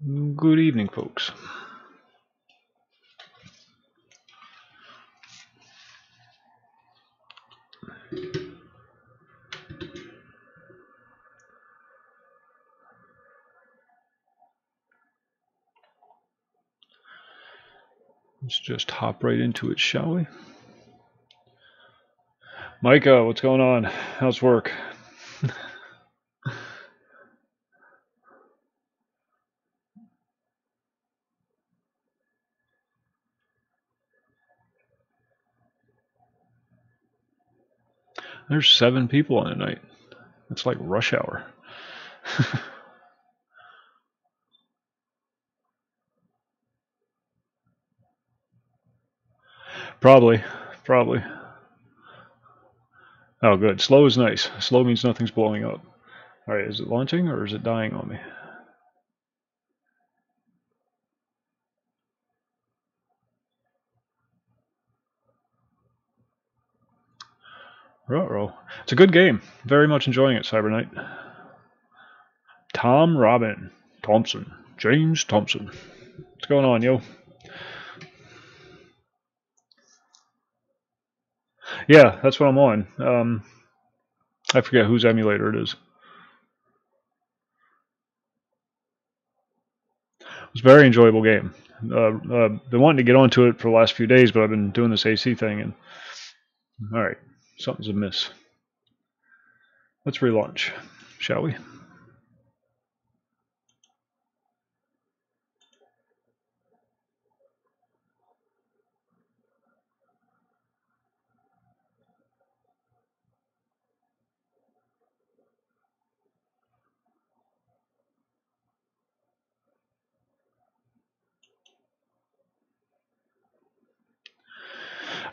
Good evening, folks. Let's just hop right into it, shall we? Micah, what's going on? How's work? There's 7 people on tonight. It's like rush hour. Probably. Oh, good. Slow is nice. Slow means nothing's blowing up. Alright, is it launching or is it dying on me? Ruh-roh. It's a good game. Very much enjoying it, Cyber Knight. Tom Robin. Thompson. James Thompson. What's going on, yo? Yeah, that's what I'm on. I forget whose emulator it is. It's a very enjoyable game. Been wanting to get onto it for the last few days, but I've been doing this AC thing, and alright, something's amiss. Let's relaunch, shall we?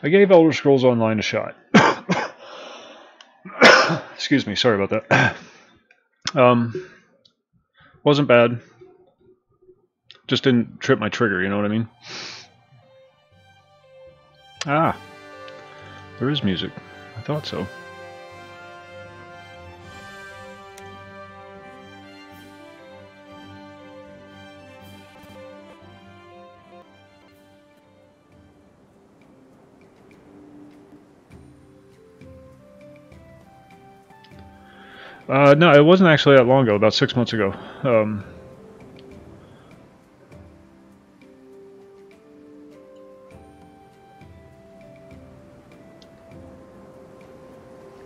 I gave Elder Scrolls Online a shot. Excuse me, sorry about that. Wasn't bad. Just didn't trip my trigger, you know what I mean? Ah, there is music. I thought so. No, it wasn't actually that long ago, about 6 months ago.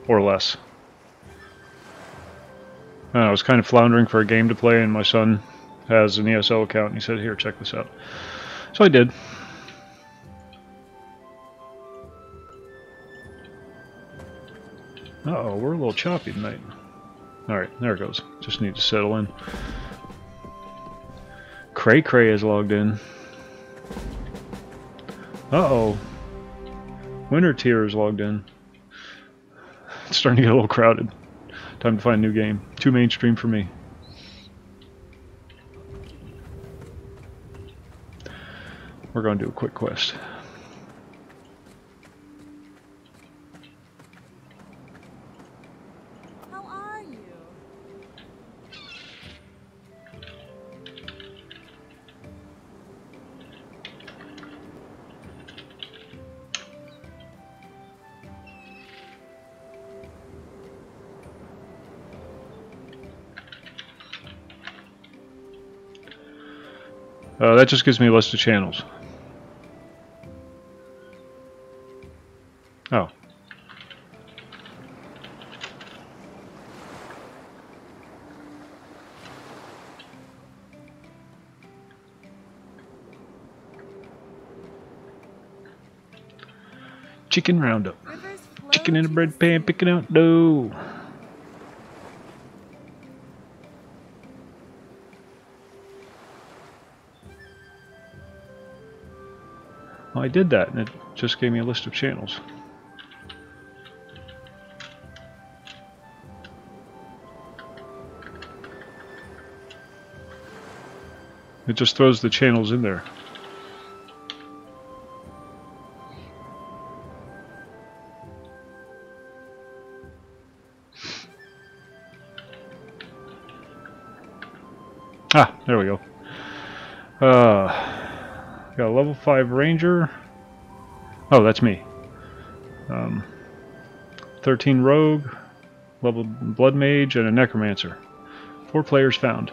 Or less. I was kind of floundering for a game to play, and my son has an ESO account, and he said, here, check this out. So I did. Uh-oh, we're a little choppy tonight. Alright, there it goes. Just need to settle in. Cray Cray is logged in. Uh-oh. Winter Tier is logged in. It's starting to get a little crowded. Time to find a new game. Too mainstream for me. We're going to do a quick quest. That just gives me a list of channels. Oh. Chicken roundup. Chicken in a bread pan picking out dough. Well, I did that, and it just gave me a list of channels. It just throws the channels in there. Ah, there we go. Got a level 5 ranger. Oh, that's me. 13 rogue, level blood mage, and a necromancer. 4 players found.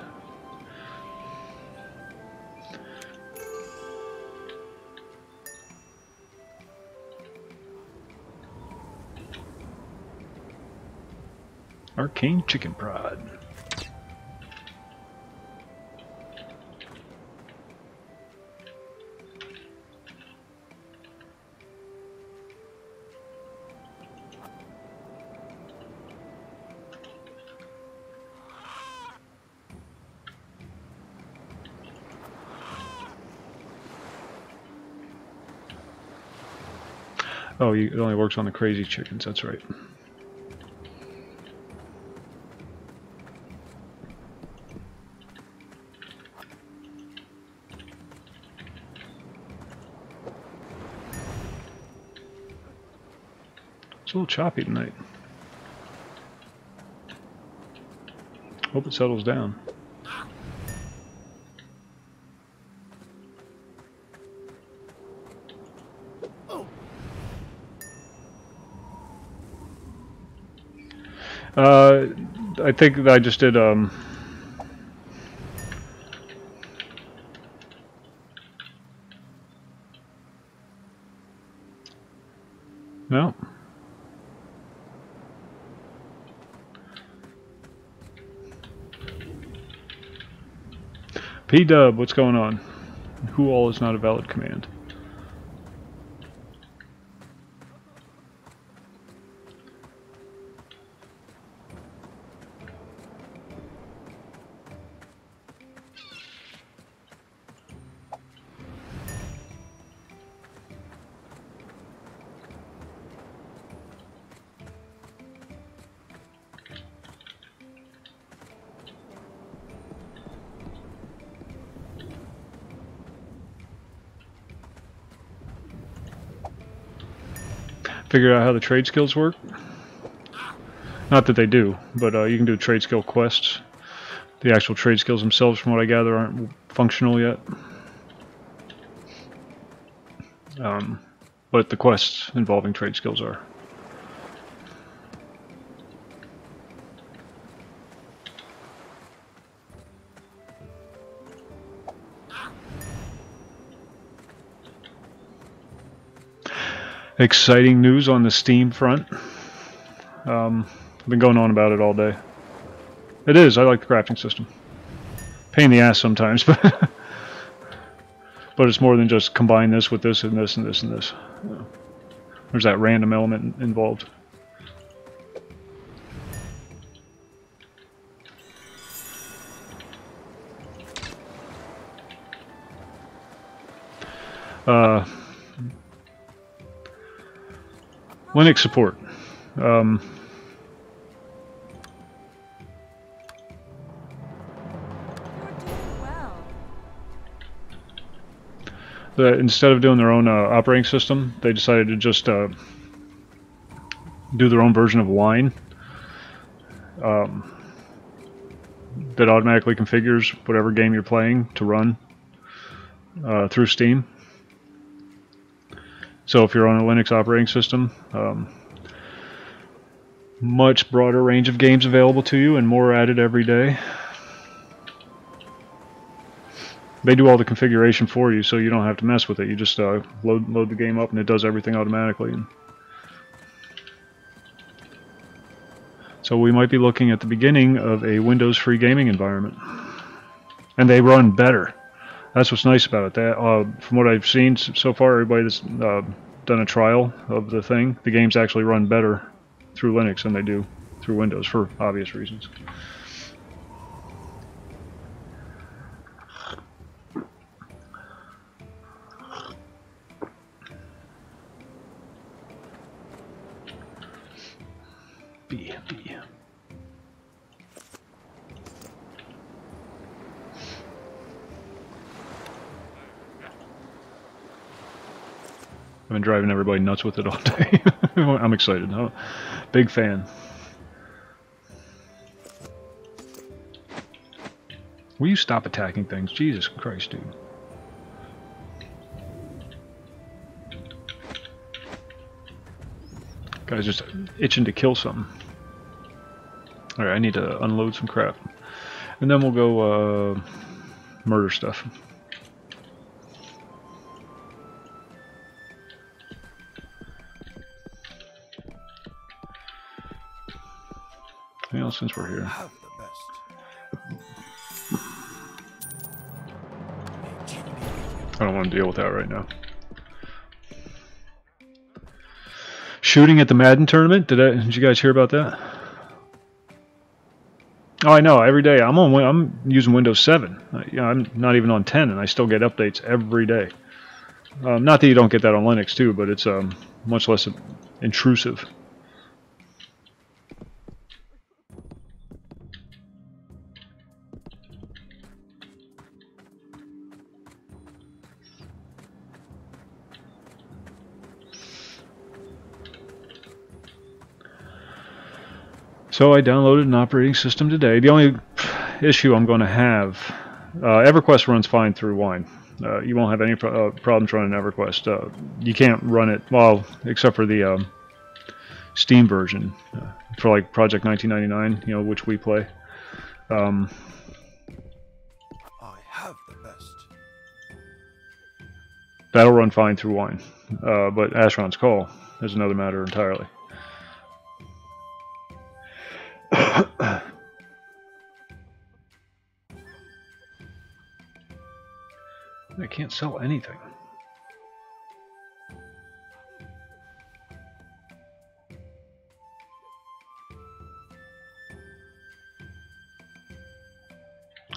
Arcane chicken prod. Oh, it only works on the crazy chickens, that's right. It's a little choppy tonight. Hope it settles down. I think that I just did, no. P-Dub, what's going on? Who all is not a valid command? Figured out how the trade skills work. Not that they do, but you can do trade skill quests. The actual trade skills themselves, from what I gather, aren't functional yet. But the quests involving trade skills are. Exciting news on the Steam front. I've been going on about it all day. It is. I like the crafting system. Pain in the ass sometimes, but it's more than just combine this with this and this and this and this. There's that random element involved. Linux support. Instead of doing their own operating system, they decided to just do their own version of Wine that automatically configures whatever game you're playing to run through Steam. So if you're on a Linux operating system, much broader range of games available to you and more added every day. They do all the configuration for you, so you don't have to mess with it. You just load the game up and it does everything automatically. So we might be looking at the beginning of a Windows-free gaming environment. And they run better. That's what's nice about it. From what I've seen so far, everybody that's done a trial of the thing, the games actually run better through Linux than they do through Windows for obvious reasons. B. I've been driving everybody nuts with it all day. I'm excited. Oh, big fan. Will you stop attacking things? Jesus Christ, dude. Guy's just itching to kill something. Alright, I need to unload some crap. And then we'll go murder stuff. Well, since we're here. I don't want to deal with that right now. Shooting at the Madden tournament? Did you guys hear about that? Oh, I know. Every day I'm using Windows 7. I'm not even on 10, and I still get updates every day. Not that you don't get that on Linux too, but it's much less intrusive. So I downloaded an operating system today. The only issue I'm going to have, EverQuest runs fine through Wine. You won't have any problems running EverQuest. You can't run it, well, except for the Steam version for like Project 1999, you know, which we play. I have the best. That'll run fine through Wine, but Asheron's Call is another matter entirely. I can't sell anything.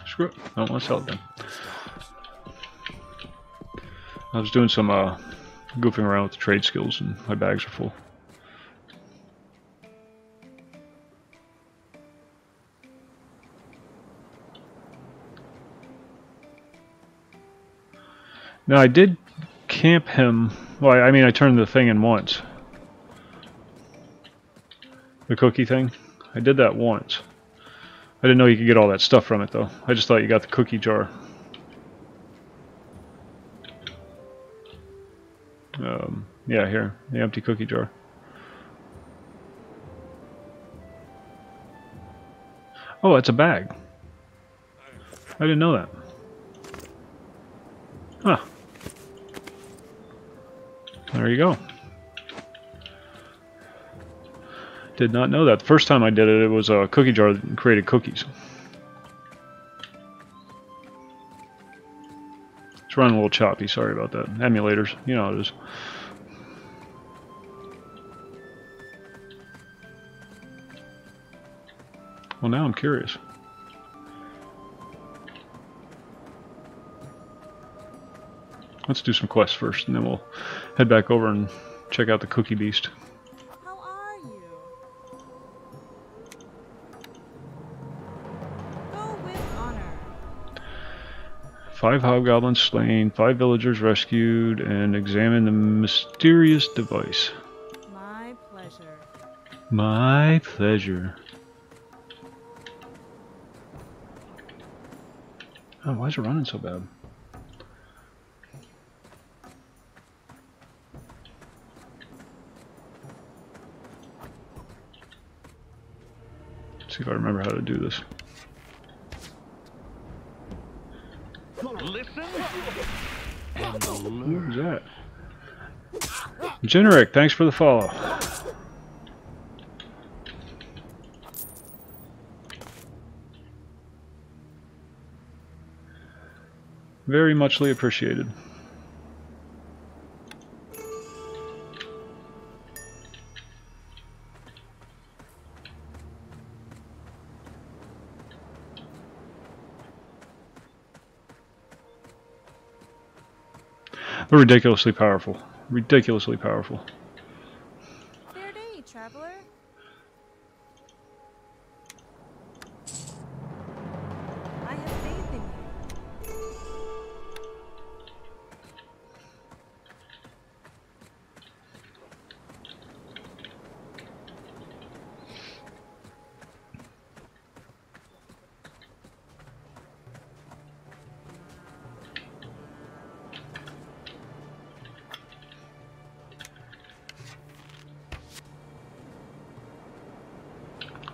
Screw it. I don't want to sell it then. I was doing some goofing around with the trade skills and my bags are full. Now I did camp him, well I mean I turned the thing in once. The cookie thing. I did that once. I didn't know you could get all that stuff from it though. I just thought you got the cookie jar. Yeah, here, the empty cookie jar. Oh, it's a bag. I didn't know that. Huh. There you go. Did not know that. The first time I did it, it was a cookie jar that created cookies. It's running a little choppy, sorry about that. Emulators, you know how it is. Well, now I'm curious. Let's do some quests first, and then we'll head back over and check out the Cookie Beast. How are you? Go with honor. 5 hobgoblins slain, 5 villagers rescued, and examine the mysterious device. My pleasure. My pleasure. Oh, why is it running so bad? Let's see if I remember how to do this. Listen. What was that? Generic, thanks for the follow. Very muchly appreciated. They're ridiculously powerful. Ridiculously powerful. Fair day, traveler. I have faith in you.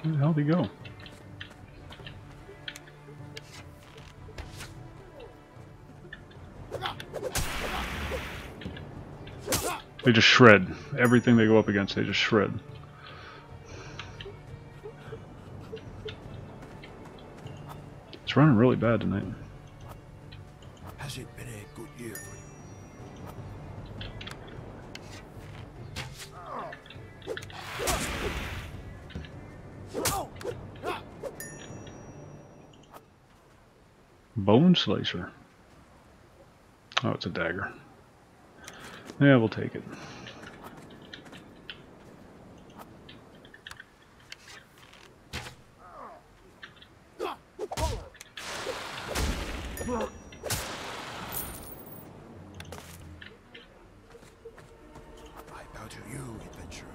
Where the hell did he go? They just shred. Everything they go up against, they just shred. It's running really bad tonight. Has it been a good year for you? Bone slicer. Oh, it's a dagger. Yeah, we'll take it. I bow to you, adventurer.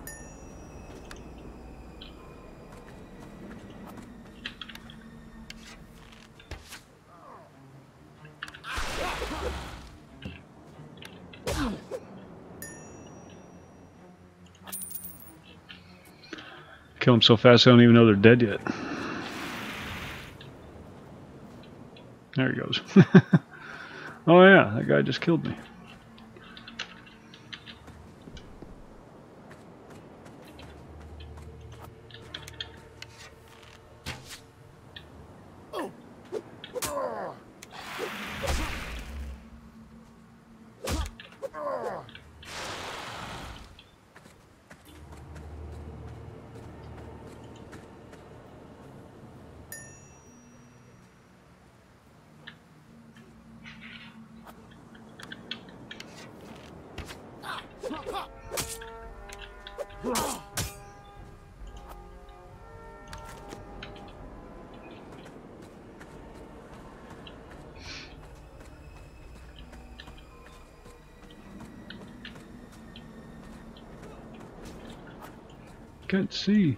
Kill them so fast they don't even know they're dead yet. There he goes. Oh yeah, that guy just killed me. Can't see.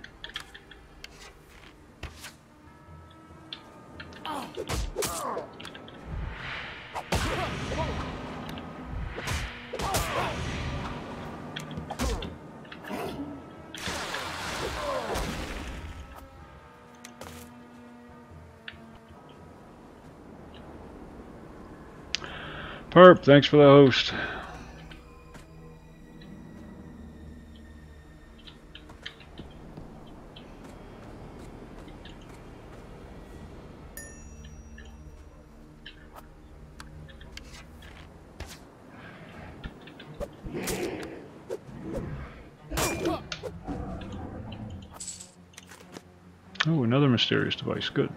Perp, thanks for the host. Oh, another mysterious device. Good.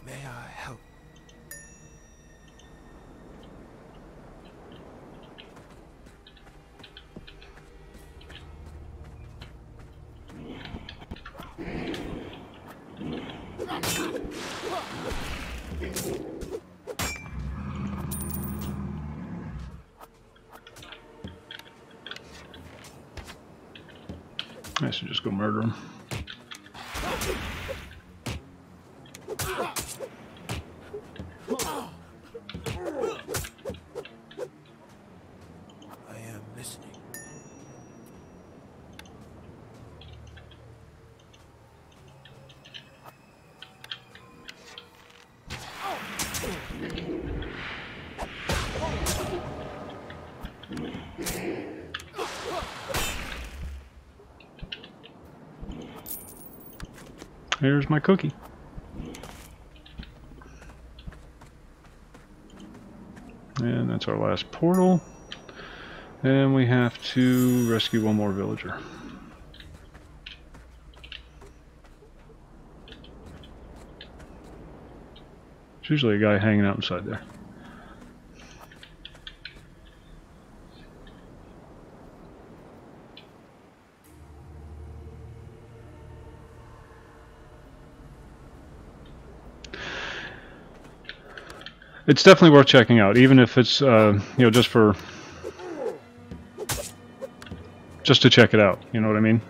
May I help? I should just go murder him. I am listening. Here's my cookie. And that's our last portal. And we have to rescue one more villager. There's usually a guy hanging out inside there. It's definitely worth checking out, even if it's you know, just to check it out. You know what I mean?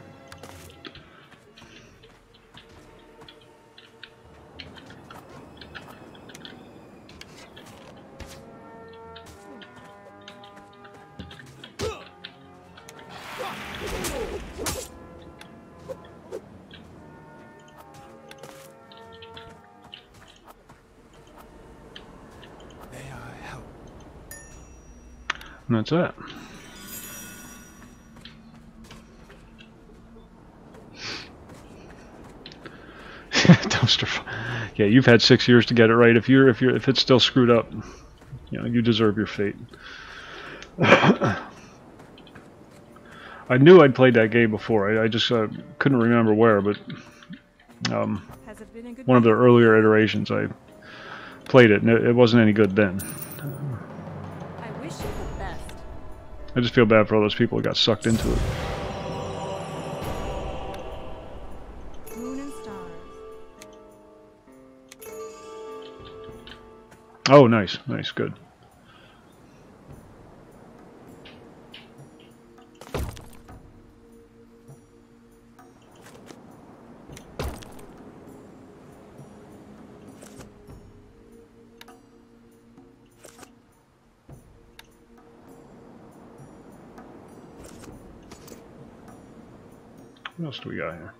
And that's that. Dumpster. Yeah, you've had 6 years to get it right. If it's still screwed up, you know, you deserve your fate. I knew I'd played that game before. I just couldn't remember where, but Has it been a good one of the earlier iterations I played it, and it wasn't any good then. I wish you the best. I just feel bad for all those people who got sucked into it. Moon and stars. Oh, nice, nice, good. What else do we got here?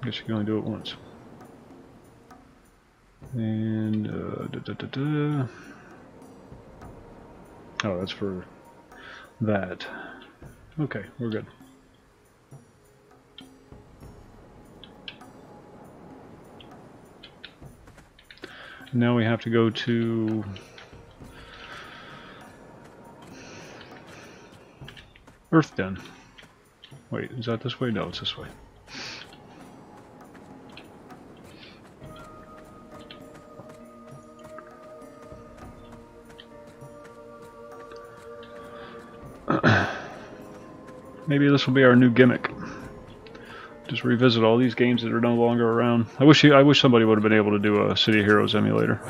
Guess you can only do it once. And oh, that's for that. Okay, we're good. Now we have to go to Earth Den. Wait, is that this way? No, it's this way. Maybe this will be our new gimmick. Just revisit all these games that are no longer around. I wish somebody would have been able to do a City of Heroes emulator.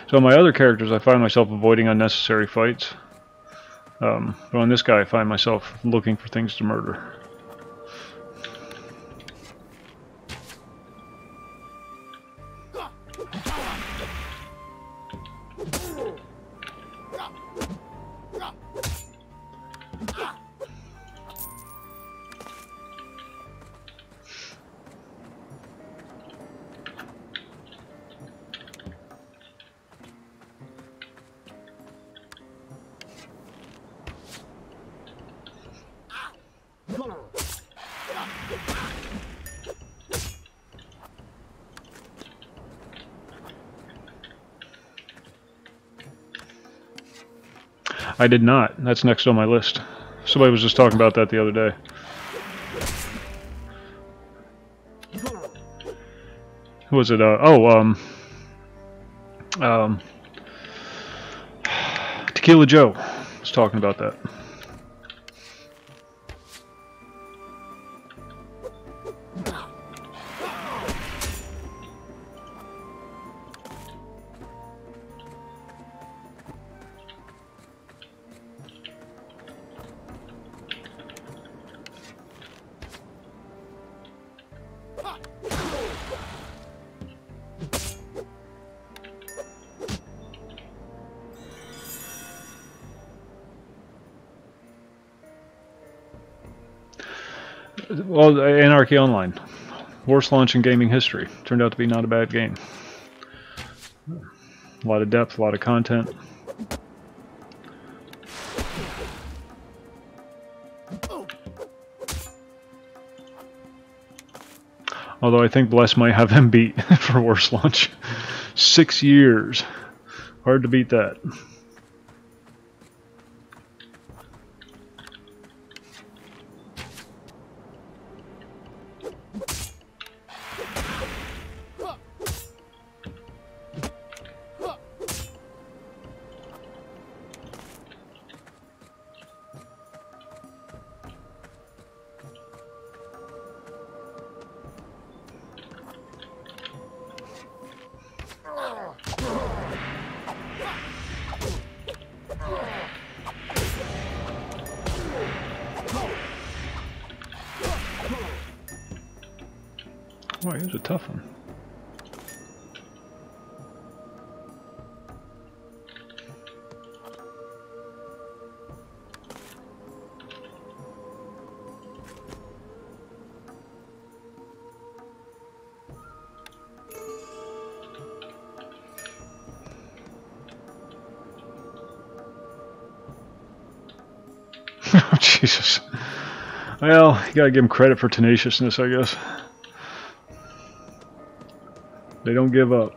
So on my other characters, I find myself avoiding unnecessary fights. But on this guy, I find myself looking for things to murder. I did not. That's next on my list. Somebody was just talking about that the other day. Who was it? Tequila Joe was talking about that. Well, Anarchy Online. Worst launch in gaming history. Turned out to be not a bad game. A lot of depth, a lot of content. Although I think Bless might have them beat for worst launch. 6 years. Hard to beat that. Oh, here's a tough one. Oh, Jesus. Well, you gotta give him credit for tenaciousness, I guess. They don't give up.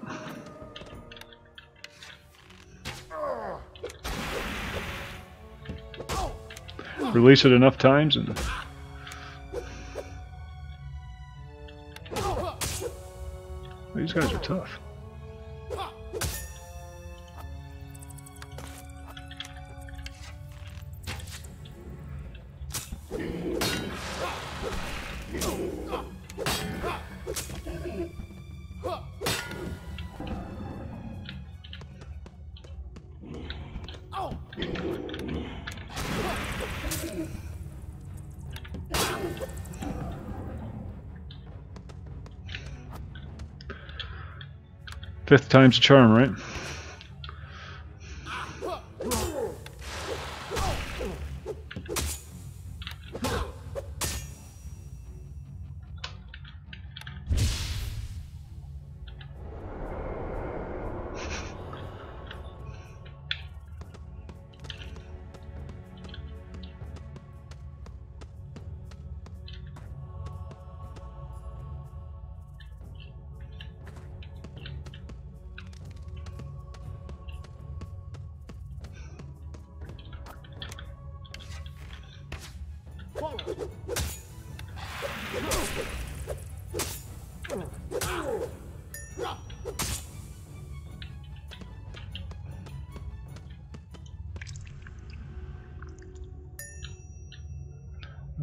Release it enough times and... These guys are tough. Fifth time's a charm, right?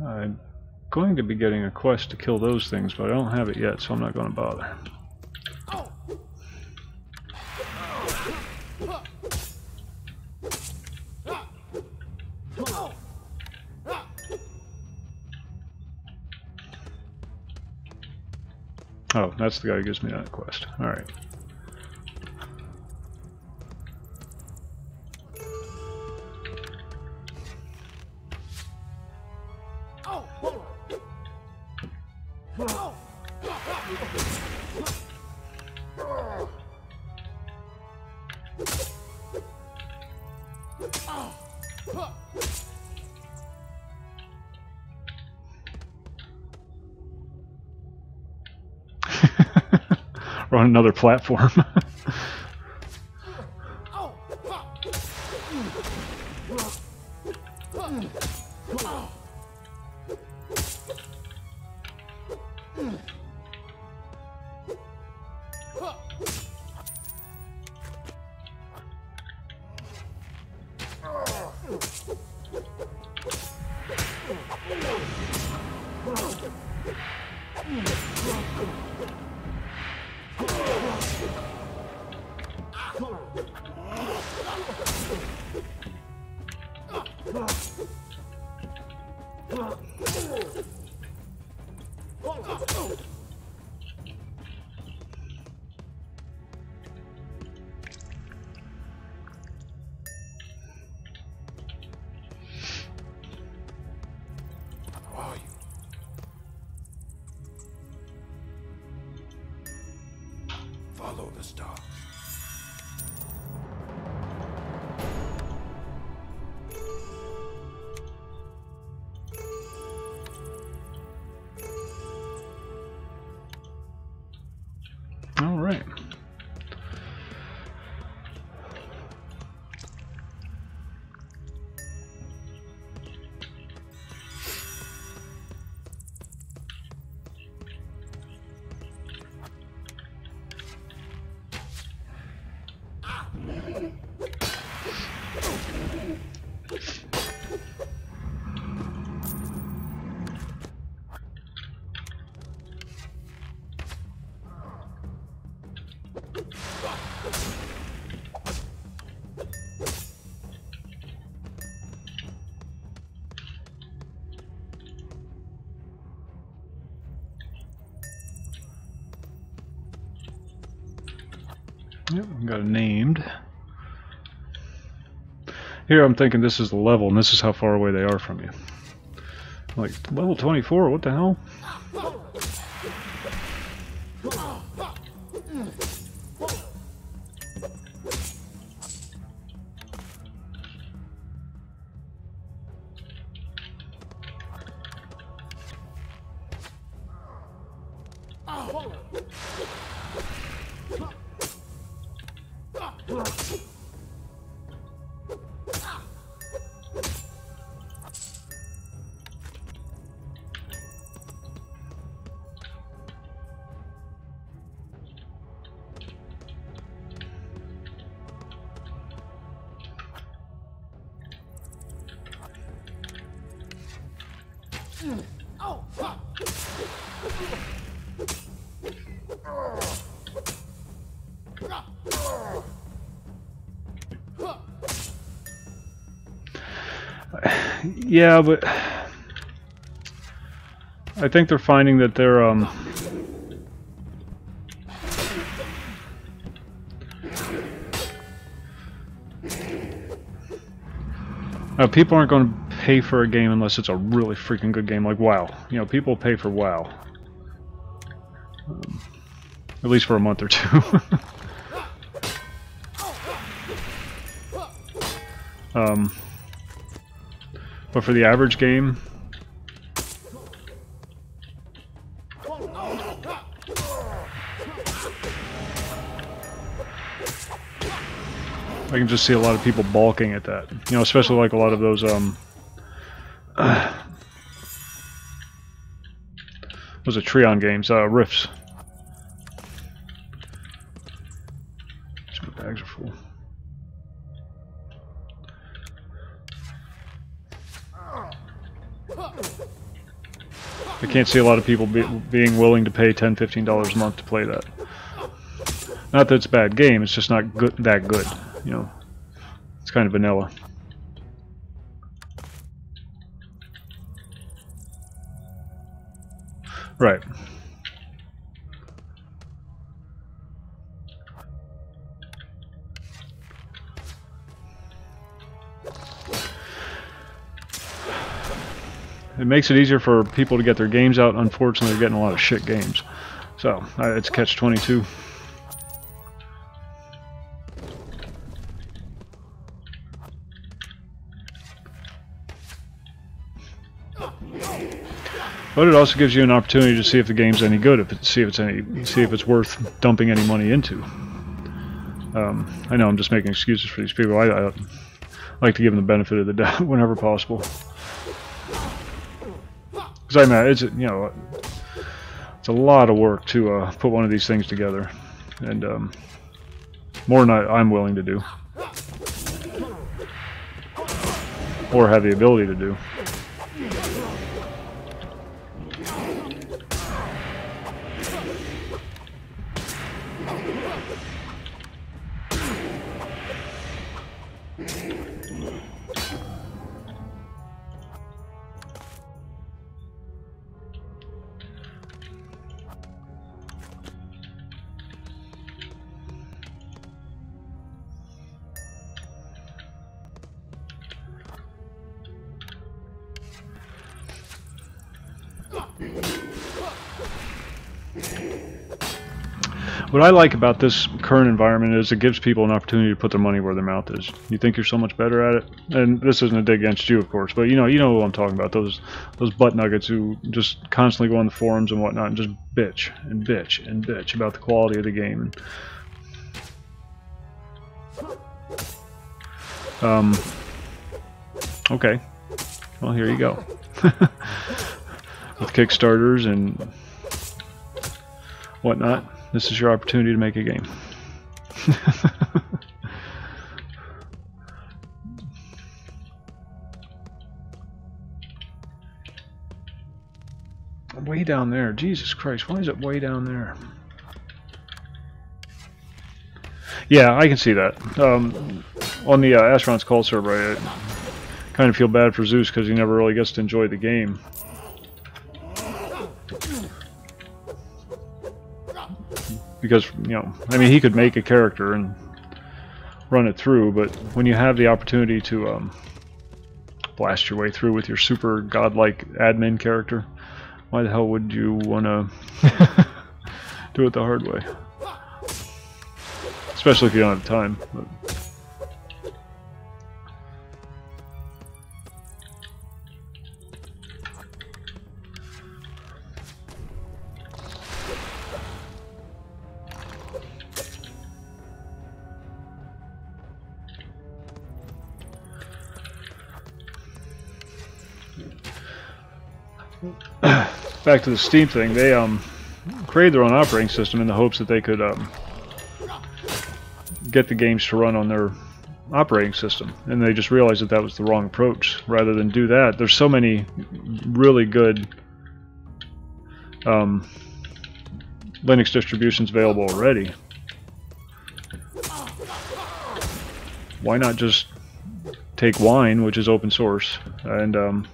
I'm going to be getting a quest to kill those things, but I don't have it yet, so I'm not going to bother. Oh, that's the guy who gives me that quest. Alright. We're on another platform. Follow the star. Yep, got it named. Here I'm thinking this is the level, and this is how far away they are from you. Like, level 24, what the hell? Yeah, but I think they're finding that they're people aren't going to pay for a game unless it's a really freaking good game like WoW. You know, people pay for WoW. At least for a month or two. But for the average game, I can just see a lot of people balking at that. You know, especially like a lot of those those are Treon games, Rifts. My bags are full. I can't see a lot of people being willing to pay $10, $15 a month to play that. Not that it's a bad game, it's just not good, that good. You know, it's kind of vanilla. Right. It makes it easier for people to get their games out. Unfortunately, they're getting a lot of shit games. So, it's catch-22. But it also gives you an opportunity to see if the game's any good, see if it's worth dumping any money into. I know I'm just making excuses for these people. I like to give them the benefit of the doubt whenever possible. Because it's it's a lot of work to put one of these things together, and more than I'm willing to do, or have the ability to do. What I like about this current environment is it gives people an opportunity to put their money where their mouth is. You think you're so much better at it, and this isn't a dig against you, of course, but you know what I'm talking about. Those butt nuggets who just constantly go on the forums and whatnot and just bitch and bitch and bitch about the quality of the game. Okay, well here you go. With Kickstarters and whatnot. This is your opportunity to make a game. Way down there. Jesus Christ, why is it way down there? Yeah, I can see that. On the Asheron's Call server, I kind of feel bad for Zeus because he never really gets to enjoy the game. because, you know, I mean, he could make a character and run it through, but when you have the opportunity to blast your way through with your super godlike admin character, why the hell would you want to do it the hard way? Especially if you don't have time. But back to the Steam thing, they created their own operating system in the hopes that they could get the games to run on their operating system, and they just realized that that was the wrong approach. Rather than do that, there's so many really good Linux distributions available already. Why not just take Wine, which is open source, and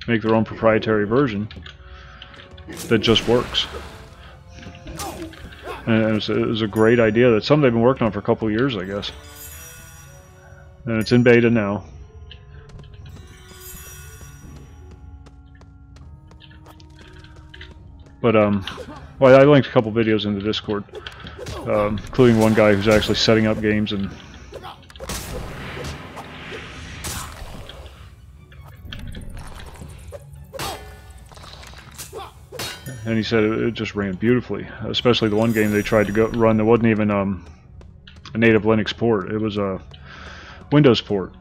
make their own proprietary version that just works? And it was a great idea. That's something they've been working on for a couple of years, I guess. And it's in beta now. But well, I linked a couple videos in the Discord, including one guy who's actually setting up games and he said it just ran beautifully. Especially the one game they tried to run that wasn't even a native Linux port. It was a Windows port.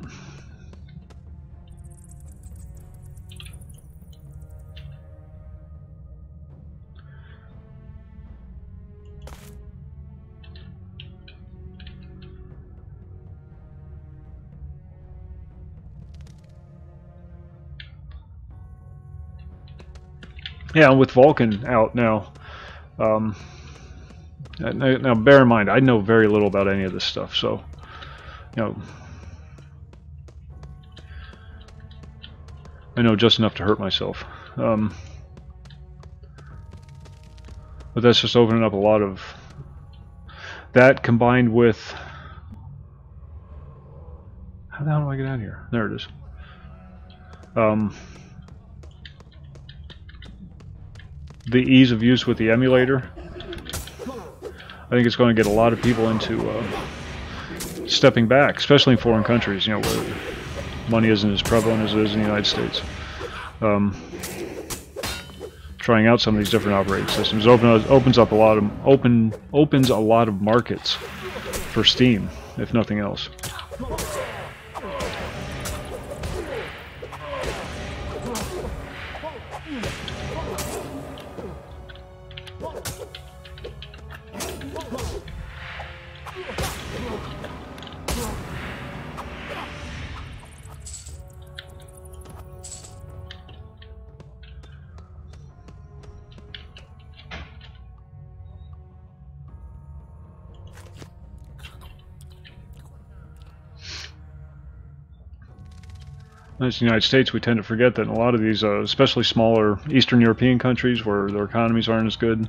Yeah, with Vulkan out now. Now, bear in mind, I know very little about any of this stuff, so you know, I know just enough to hurt myself. But that's just opening up a lot of that, combined with how the hell do I get out of here? There it is. The ease of use with the emulator, I think it's going to get a lot of people into stepping back, especially in foreign countries, you know, where money isn't as prevalent as it is in the United States. Trying out some of these different operating systems opens up a lot of markets for Steam, if nothing else. As the United States, we tend to forget that in a lot of these, especially smaller Eastern European countries where their economies aren't as good,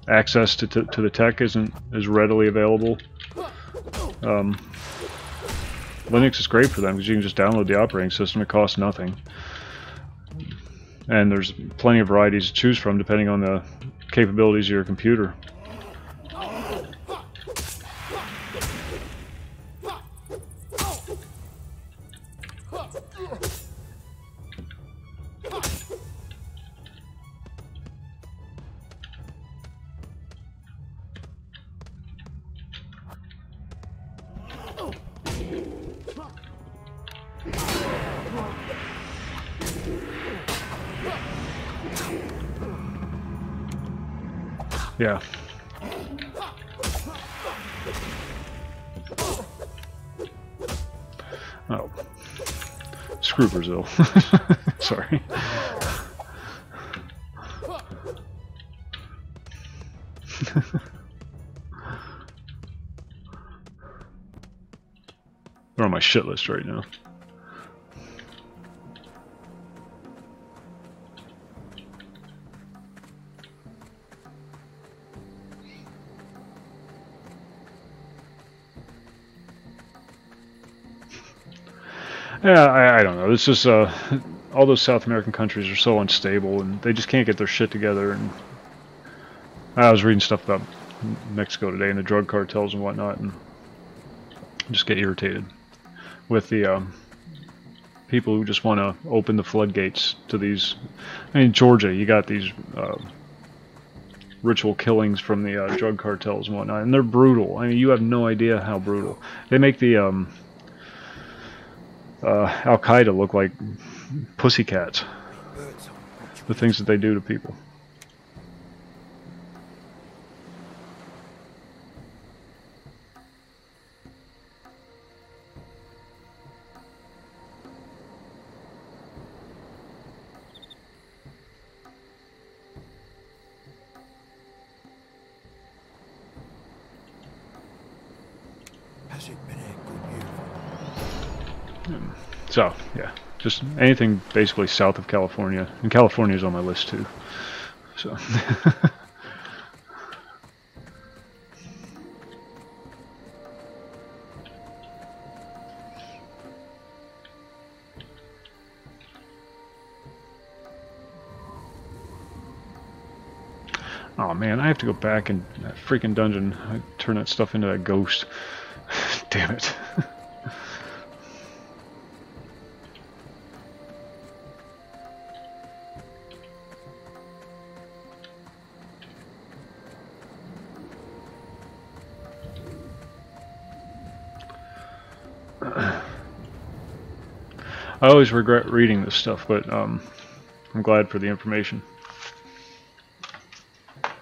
access to the tech isn't as readily available. Linux is great for them because you can just download the operating system. It costs nothing. And there's plenty of varieties to choose from depending on the capabilities of your computer. Yeah. Oh. Screw Brazil. Sorry. They're on my shit list right now. Yeah, I don't know. It's just all those South American countries are so unstable, and they just can't get their shit together. And I was reading stuff about Mexico today and the drug cartels and whatnot, and just get irritated with the people who just want to open the floodgates to these. I mean, Georgia, you got these ritual killings from the drug cartels and whatnot, and they're brutal. I mean, you have no idea how brutal. They make the Al-Qaeda look like pussycats. The things that they do to people. Has it been a good year? So, yeah, just anything basically south of California. And California is on my list too. So. Oh man, I have to go back in that freaking dungeon. I turn that stuff into that ghost. Damn it. I always regret reading this stuff, but I'm glad for the information.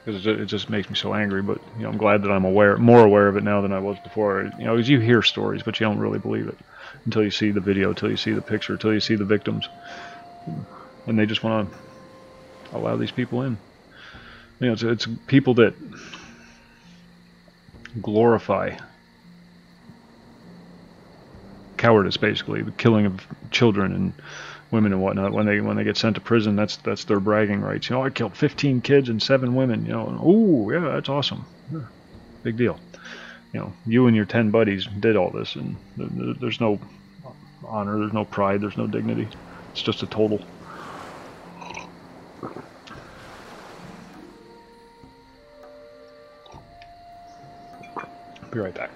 Because it just makes me so angry, but you know, I'm glad that I'm more aware of it now than I was before. You know, because you hear stories, but you don't really believe it until you see the video, until you see the picture, until you see the victims, and they just want to allow these people in. You know, it's people that glorify cowardice, basically the killing of children and women and whatnot. When they get sent to prison, that's their bragging rights. You know, I killed 15 kids and 7 women. You know, oh yeah, that's awesome, yeah, big deal. You know, you and your 10 buddies did all this, and there's no honor, there's no pride, there's no dignity. It's just a total. Be right back.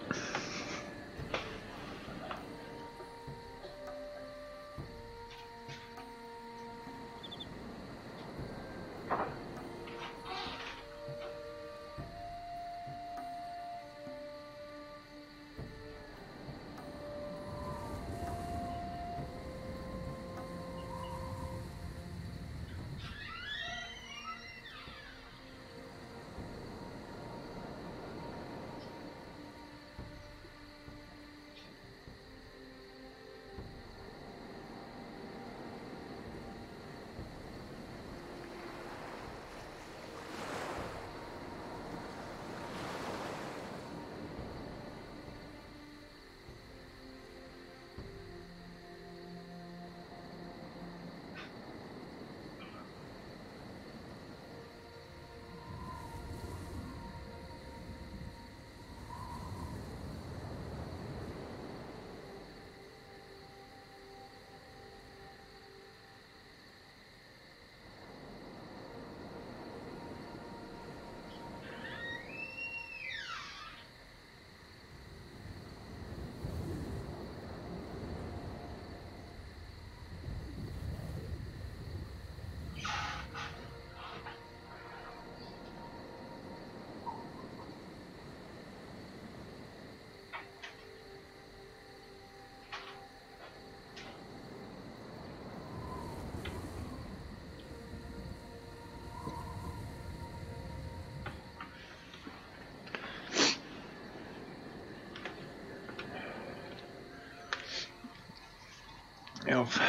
You know, if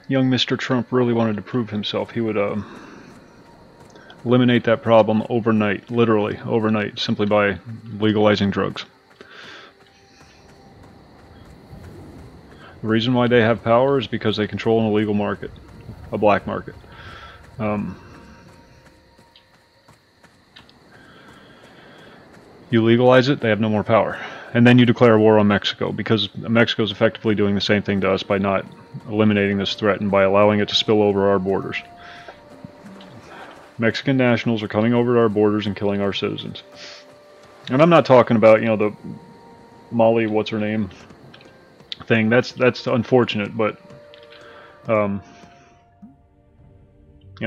young Mr. Trump really wanted to prove himself, he would eliminate that problem overnight, literally overnight, simply by legalizing drugs. The reason why they have power is because they control an illegal market, a black market. You legalize it, they have no more power. And then you declare war on Mexico, because Mexico is effectively doing the same thing to us by not eliminating this threat and by allowing it to spill over our borders. Mexican nationals are coming over to our borders and killing our citizens. And I'm not talking about, you know, the Molly, what's her name thing. That's unfortunate, but you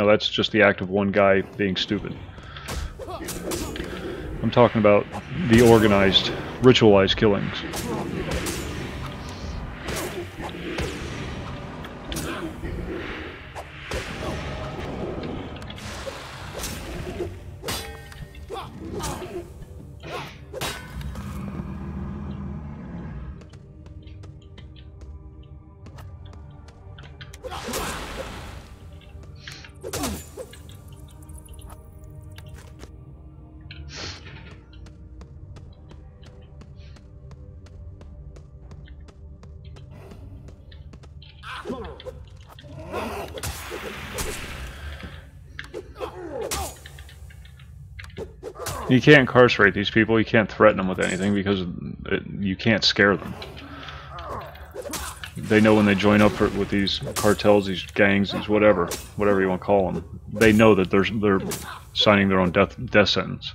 know, that's just the act of one guy being stupid. I'm talking about the organized, ritualized killings. You can't incarcerate these people, you can't threaten them with anything because you can't scare them. They know when they join up with these cartels, these gangs, these whatever you want to call them, they know that they're signing their own death sentence.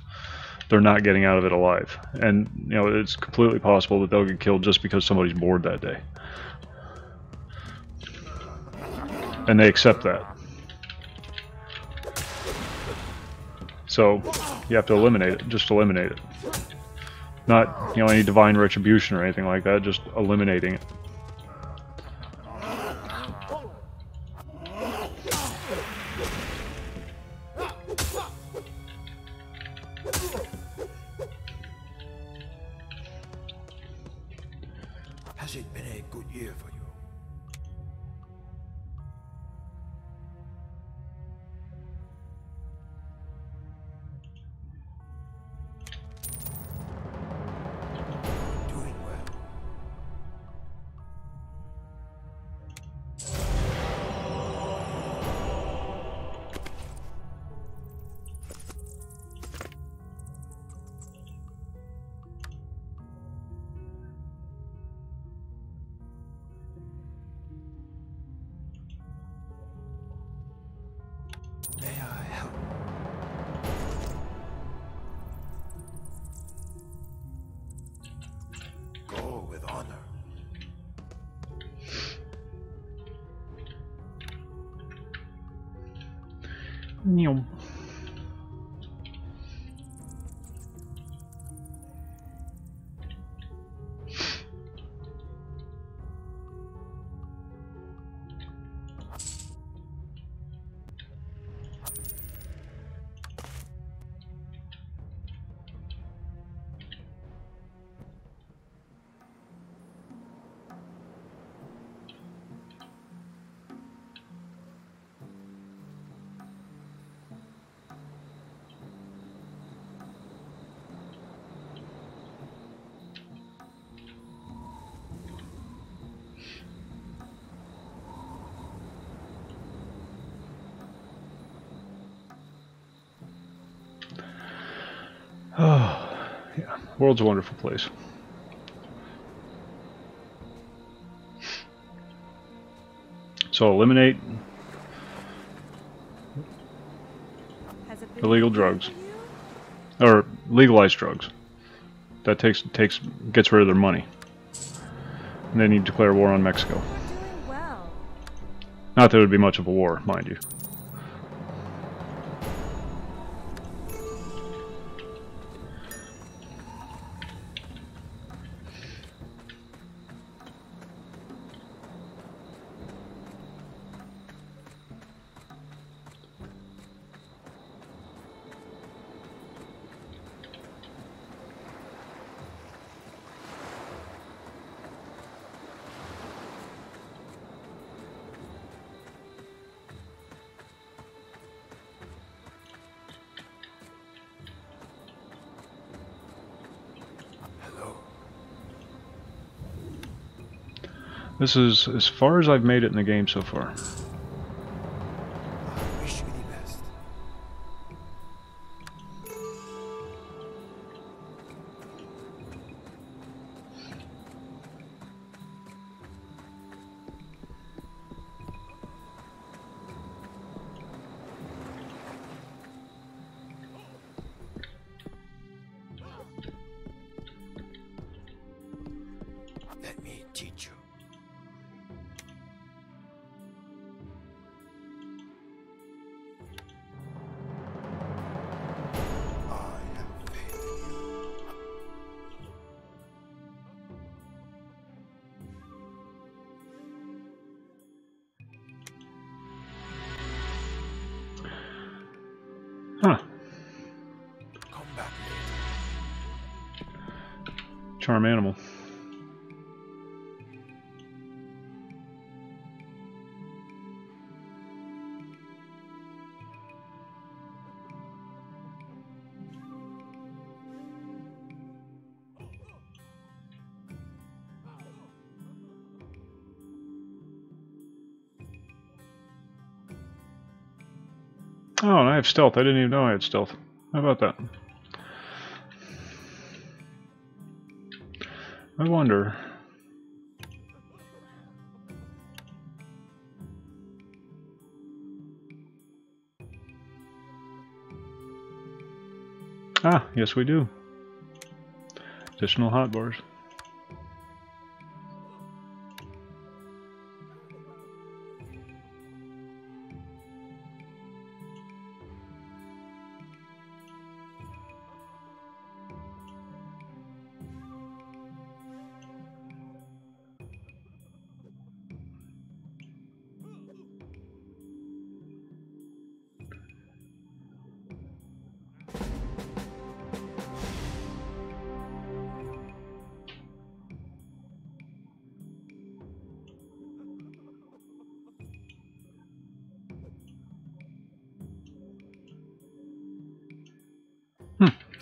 They're not getting out of it alive. And you know, it's completely possible that they'll get killed just because somebody's bored that day. And they accept that. So you have to eliminate it, just eliminate it. Not, you know, any divine retribution or anything like that, just eliminating it. Has it been a good year for you? Doing well. May I help? Go with honor. Nyom. Oh, yeah. World's a wonderful place. So eliminate Has it been illegal easy drugs, for you? or legalize drugs. That gets rid of their money. And then you declare war on Mexico. You're doing well. Not that it would be much of a war, mind you. Hello. This is as far as I've made it in the game so far. I wish you the best. Charm animal. Oh, and I have stealth. I didn't even know I had stealth. How about that? I wonder. Ah, yes we do. Additional hotbars.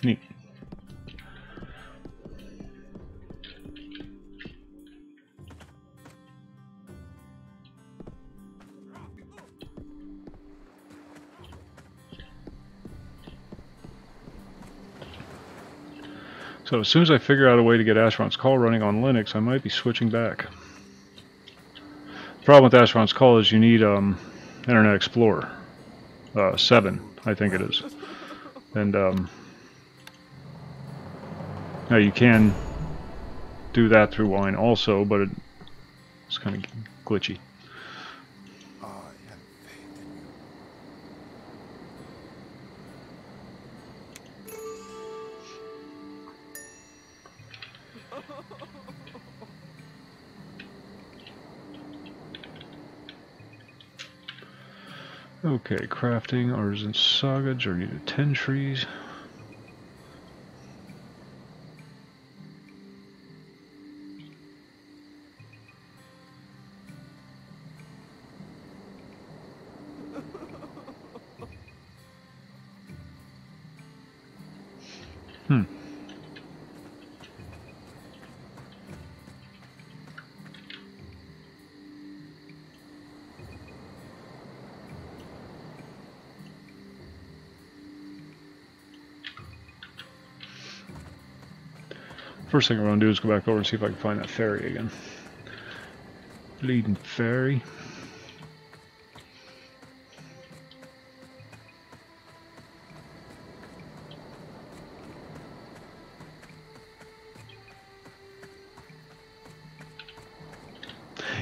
Neat. So as soon as I figure out a way to get Asheron's Call running on Linux, I might be switching back. The problem with Asheron's Call is you need Internet Explorer 7, I think it is, and now you can do that through Wine also, but it's kind of glitchy. I have faith in you. Okay, crafting, Artisan Saga, Journey to 10 Trees. First thing I'm going to do is go back over and see if I can find that ferry again. Bleeding ferry.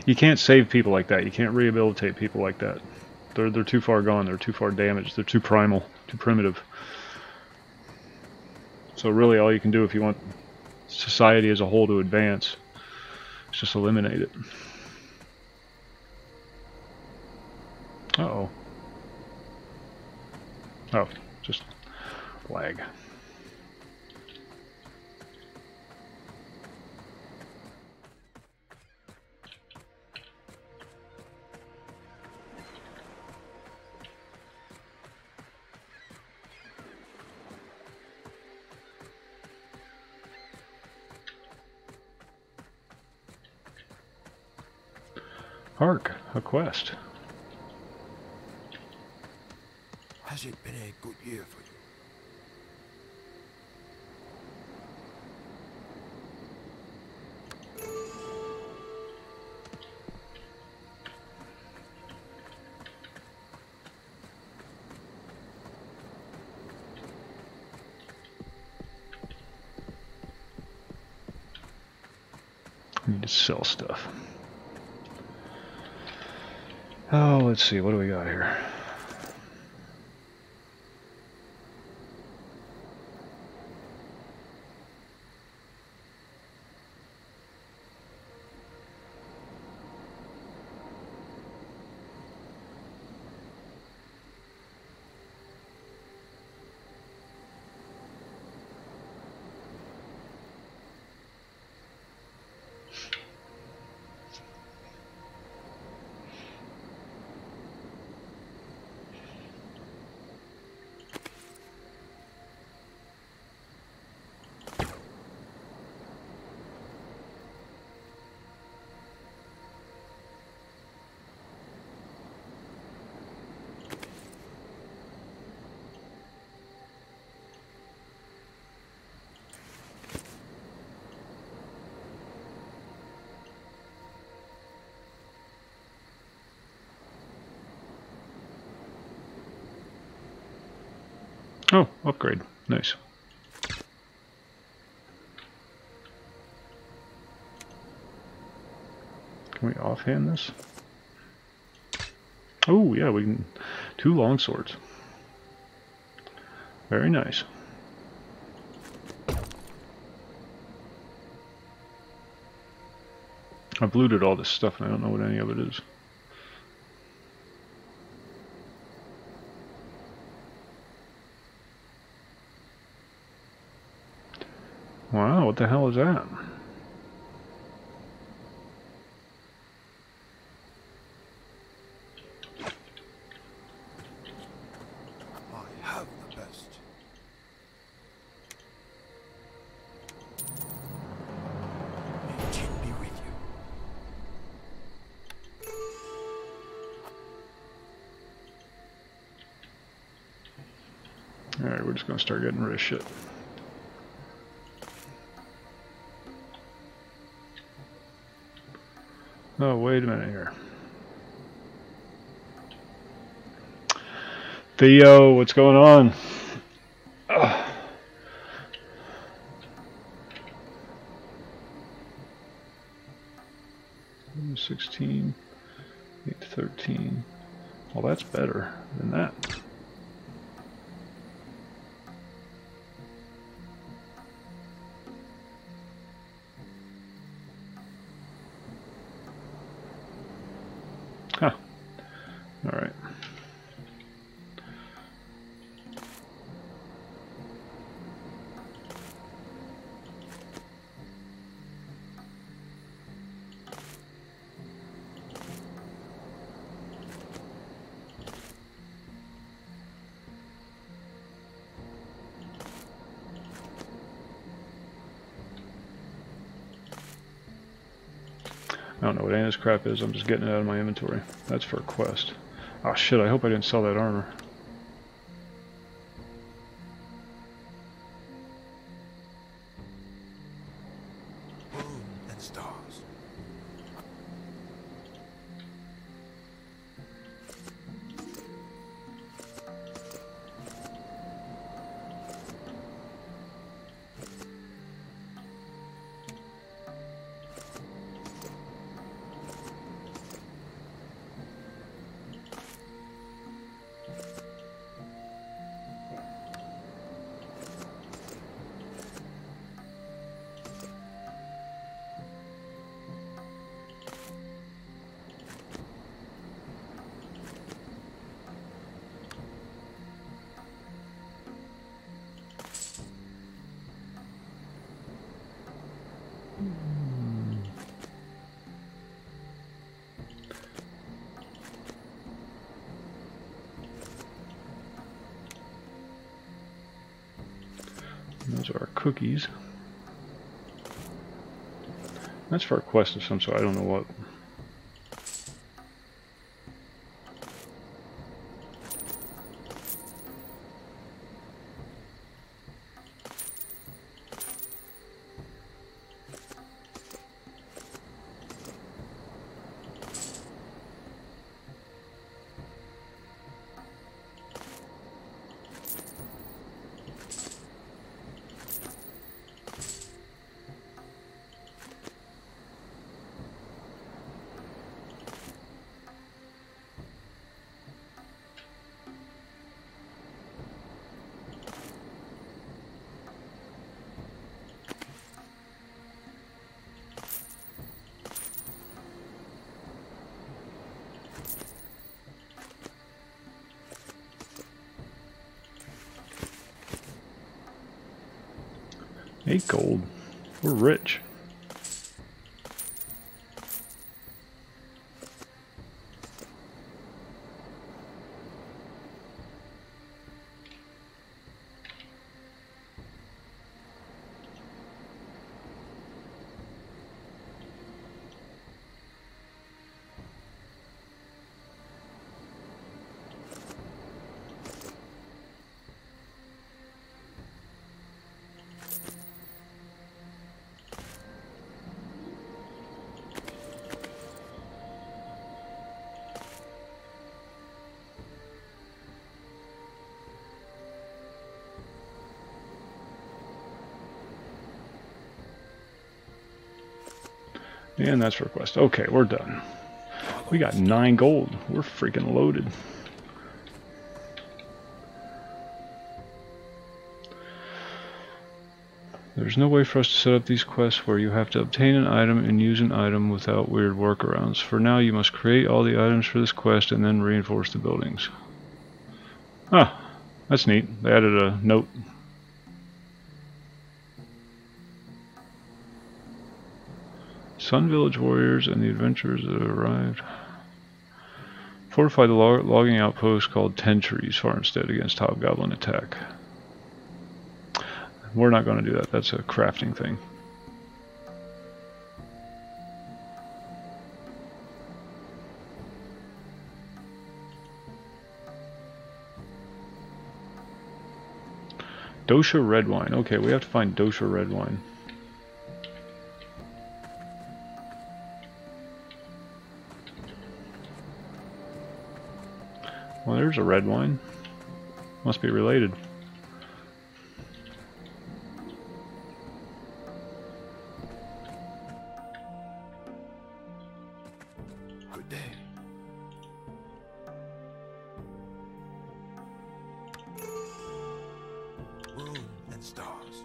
You can't save people like that. You can't rehabilitate people like that. They're too far gone. They're too far damaged. They're too primal, too primitive. So really all you can do if you want society as a whole to advance is just eliminate it. Uh-oh. Oh, just lag. Hark, a quest. Has it been a good year for you? I need to sell stuff. Oh, let's see, what do we got here? Oh, upgrade. Nice. Can we offhand this? Oh, yeah, we can. 2 long swords. Very nice. I've looted all this stuff and I don't know what any of it is. Wow, what the hell is that? I have the best. May Jin be with you. Alright, we're just gonna start getting rid of shit. Oh, wait a minute here. Theo, what's going on? Ugh. 16, 8 to 13. Well, that's better than that. Huh. All right. I don't know what any of this crap is. I'm just getting it out of my inventory. That's for a quest. Oh shit, I hope I didn't sell that armor. Moon and stars. Those are our cookies. That's for a quest of some sort. I don't know what. Hey, gold. We're rich. And that's request. Okay, we're done. We got 9 gold. We're freaking loaded. There's no way for us to set up these quests where you have to obtain an item and use an item without weird workarounds. For now, you must create all the items for this quest and then reinforce the buildings. Ah, that's neat. They added a note. Sun Village warriors and the adventurers that arrived. Fortify the logging outpost called Ten Trees Farmstead against Hobgoblin attack. We're not going to do that. That's a crafting thing. Dosha red wine. Okay, we have to find Dosha red wine. Well, there's a red wine. Must be related. Good day. Moon and stars.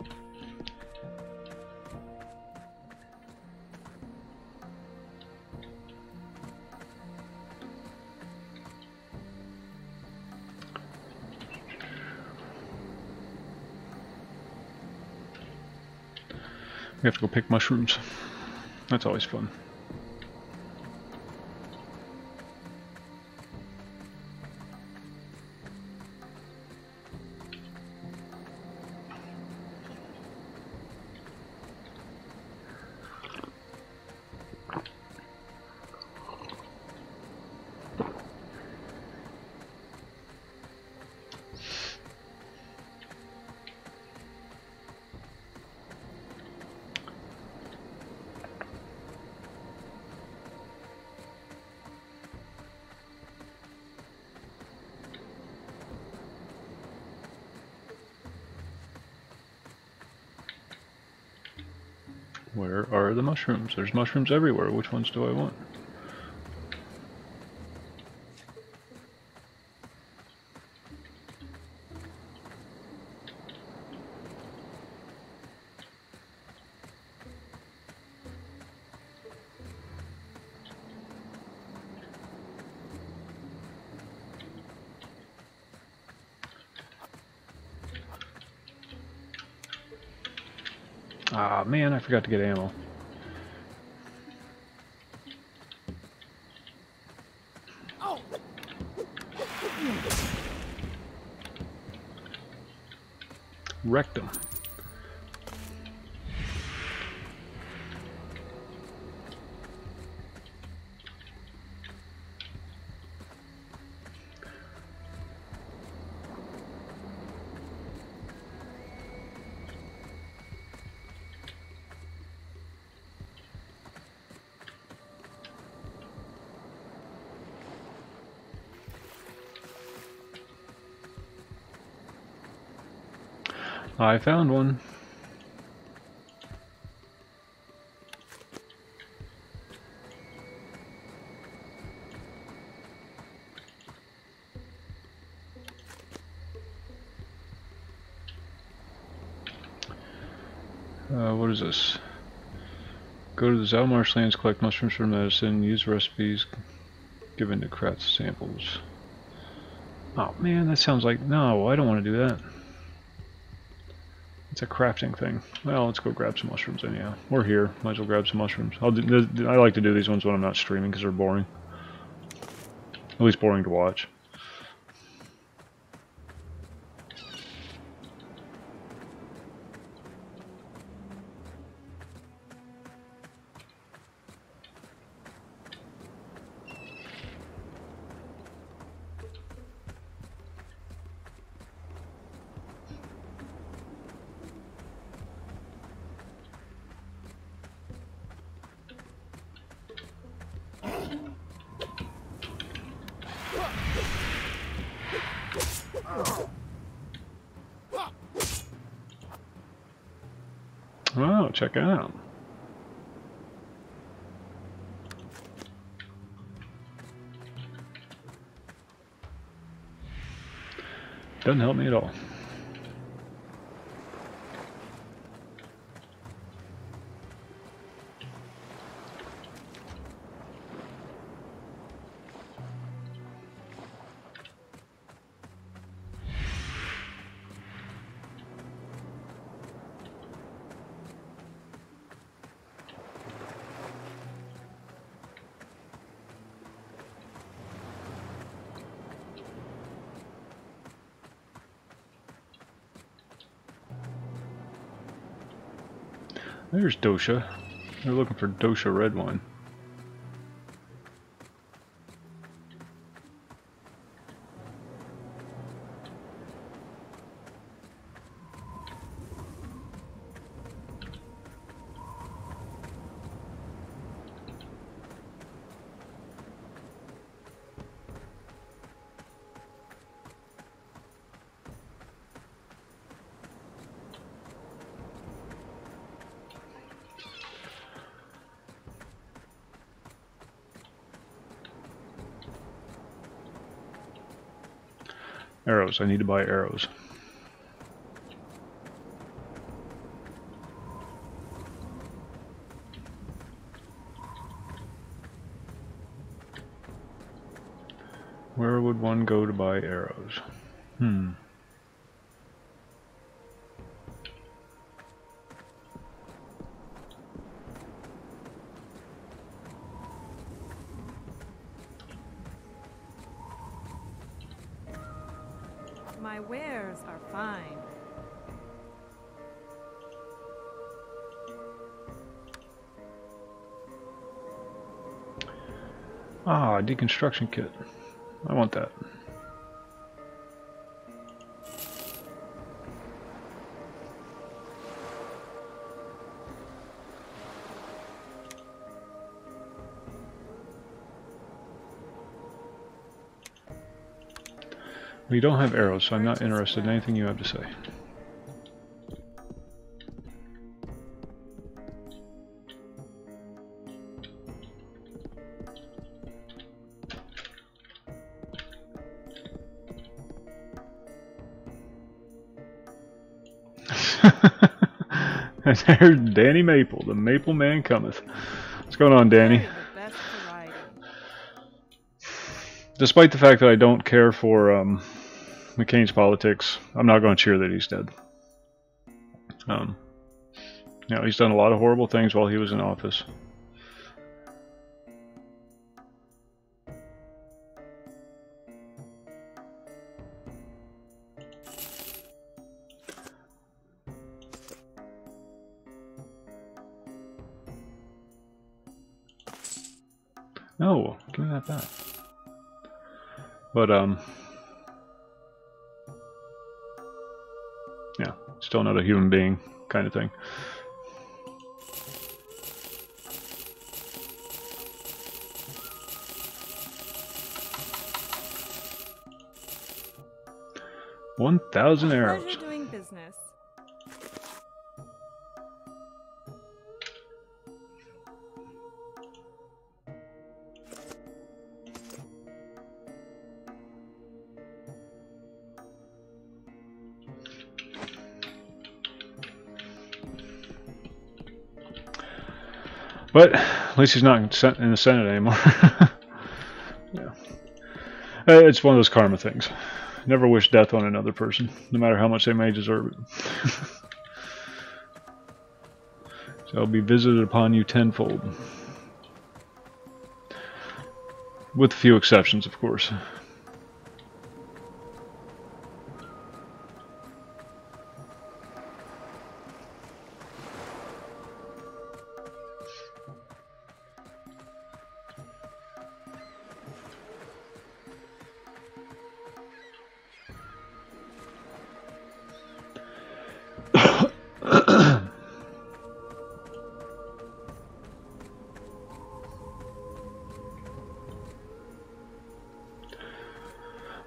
We have to go pick mushrooms. That's always fun. Where are the mushrooms? There's mushrooms everywhere. Which ones do I want? Ah, man, I forgot to get ammo. Wrecked them. I found one. What is this? Go to the Zalmarsh lands, collect mushrooms for medicine, use recipes given to craft samples. Oh man, that sounds like... No, I don't want to do that. It's a crafting thing. Well, let's go grab some mushrooms anyhow. We're here. Might as well grab some mushrooms. I like to do these ones when I'm not streaming because they're boring. At least boring to watch. Oh, check it out. Doesn't help me at all. There's dosha. They're looking for dosha red wine. Arrows. I need to buy arrows. Where would one go to buy arrows? My wares are fine. Ah, deconstruction kit. I want that. We don't have arrows, so I'm not interested in anything you have to say. And there's Danny Maple, the Maple Man cometh. What's going on, Danny? The best variety. Despite the fact that I don't care for McCain's politics, I'm not going to cheer that he's dead. You know, he's done a lot of horrible things while he was in office. No, give me that back. But yeah, still not a human being kind of thing. $1,000 arrows. Pleasure doing business. But at least he's not in the Senate anymore. Yeah, it's one of those karma things. Never wish death on another person, no matter how much they may deserve it. So I'll be visited upon you tenfold. With a few exceptions, of course.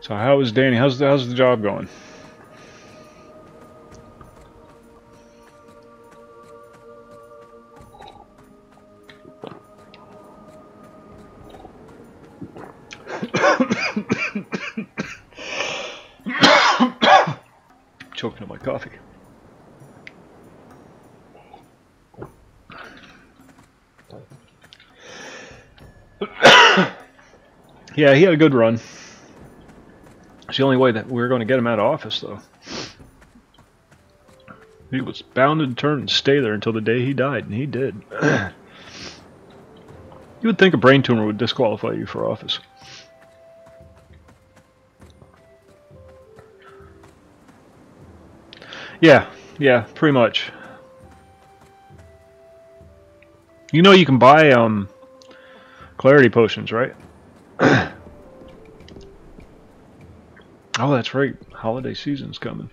So how is Danny? How's the job going? choking on my coffee. Yeah, he had a good run. It's the only way that we were going to get him out of office, though. He was bound and determined to stay there until the day he died, and he did. You would think a brain tumor would disqualify you for office. Yeah, pretty much. You know you can buy clarity potions, right? Oh, that's right. Holiday season's coming.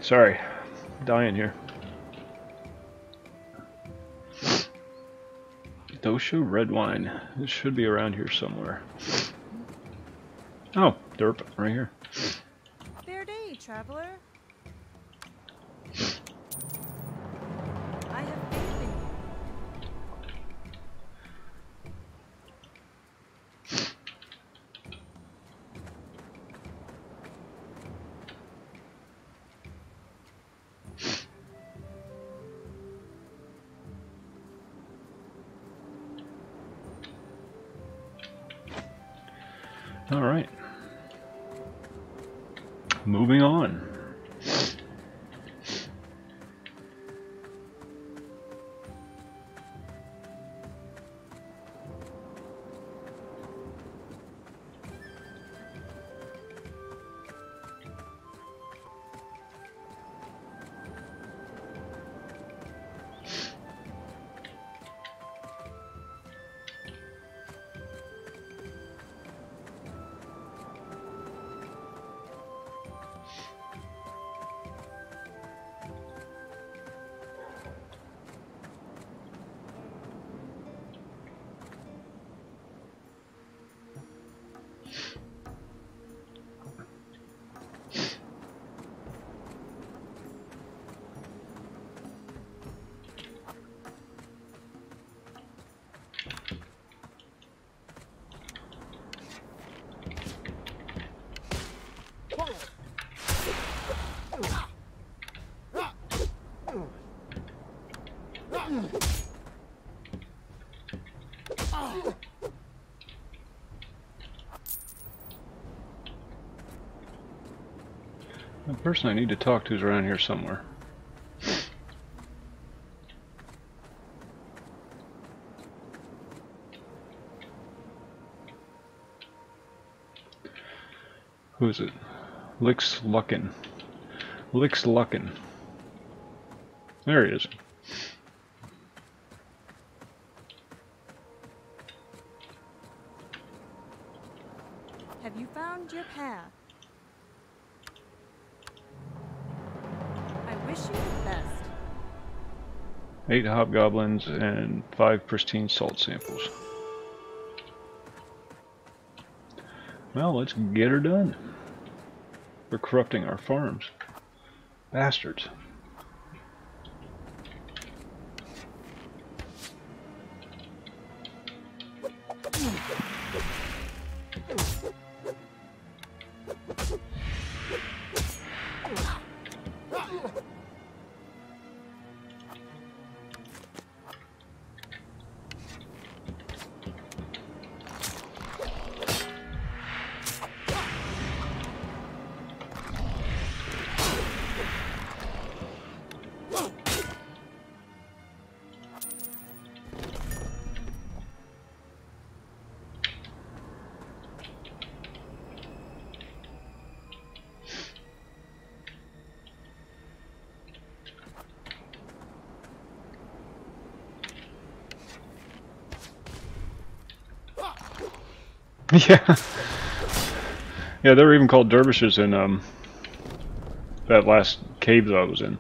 Sorry, dying here. Dosha red wine. This should be around here somewhere. Oh, derp, right here. Fair day, traveler. I have faith in you. All right. Moving on. The person I need to talk to is around here somewhere. Who is it? Lixluckin. Lixluckin. There he is. Have you found your path? I wish you the best. 8 hobgoblins and 5 pristine salt samples. Well, let's get her done. They're corrupting our farms. Bastards. Yeah. Yeah, they were even called dervishes in that last cave that I was in.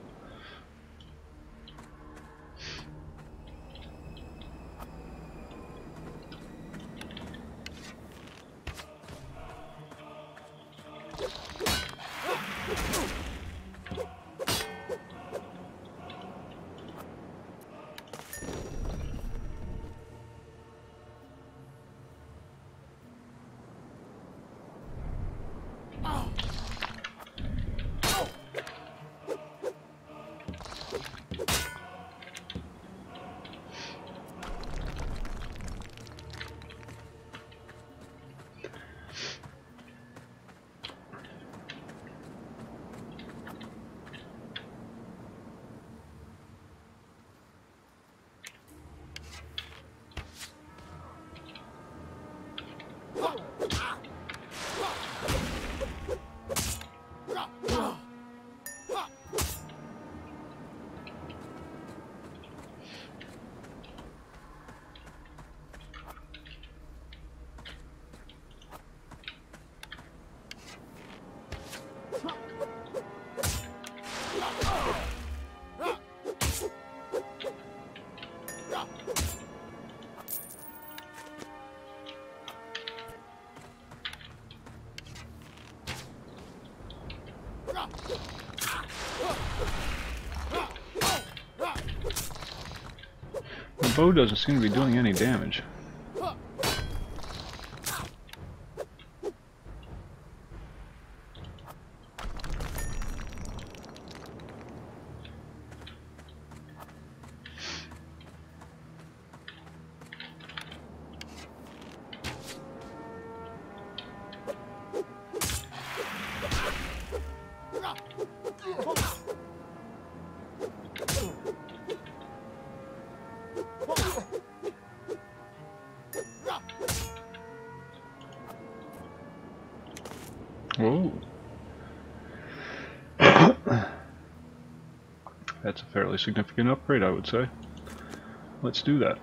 The bow doesn't seem to be doing any damage. Whoa. That's a fairly significant upgrade, I would say. Let's do that.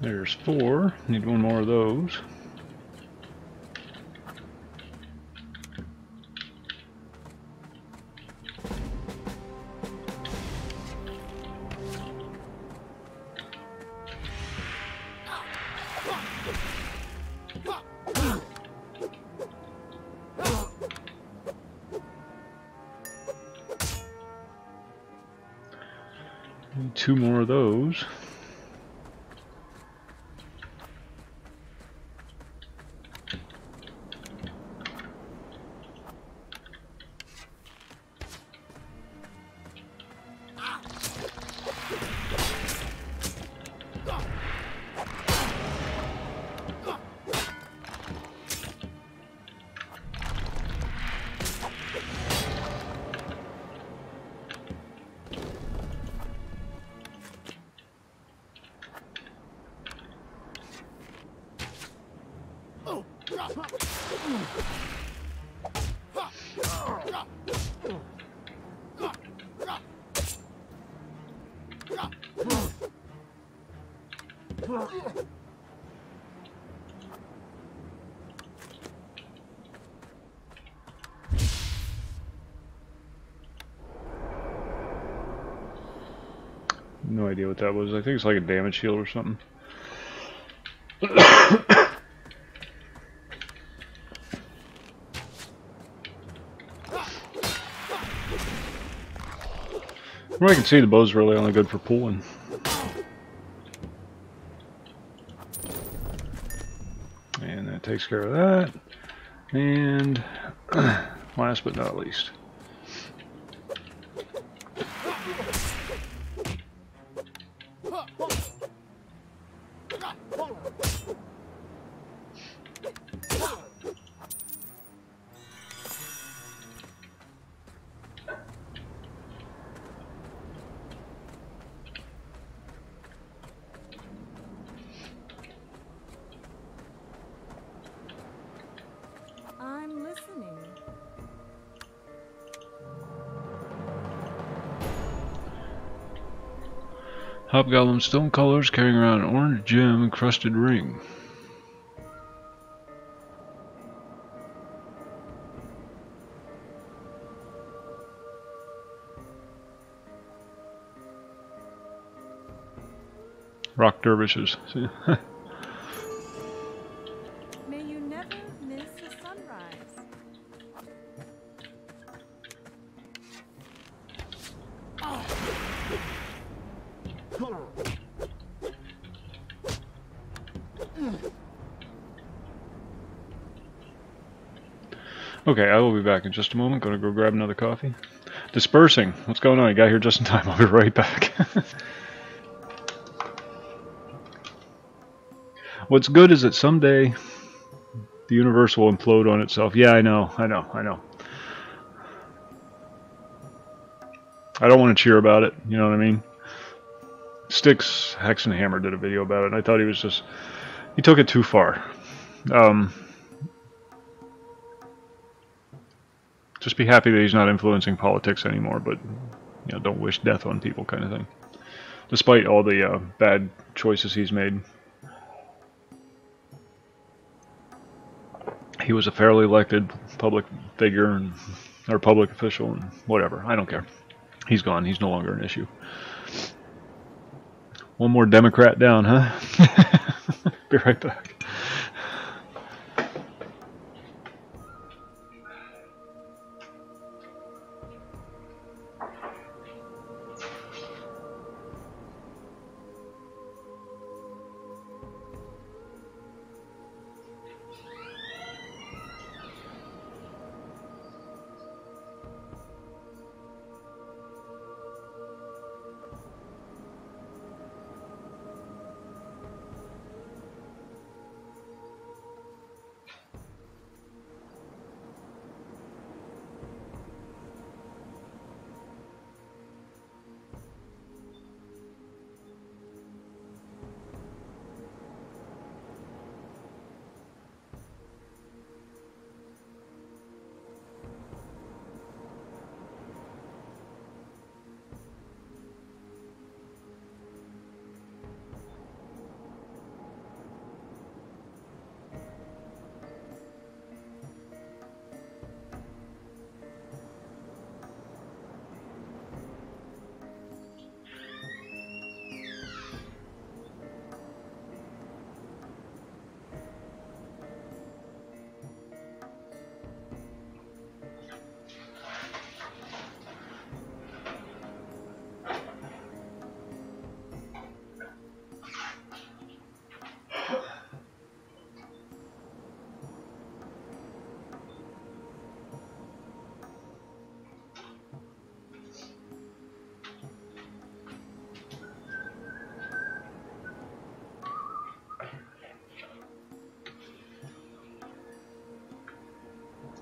There's 4. Need one more of those. Need 2 more of those. No idea what that was. I think it's like a damage shield or something. From what I can see, the bow's really only good for pulling. And that takes care of that. And last but not least, I'm listening. Hobgoblin stone colors carrying around an orange gem encrusted ring. Rock dervishes. May you never miss a sunrise. Okay, I will be back in just a moment. Gonna go grab another coffee. Dispersing. What's going on? You got here just in time. I'll be right back. What's good is that someday the universe will implode on itself. Yeah, I know. I don't want to cheer about it. You know what I mean? Styx Hexenhammer did a video about it, and I thought he took it too far. Just be happy that he's not influencing politics anymore, but don't wish death on people, kind of thing. Despite all the bad choices he's made, he was a fairly elected public figure or public official, and whatever. I don't care. He's gone. He's no longer an issue. One more Democrat down, huh? Be right back.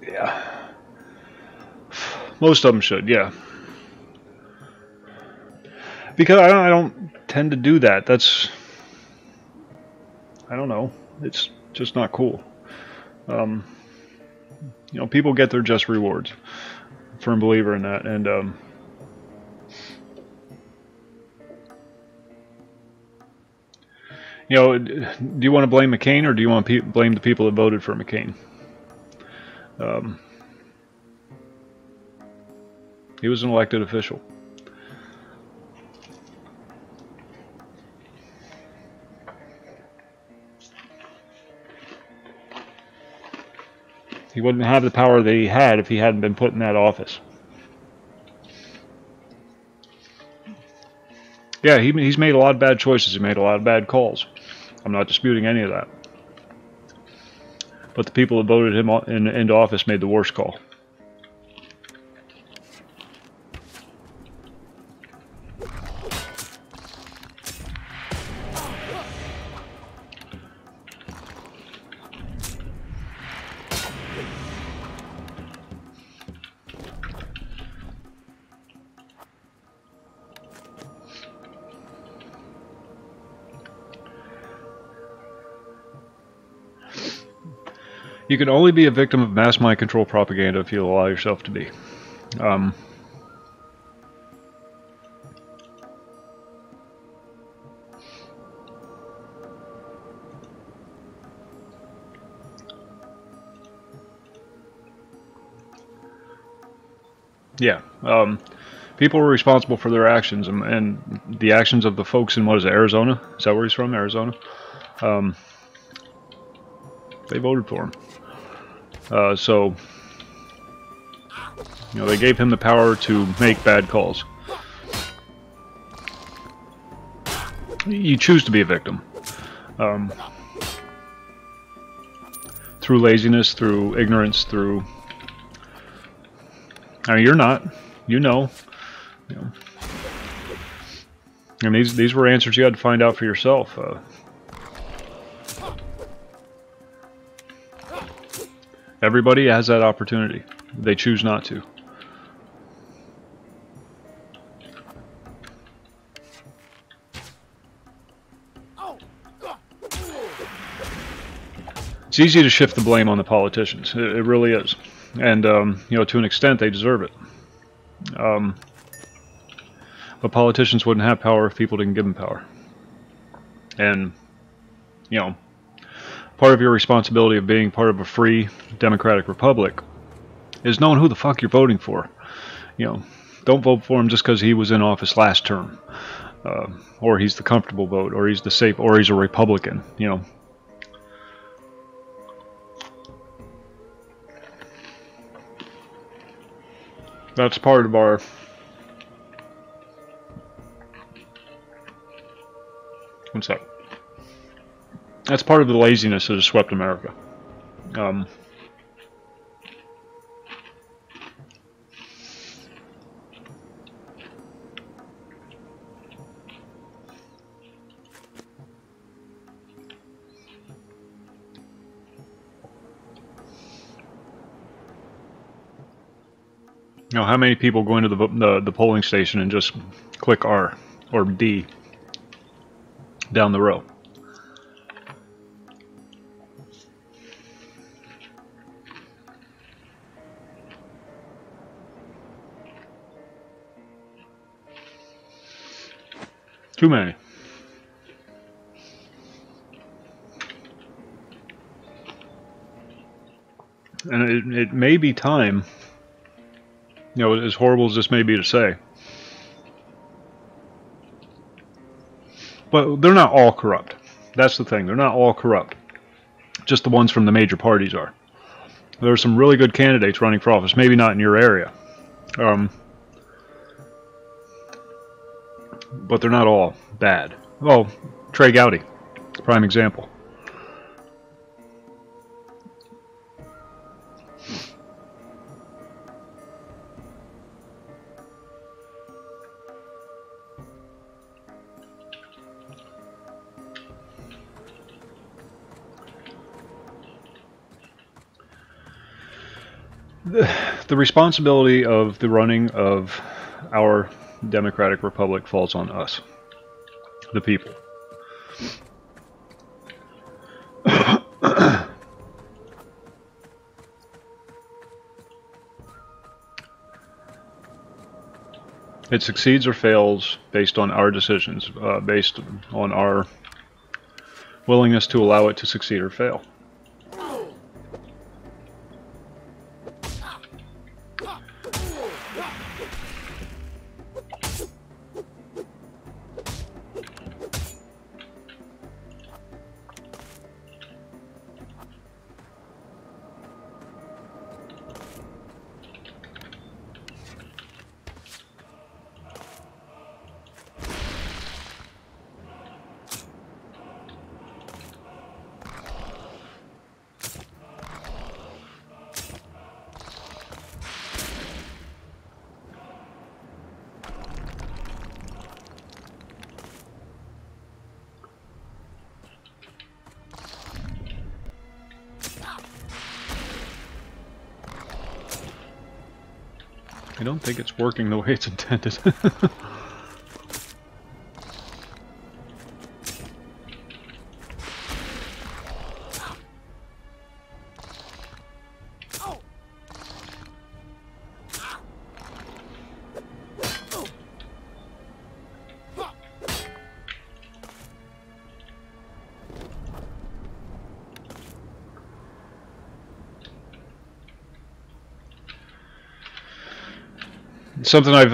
Yeah. Most of them should, yeah. Because I don't tend to do that. I don't know. It's just not cool. People get their just rewards. Firm believer in that. And do you want to blame McCain, or do you want to blame the people that voted for McCain? He was an elected official. He wouldn't have the power that he had if he hadn't been put in that office. Yeah, he's made a lot of bad choices. He made a lot of bad calls. I'm not disputing any of that. But the people that voted him into office made the worst call. You can only be a victim of mass mind control propaganda if you allow yourself to be. Yeah. People were responsible for their actions, and the actions of the folks in, what is it, Arizona? Is that where he's from, Arizona? They voted for him. So, you know, they gave him the power to make bad calls. You choose to be a victim. Through laziness, through ignorance, through... I mean, you're not. You know. You know. And these were answers you had to find out for yourself. Everybody has that opportunity. They choose not to. It's easy to shift the blame on the politicians. It really is. And, you know, to an extent, they deserve it. But politicians wouldn't have power if people didn't give them power. And, you know, part of your responsibility of being part of a free democratic republic is knowing who the fuck you're voting for. You know, don't vote for him just because he was in office last term. Or he's the comfortable vote, or he's the safe, or he's a Republican, you know. That's part of our... What's that? That's part of the laziness that has swept America. You know, how many people go into the polling station and just click R or D down the row? Too many. And it may be time, you know, as horrible as this may be to say, but they're not all corrupt. That's the thing. They're not all corrupt. Just the ones from the major parties are. There are some really good candidates running for office, maybe not in your area. But they're not all bad. Well, Trey Gowdy, prime example. The responsibility of the running of our democratic republic falls on us, the people. It succeeds or fails based on our decisions, based on our willingness to allow it to succeed or fail. I don't think it's working the way it's intended. Something I've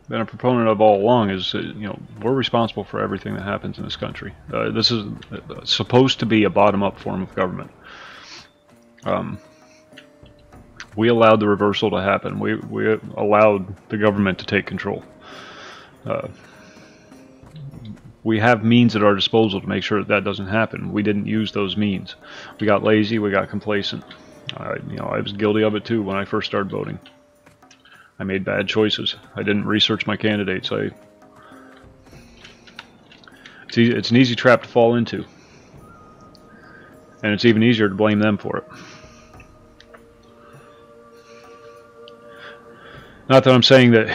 been a proponent of all along is, we're responsible for everything that happens in this country. This is supposed to be a bottom-up form of government. We allowed the reversal to happen. We allowed the government to take control. We have means at our disposal to make sure that doesn't happen. We didn't use those means. We got lazy. We got complacent. I was guilty of it too when I first started voting. I made bad choices. I didn't research my candidates. It's an easy trap to fall into. And it's even easier to blame them for it. Not that I'm saying that...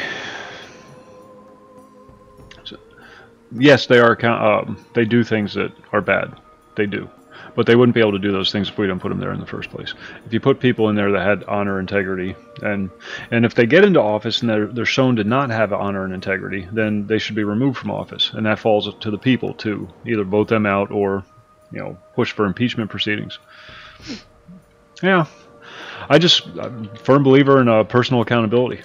Yes, they are. They do things that are bad. They do. But they wouldn't be able to do those things if we didn't put them there in the first place. If you put people in there that had honor, integrity, and if they get into office and they're shown to not have honor and integrity, then they should be removed from office, and that falls to the people to either vote them out or, push for impeachment proceedings. Yeah, I'm a firm believer in personal accountability.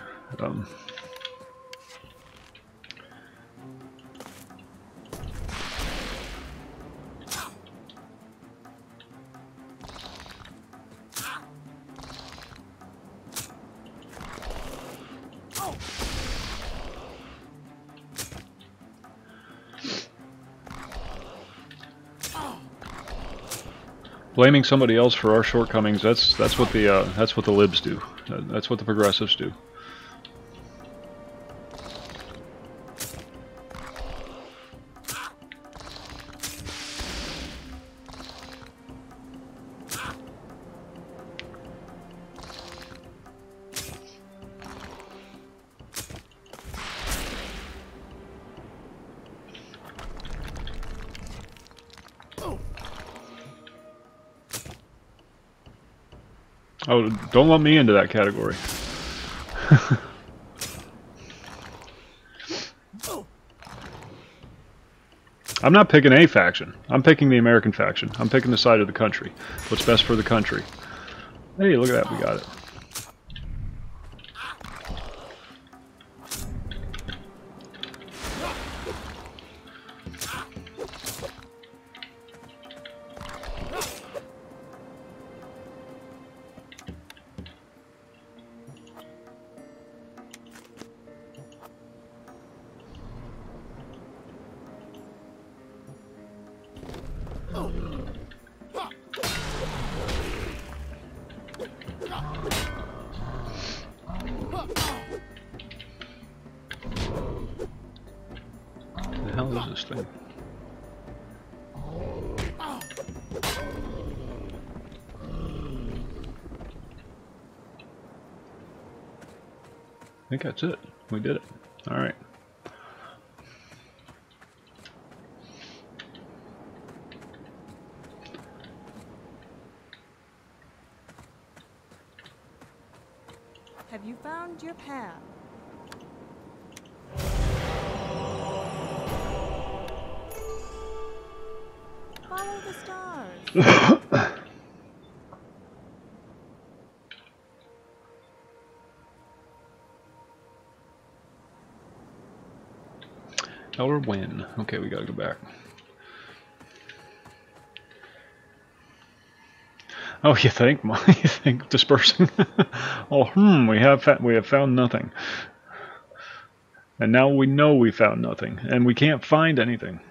Blaming somebody else for our shortcomings, that's what the libs do. That's what the progressives do. Oh, don't lump me into that category. I'm not picking a faction. I'm picking the American faction. I'm picking the side of the country. What's best for the country. Hey, look at that. We got it. The hell is this thing? I think that's it. We did it. All right. Have you found your path? Follow the stars. Or when? Okay, we gotta go back. Oh, you think? You think dispersing? Oh, we have found nothing, and now we know we found nothing, and we can't find anything.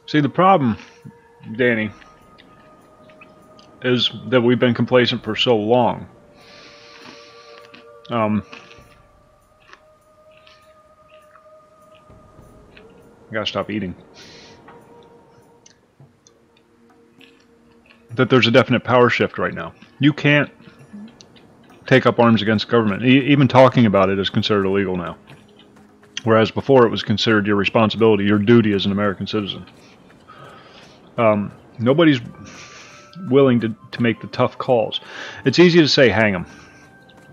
See, the problem, Danny, is that we've been complacent for so long. I gotta stop eating. That there's a definite power shift right now. You can't take up arms against government. Even talking about it is considered illegal now. Whereas before it was considered your responsibility, your duty as an American citizen. Nobody's willing to make the tough calls. It's easy to say hang them.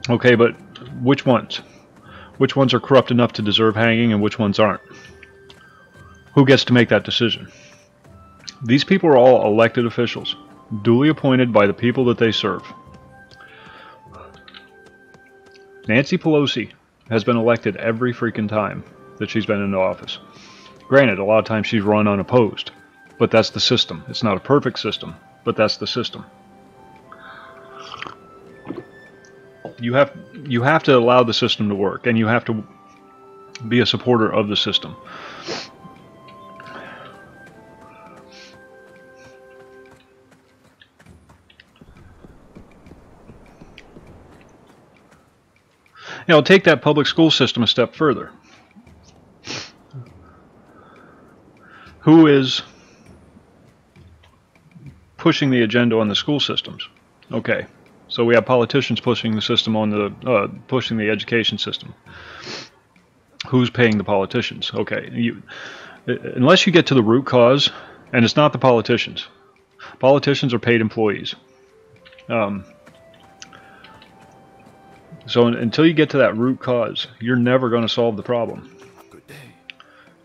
Okay, but which ones? Which ones are corrupt enough to deserve hanging and which ones aren't? Who gets to make that decision? These people are all elected officials, duly appointed by the people that they serve. Nancy Pelosi has been elected every freaking time that she's been in office. Granted, a lot of times she's run unopposed, but that's the system. It's not a perfect system, but that's the system. You have to allow the system to work, and you have to be a supporter of the system. Now, take that public school system a step further. Who is pushing the agenda on the school systems? Okay, so we have politicians pushing the system on the pushing the education system. Who's paying the politicians? Okay, unless you get to the root cause, and it's not the politicians. Politicians are paid employees. So until you get to that root cause, you're never going to solve the problem.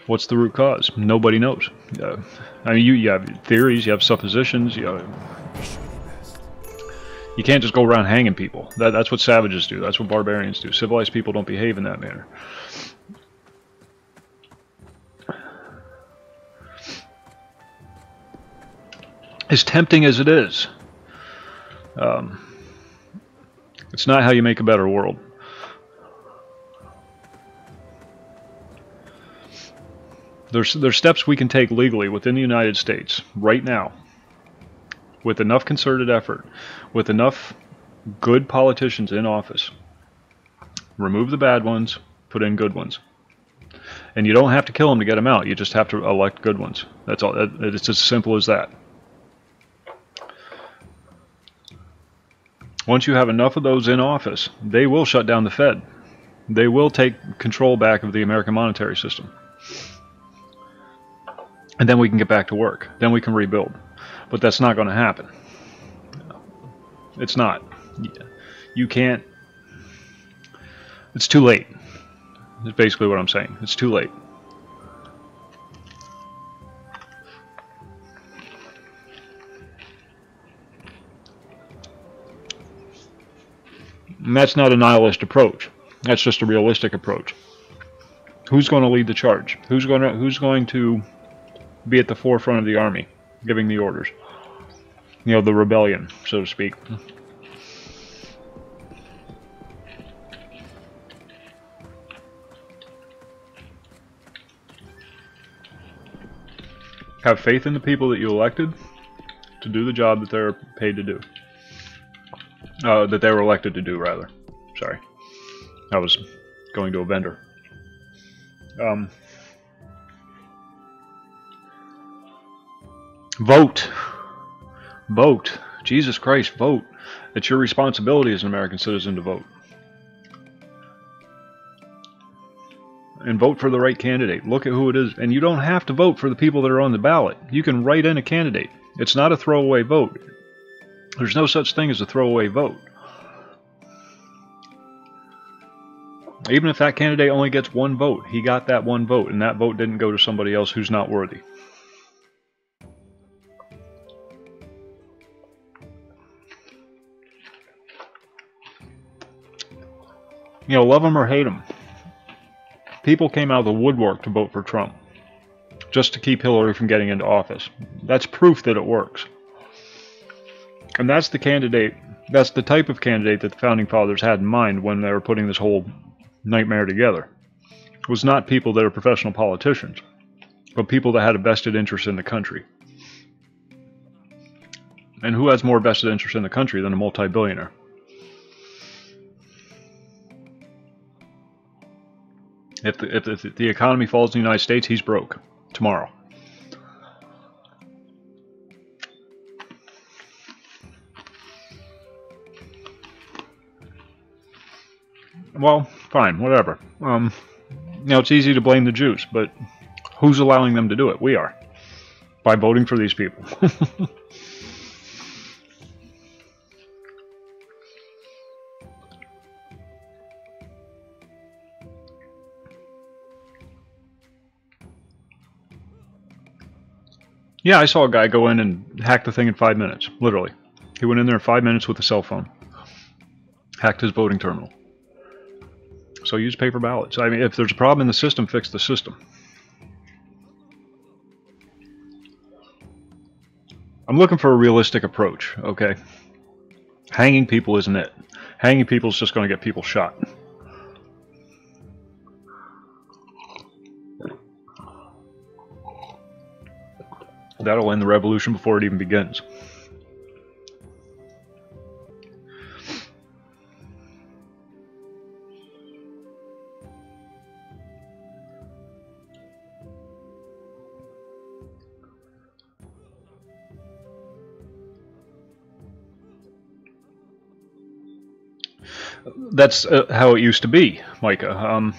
What's the root cause? Nobody knows. I mean, you have theories, you have suppositions. You can't just go around hanging people. That's what savages do. That's what barbarians do. Civilized people don't behave in that manner. As tempting as it is, it's not how you make a better world. There's steps we can take legally within the United States right now, with enough concerted effort, with enough good politicians in office. Remove the bad ones, put in good ones. And you don't have to kill them to get them out. You just have to elect good ones. That's all. It's as simple as that. Once you have enough of those in office, they will shut down the Fed. They will take control back of the American monetary system. And then we can get back to work. Then we can rebuild. But that's not going to happen. It's not. You can't. It's too late. That's basically what I'm saying. It's too late. And that's not a nihilist approach. That's just a realistic approach. Who's going to lead the charge? Who's going to be at the forefront of the army, giving the orders? You know, the rebellion, so to speak. Have faith in the people that you elected to do the job that they're paid to do. That they were elected to do, rather. Sorry. I was going to a vendor. Vote. Vote. Jesus Christ, vote. It's your responsibility as an American citizen to vote. And vote for the right candidate. Look at who it is. And you don't have to vote for the people that are on the ballot. You can write in a candidate. It's not a throwaway vote. There's no such thing as a throwaway vote. Even if that candidate only gets one vote, he got that one vote, and that vote didn't go to somebody else who's not worthy. You know, love him or hate him. People came out of the woodwork to vote for Trump, just to keep Hillary from getting into office. That's proof that it works. And that's the candidate, that's the type of candidate that the Founding Fathers had in mind when they were putting this whole nightmare together. It was not people that are professional politicians, but people that had a vested interest in the country. And who has more vested interest in the country than a multi-billionaire? If the economy falls in the United States, he's broke tomorrow. Well, fine, whatever. You know, it's easy to blame the Jews, but who's allowing them to do it? We are. By voting for these people. Yeah, I saw a guy go in and hack the thing in 5 minutes, literally. He went in there in 5 minutes with a cell phone. Hacked his voting terminal. So use paper ballots. I mean, if there's a problem in the system, fix the system. I'm looking for a realistic approach, okay? Hanging people isn't it. Hanging people is just going to get people shot. That'll end the revolution before it even begins. That's how it used to be, Micah.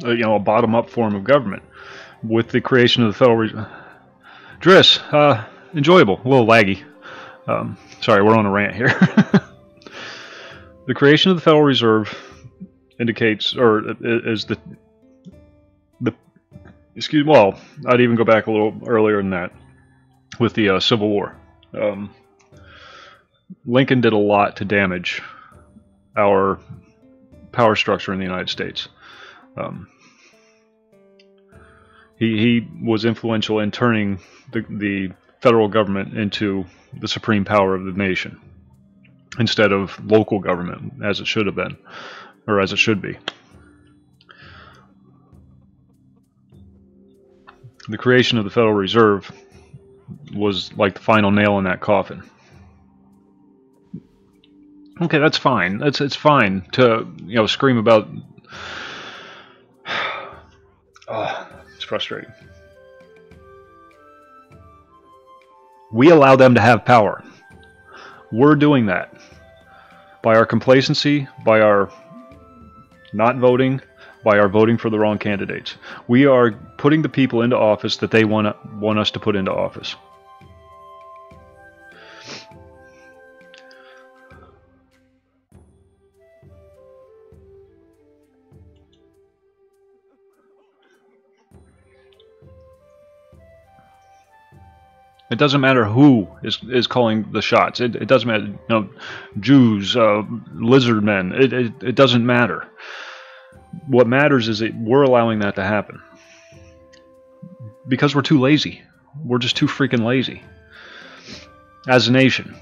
You know, a bottom-up form of government. With the creation of the Federal Driss, enjoyable, a little laggy. Sorry, we're on a rant here. The creation of the Federal Reserve indicates, or is the well, I'd even go back a little earlier than that, with the Civil War. Lincoln did a lot to damage our power structure in the United States. He was influential in turning the federal government into the supreme power of the nation, instead of local government, as it should have been, or as it should be. The creation of the Federal Reserve was like the final nail in that coffin. Okay, that's fine. It's fine to, you know, scream about. Oh, it's frustrating. We allow them to have power. We're doing that by our complacency, by our not voting, by our voting for the wrong candidates. We are putting the people into office that they want us to put into office. It doesn't matter who is calling the shots. It doesn't matter, you know, Jews, lizard men. It doesn't matter. What matters is that we're allowing that to happen because we're too lazy. We're just too freaking lazy as a nation.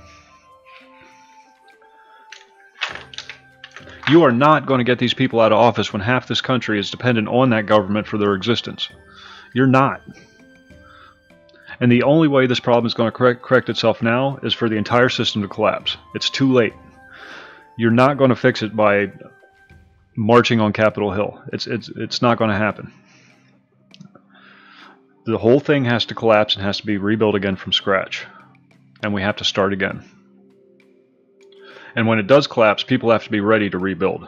You are not going to get these people out of office when half this country is dependent on that government for their existence. You're not. And the only way this problem is going to correct itself now is for the entire system to collapse. It's too late. You're not going to fix it by marching on Capitol Hill. It's not going to happen. The whole thing has to collapse and has to be rebuilt again from scratch. And we have to start again. And when it does collapse, people have to be ready to rebuild.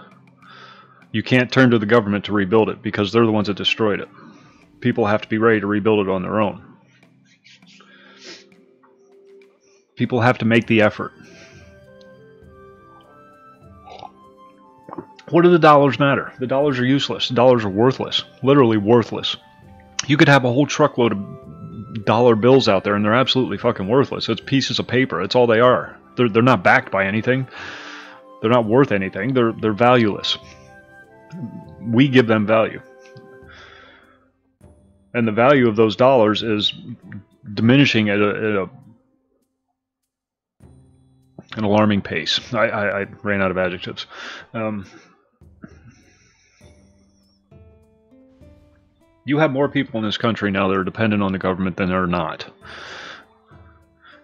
You can't turn to the government to rebuild it because they're the ones that destroyed it. People have to be ready to rebuild it on their own. People have to make the effort. What do the dollars matter? The dollars are useless. The dollars are worthless. Literally worthless. You could have a whole truckload of dollar bills out there and they're absolutely fucking worthless. It's pieces of paper. That's all they are. They're not backed by anything. They're not worth anything. They're valueless. We give them value. And the value of those dollars is diminishing at an alarming pace. I ran out of adjectives. You have more people in this country now that are dependent on the government than are not.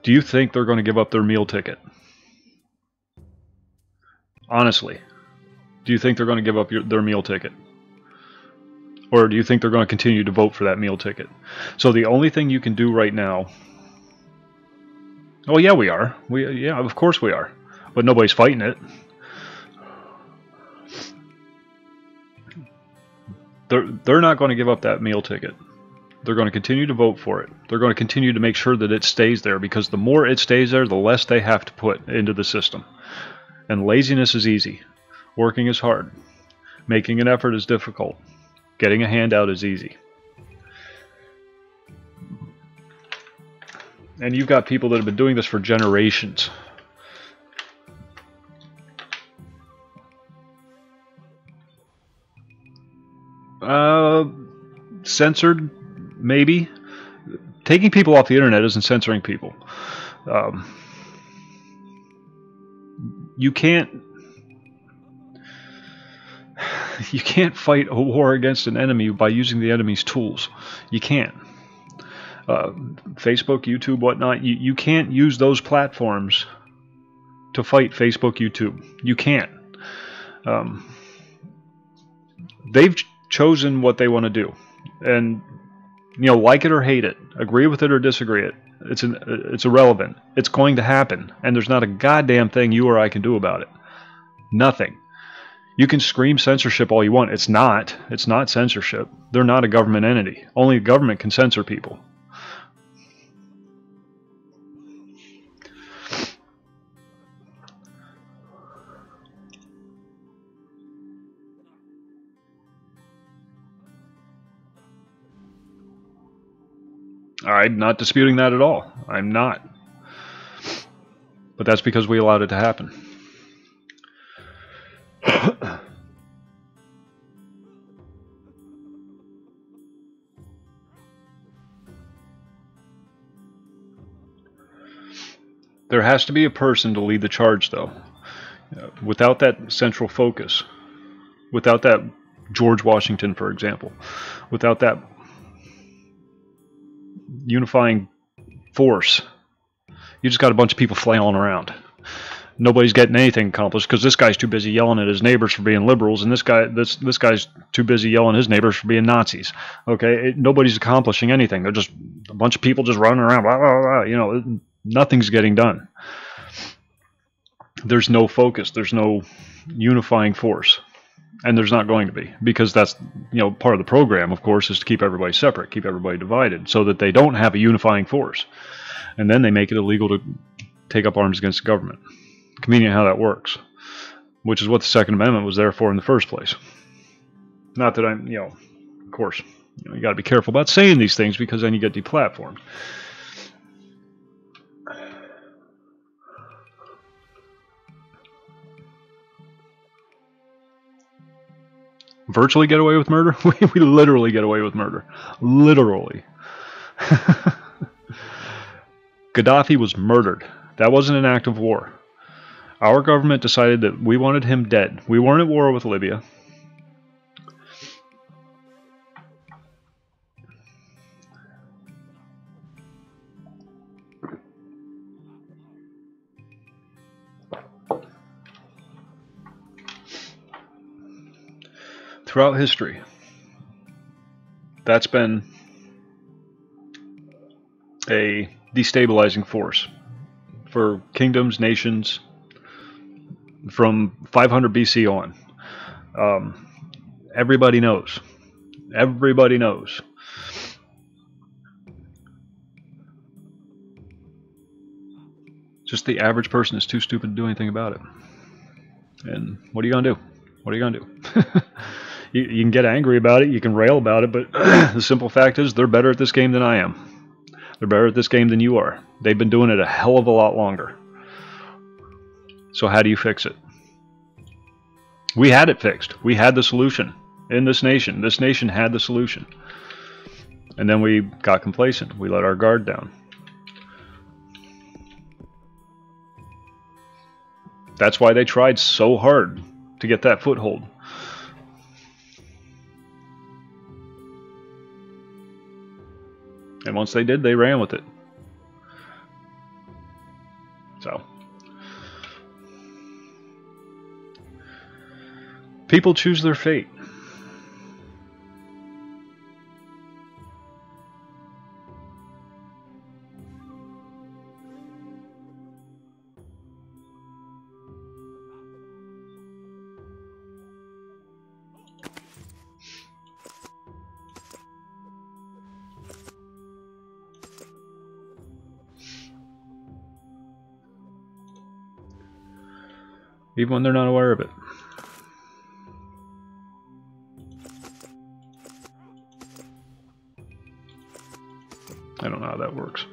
Do you think they're going to give up their meal ticket? Honestly, do you think they're going to give up their meal ticket? Or do you think they're going to continue to vote for that meal ticket? So the only thing you can do right now... Oh yeah, we are. Yeah, of course we are. But nobody's fighting it. They're not going to give up that meal ticket. They're going to continue to vote for it. They're going to continue to make sure that it stays there, because the more it stays there, the less they have to put into the system. And laziness is easy. Working is hard. Making an effort is difficult. Getting a handout is easy. And you've got people that have been doing this for generations. Censored, maybe. Taking people off the internet isn't censoring people. You can't fight a war against an enemy by using the enemy's tools. You can't. Facebook, YouTube, whatnot, you can't use those platforms to fight Facebook, YouTube. You can't. They've chosen what they want to do. And, you know, like it or hate it, agree with it or disagree it, it's irrelevant. It's going to happen, and there's not a goddamn thing you or I can do about it. Nothing. You can scream censorship all you want. It's not censorship. They're not a government entity. Only the government can censor people. I'm not disputing that at all. I'm not. But that's because we allowed it to happen. There has to be a person to lead the charge, though. Without that central focus, without that George Washington, for example, without that unifying force, you just got a bunch of people flailing around. Nobody's getting anything accomplished because this guy's too busy yelling at his neighbors for being liberals, and this guy's too busy yelling at his neighbors for being Nazis. Okay, nobody's accomplishing anything. They're just a bunch of people just running around. Blah, blah, blah, you know, nothing's getting done. There's no focus. There's no unifying force, and there's not going to be, because that's, you know, part of the program, of course, is to keep everybody separate, keep everybody divided, so that they don't have a unifying force, and then they make it illegal to take up arms against the government. Convenient how that works, which is what the Second Amendment was there for in the first place. Not that I'm, you know, of course, you got to be careful about saying these things because then you get deplatformed. Virtually get away with murder? We literally get away with murder. Literally. Gaddafi was murdered. That wasn't an act of war. Our government decided that we wanted him dead. We weren't at war with Libya. Throughout history, that's been a destabilizing force for kingdoms, nations, from 500 BC on. Everybody knows. Everybody knows. Just the average person is too stupid to do anything about it. And what are you going to do? What are you going to do? You can get angry about it, you can rail about it, but the simple fact is they're better at this game than I am. They're better at this game than you are. They've been doing it a hell of a lot longer. So how do you fix it? We had it fixed. We had the solution in this nation. This nation had the solution. And then we got complacent. We let our guard down. That's why they tried so hard to get that foothold. And once they did, they ran with it. So, people choose their fate. Even when they're not aware of it. I don't know how that works.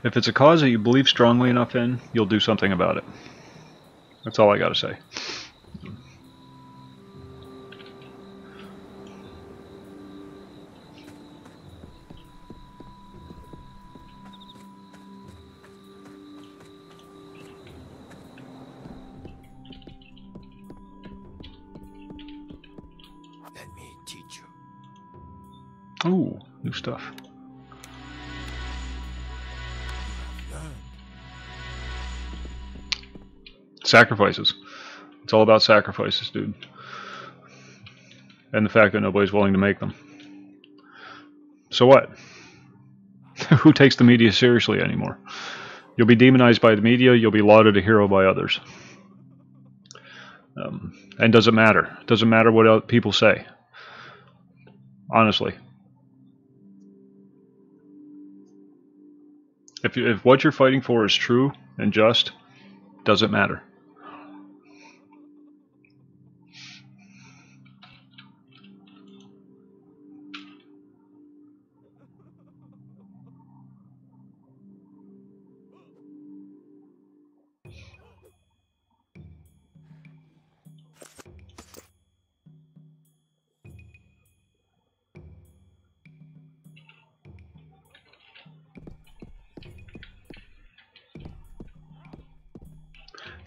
If it's a cause that you believe strongly enough in, you'll do something about it. That's all I gotta say. Let me teach you. Ooh, new stuff. Learn. Sacrifices. It's all about sacrifices, dude. And the fact that nobody's willing to make them. So what? Who takes the media seriously anymore? You'll be demonized by the media, you'll be lauded a hero by others. And doesn't matter. Doesn't matter what people say. Honestly. If what you're fighting for is true and just, doesn't matter.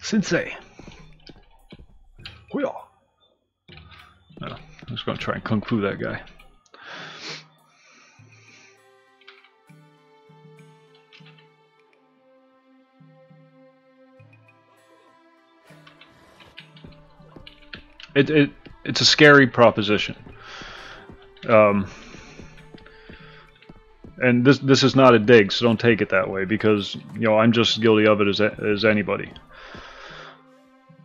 Sensei. Huya. No, I'm just going to try and kung fu that guy. It's a scary proposition. And this is not a dig, so don't take it that way, because I'm just as guilty of it as anybody.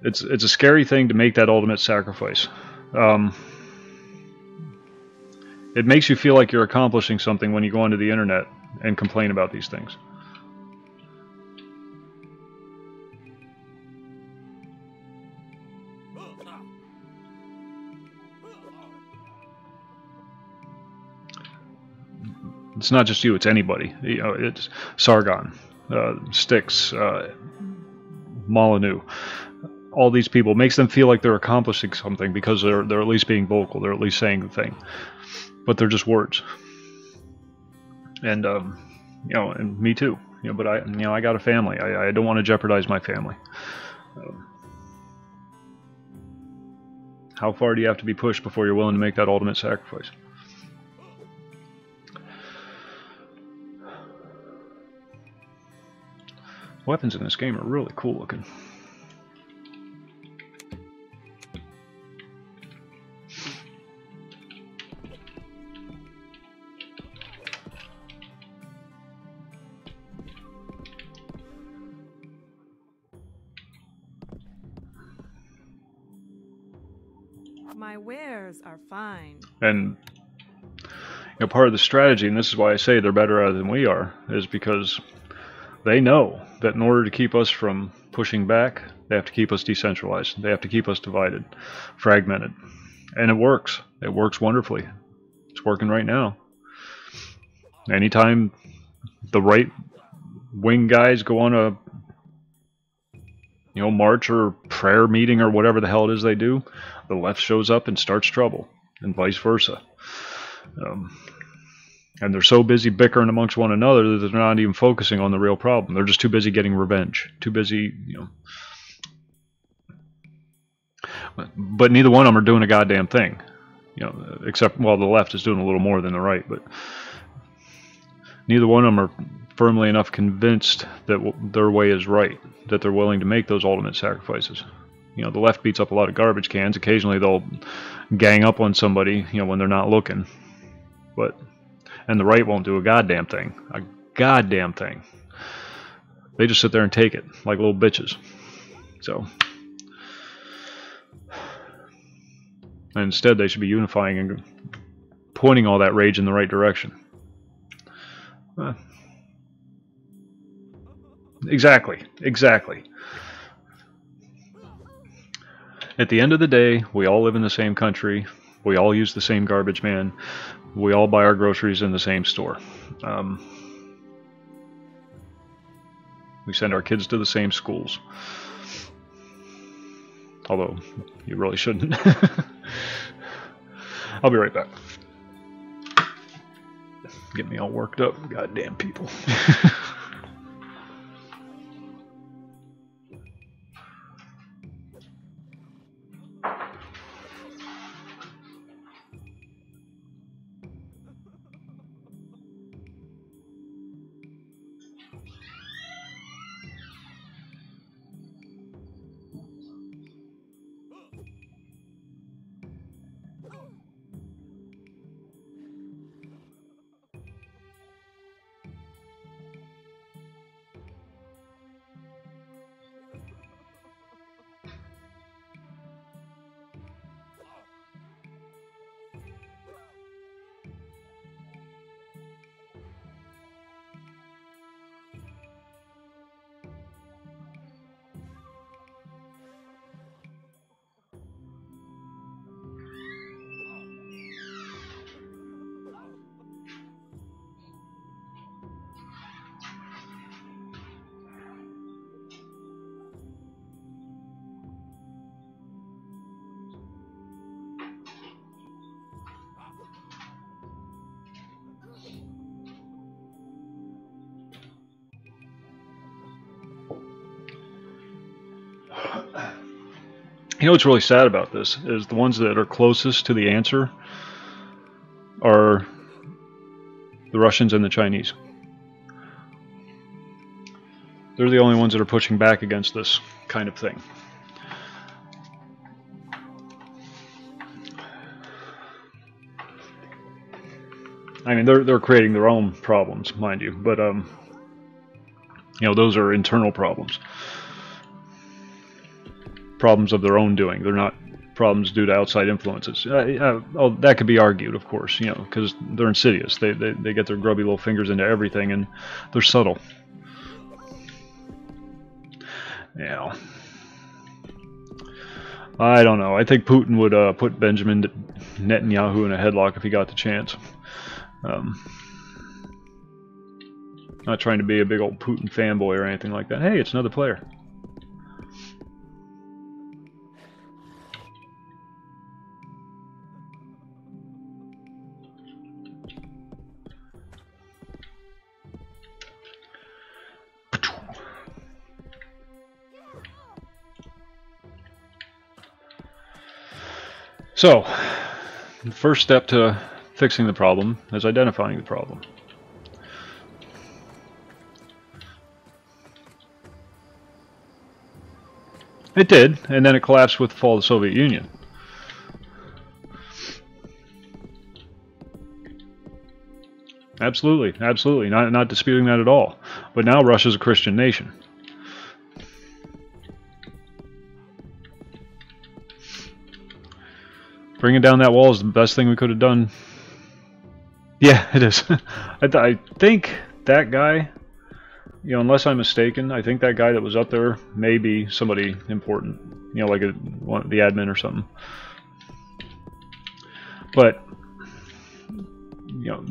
It's a scary thing to make that ultimate sacrifice. It makes you feel like you're accomplishing something when you go onto the internet and complain about these things. It's not just you, it's anybody. It's Sargon, Styx, Molyneux. All these people, makes them feel like they're accomplishing something because they're at least being vocal, they're at least saying the thing, but they're just words. And and me too. But I got a family. I don't want to jeopardize my family. How far do you have to be pushed before you're willing to make that ultimate sacrifice? Weapons in this game are really cool looking. My wares are fine. And part of the strategy, and this is why I say they're better at it than we are, is because they know that in order to keep us from pushing back, they have to keep us decentralized. They have to keep us divided, fragmented. And it works. It works wonderfully. It's working right now. Anytime the right wing guys go on a march or prayer meeting or whatever the hell it is they do, the left shows up and starts trouble, and vice versa. And they're so busy bickering amongst one another that they're not even focusing on the real problem. They're just too busy getting revenge. Too busy, But neither one of them are doing a goddamn thing. Except, well, the left is doing a little more than the right, but neither one of them are firmly enough convinced that their way is right, that they're willing to make those ultimate sacrifices. The left beats up a lot of garbage cans. Occasionally they'll gang up on somebody, when they're not looking. And the right won't do a goddamn thing. A goddamn thing. They just sit there and take it like little bitches. So, and instead they should be unifying and pointing all that rage in the right direction. Exactly. At the end of the day, we all live in the same country. We all use the same garbage man. We all buy our groceries in the same store. We send our kids to the same schools. Although, you really shouldn't. I'll be right back. Get me all worked up. Goddamn people. You know what's really sad about this is the ones that are closest to the answer are the Russians and the Chinese. They're the only ones that are pushing back against this kind of thing. I mean, they're creating their own problems, mind you, but you know, those are internal problems. Problems of their own doing. They're not problems due to outside influences. Oh, that could be argued, of course, you know, because they're insidious. They get their grubby little fingers into everything, and they're subtle. Yeah. I don't know. I think Putin would put Benjamin Netanyahu in a headlock if he got the chance. Not trying to be a big old Putin fanboy or anything like that. Hey, it's another player. So, the first step to fixing the problem is identifying the problem. It did, and then it collapsed with the fall of the Soviet Union. Absolutely, absolutely, not disputing that at all. But now Russia's a Christian nation. Bringing down that wall is the best thing we could have done. Yeah, it is. I think that guy, you know, unless I'm mistaken, I think that guy that was up there may be somebody important. You know, like the admin or something. But, you know,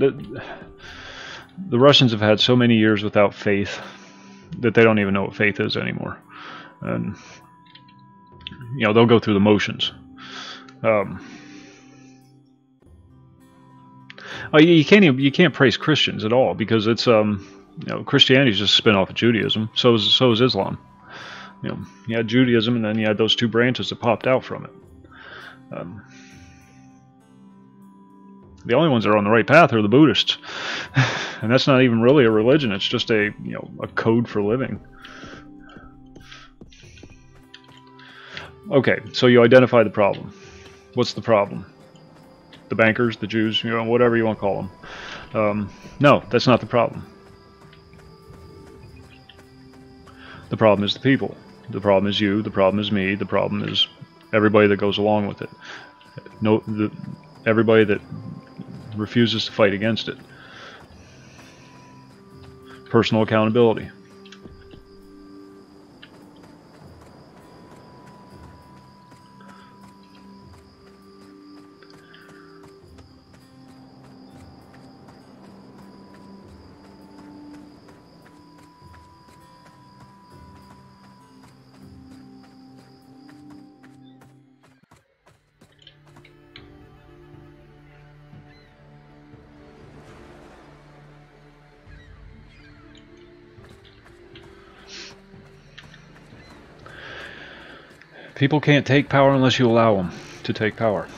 the Russians have had so many years without faith that they don't even know what faith is anymore. And, you know, they'll go through the motions. You can't praise Christians at all because it's you know, Christianity is just a spin-off of Judaism. So is Islam. You know, you had Judaism and then you had those two branches that popped out from it. The only ones that are on the right path are the Buddhists, and that's not even really a religion. It's just a, you know, a code for living. Okay, so you identify the problem. What's the problem? The bankers, the Jews, you know, whatever you want to call them. No, that's not the problem. The problem is the people. The problem is you. The problem is me. The problem is everybody that goes along with it. Everybody that refuses to fight against it. Personal accountability. People can't take power unless you allow them to take power.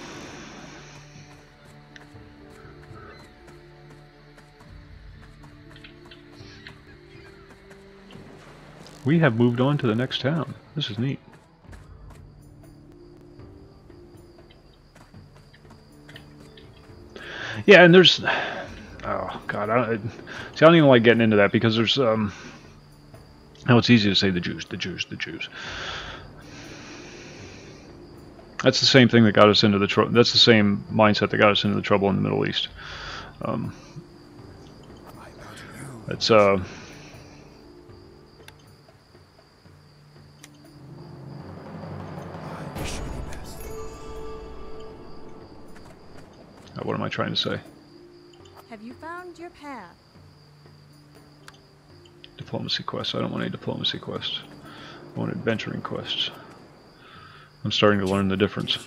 We have moved on to the next town. This is neat. Yeah, and there's... Oh, God. I don't even like getting into that because there's... Oh, it's easy to say the Jews, the Jews, the Jews. That's the same thing that got us into the trouble. That's the same mindset that got us into the trouble in the Middle East. It's... What am I trying to say? Have you found your path? Diplomacy quests. I don't want any diplomacy quests. I want adventuring quests. I'm starting to learn the difference.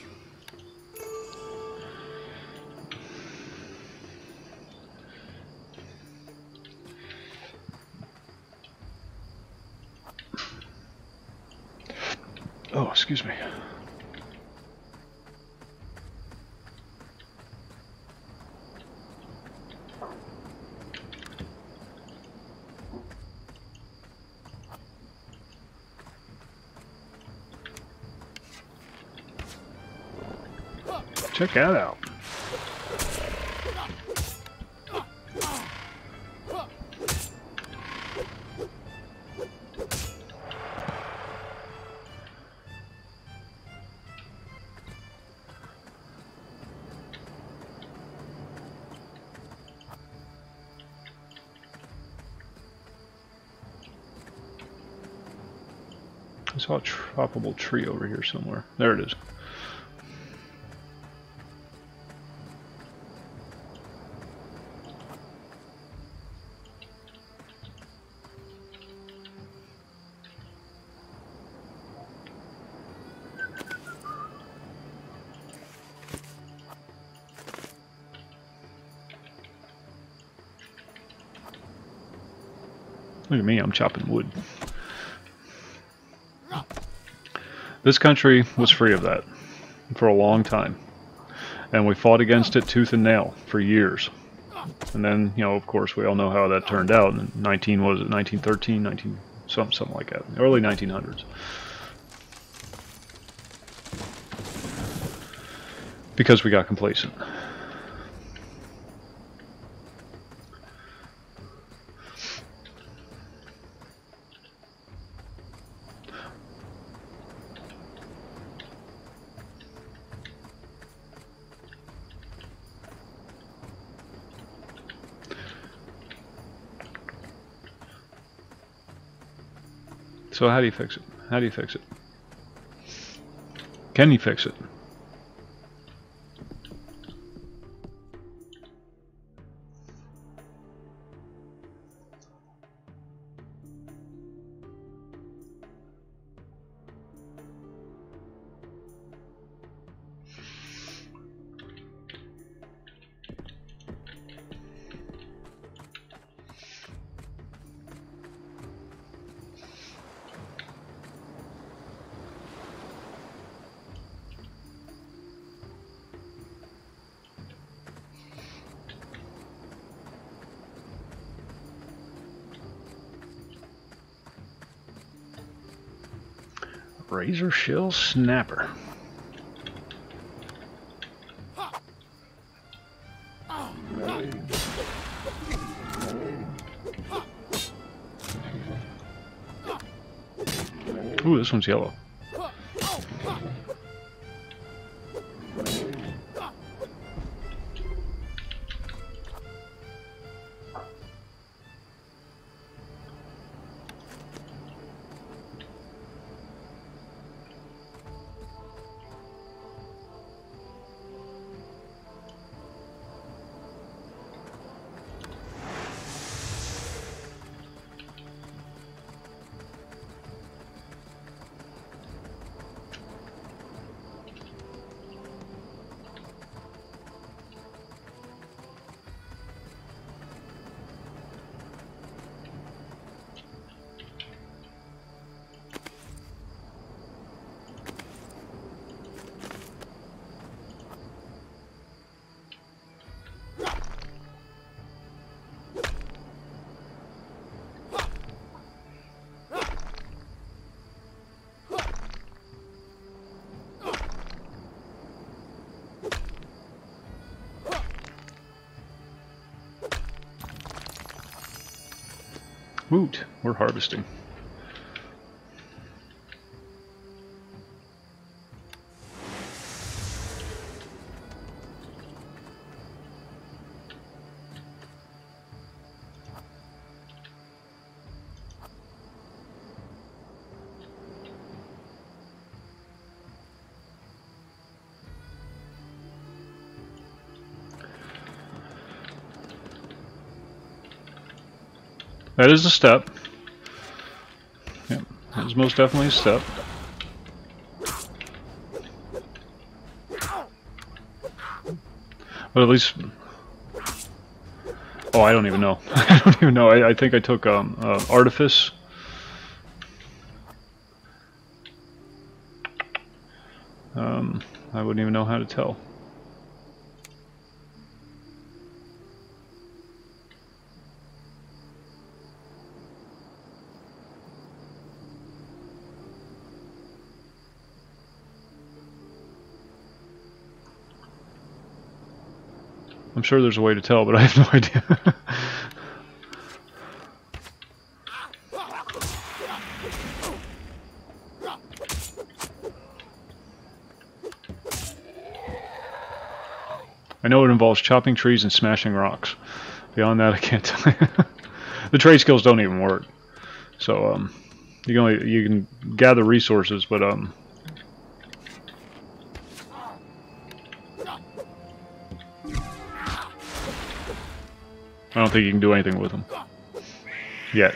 Oh, excuse me. Check that out. I saw a tropical tree over here somewhere. There it is. Look at me, I'm chopping wood. This country was free of that for a long time. And we fought against it tooth and nail for years. And then, you know, of course, we all know how that turned out. In 1913, something like that. Early 1900s. Because we got complacent. So how do you fix it? How do you fix it? Can you fix it? Razor shell snapper. Ooh, this one's yellow. Woot, we're harvesting. That is a step. Yep, that is most definitely a step. But at least... Oh, I don't even know. I don't even know. I think I took Artifice. I wouldn't even know how to tell. I'm sure there's a way to tell, but I have no idea. I know it involves chopping trees and smashing rocks. Beyond that, I can't tell you. The trade skills don't even work. So you can gather resources, but I don't think you can do anything with them yet.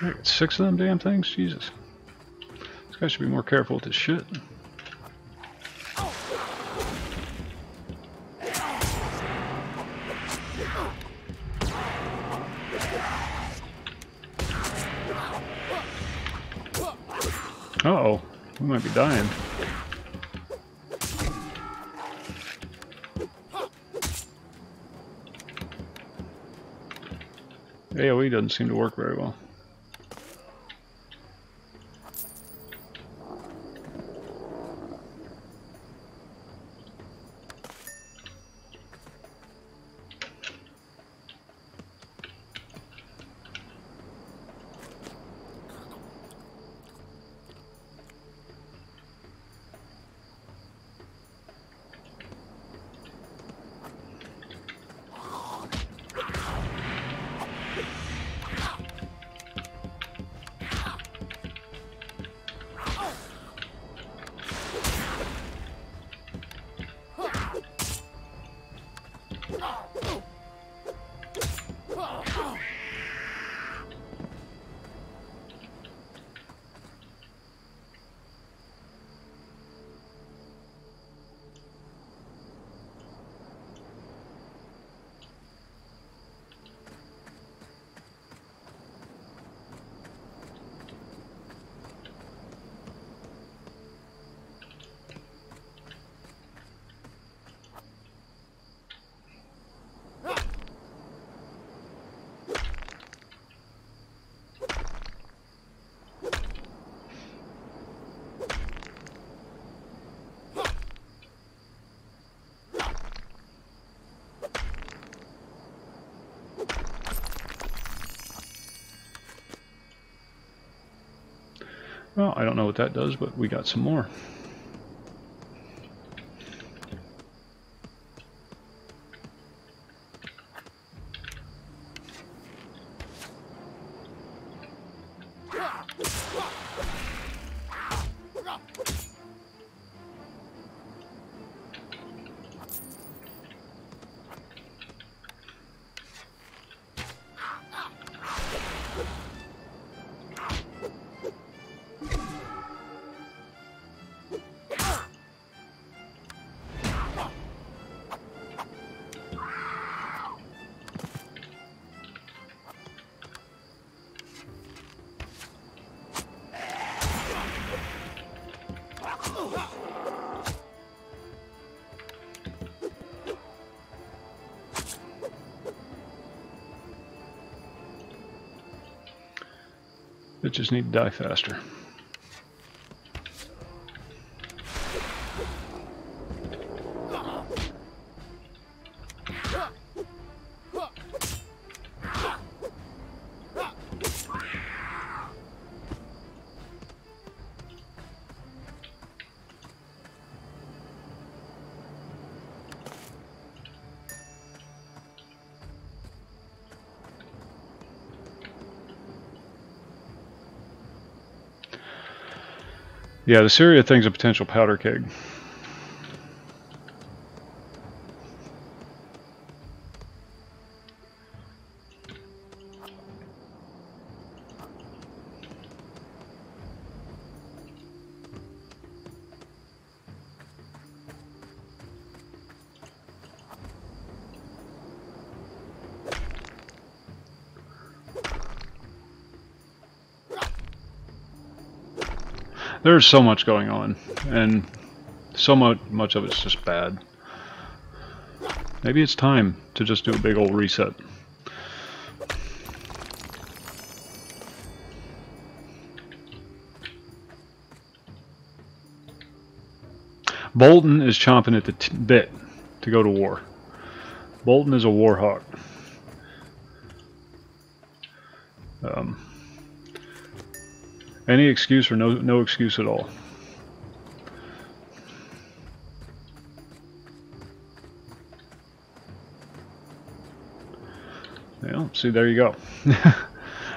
I got 6 of them damn things? Jesus. This guy should be more careful with his shit. Uh-oh. We might be dying. AoE doesn't seem to work very well. Well, I don't know what that does, but we got some more. Bitches need to die faster. Yeah, the Syria thing's a potential powder keg. There's so much going on, and so much of it's just bad. Maybe it's time to just do a big old reset. Bolton is chomping at the bit to go to war. Bolton is a war hawk. Any excuse or no excuse at all. Yeah, see, there you go.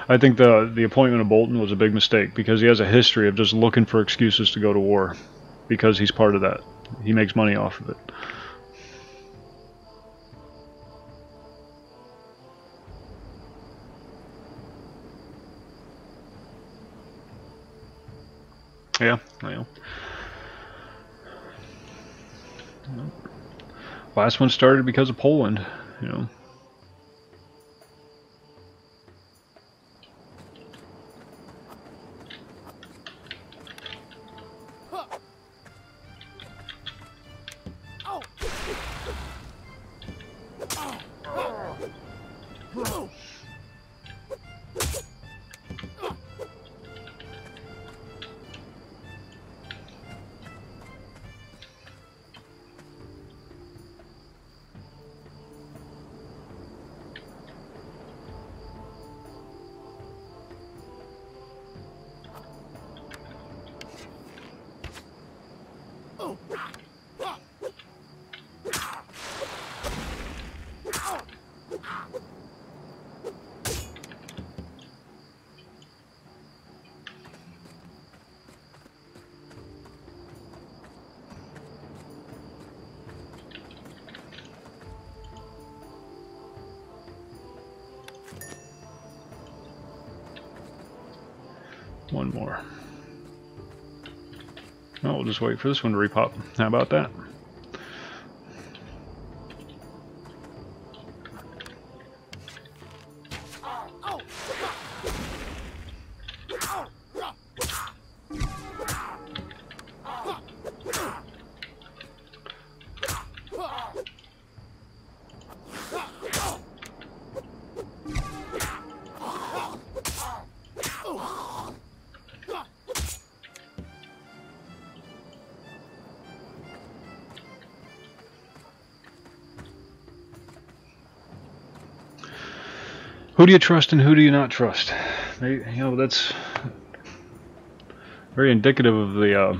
I think the appointment of Bolton was a big mistake because he has a history of just looking for excuses to go to war because he's part of that. He makes money off of it. Yeah, well. Last one started because of Poland, you know. One more. Oh, we'll just wait for this one to repop. How about that? Who do you trust and who do you not trust? You know, that's Very indicative of the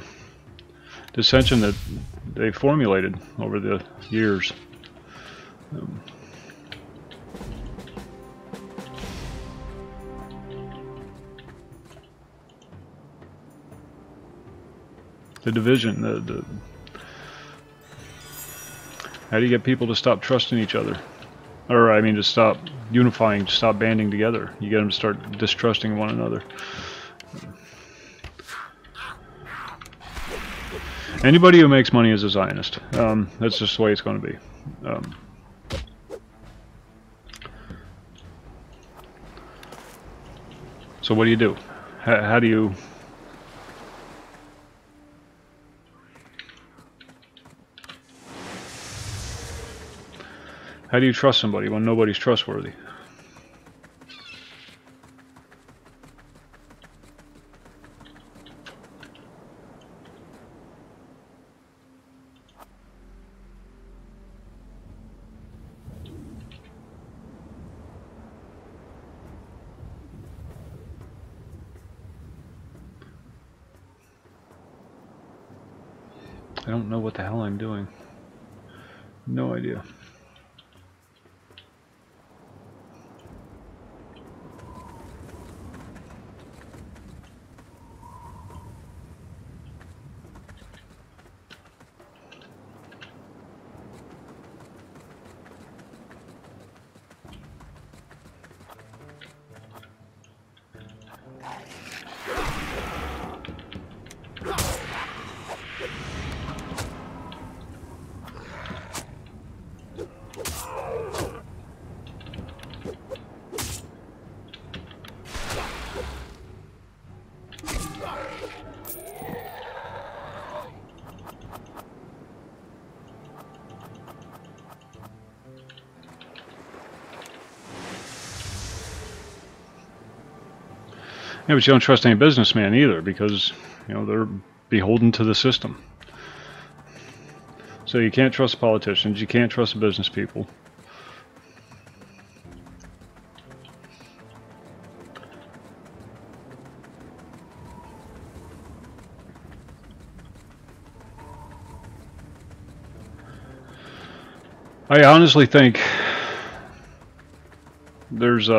dissension that they formulated over the years. The division, how do you get people to stop trusting each other? Or, I mean, to stop unifying, to stop banding together. You get them to start distrusting one another. Anybody who makes money is a Zionist. That's just the way it's going to be. So what do you do? How do you... How do you trust somebody when nobody's trustworthy? I don't know what the hell I'm doing. No idea. Yeah, but you don't trust any businessman either because, you know, they're beholden to the system. So you can't trust politicians, you can't trust business people. I honestly think there's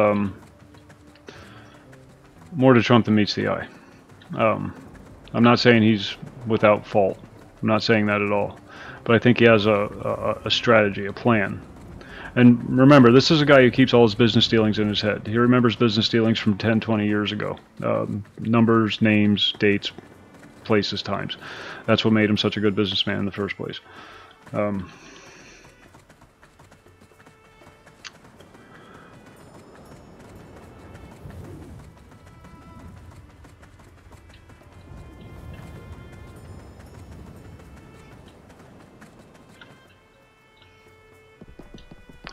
more to Trump than meets the eye. I'm not saying he's without fault. I'm not saying that at all. But I think he has a strategy, a plan. And remember, this is a guy who keeps all his business dealings in his head. He remembers business dealings from 10, 20 years ago. Numbers, names, dates, places, times. That's what made him such a good businessman in the first place.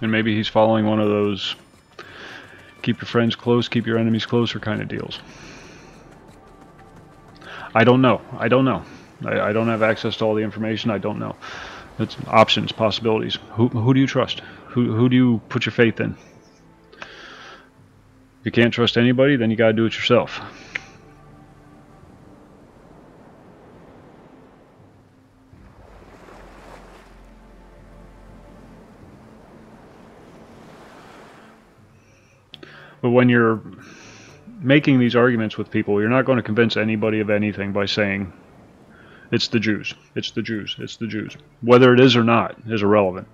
And maybe he's following one of those keep your friends close, keep your enemies closer kind of deals. I don't know. I don't know. I don't have access to all the information. I don't know. It's options, possibilities. Who do you trust? Who do you put your faith in? If you can't trust anybody, then you got to do it yourself. But when you're making these arguments with people, you're not going to convince anybody of anything by saying, it's the Jews, it's the Jews, it's the Jews. Whether it is or not is irrelevant.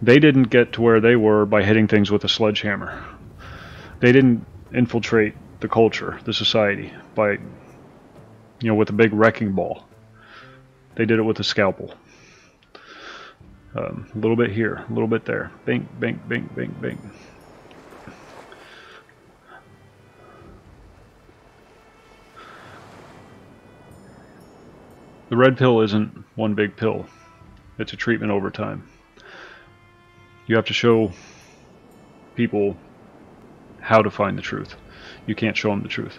They didn't get to where they were by hitting things with a sledgehammer. They didn't infiltrate the culture, the society, by, with a big wrecking ball. They did it with a scalpel. A little bit here, a little bit there. Bing, bing, bing, bing, bing. The red pill isn't one big pill. It's a treatment over time. You have to show people how to find the truth. You can't show them the truth.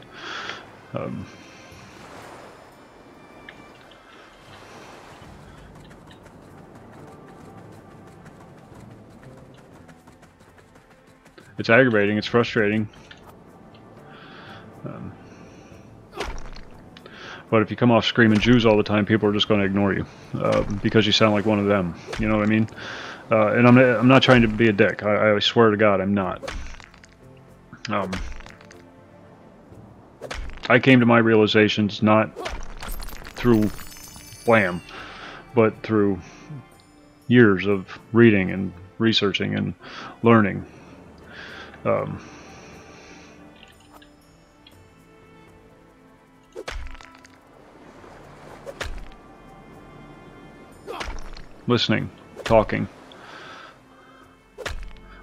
It's aggravating, it's frustrating. But if you come off screaming Jews all the time, people are just going to ignore you because you sound like one of them. You know what I mean? And I'm not trying to be a dick. I swear to God, I'm not. I came to my realizations not through wham, but through years of reading and researching and learning. Listening, talking,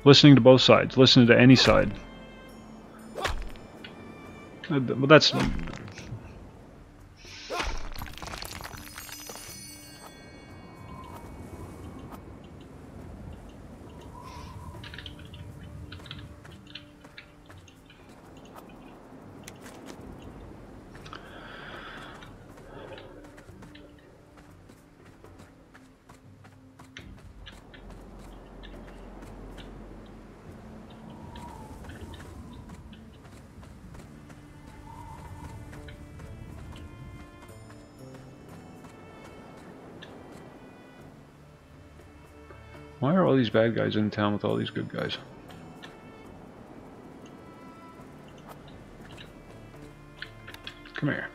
listening to both sides, listening to any side. Well, that's... Why are all these bad guys in town with all these good guys? Come here.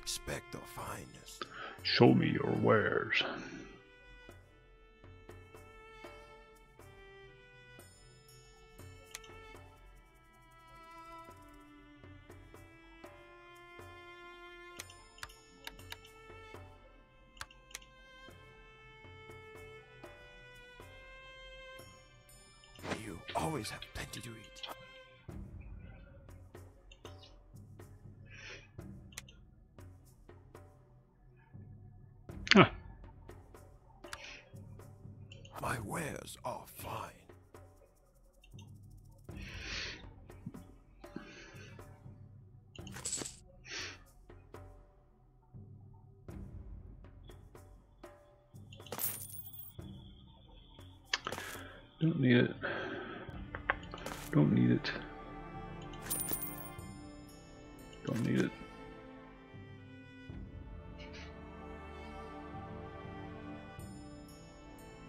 Expect the finest. Show me your wares. You always have plenty to eat. Huh. My wares are fine. Don't need it. Don't need it. Don't need it.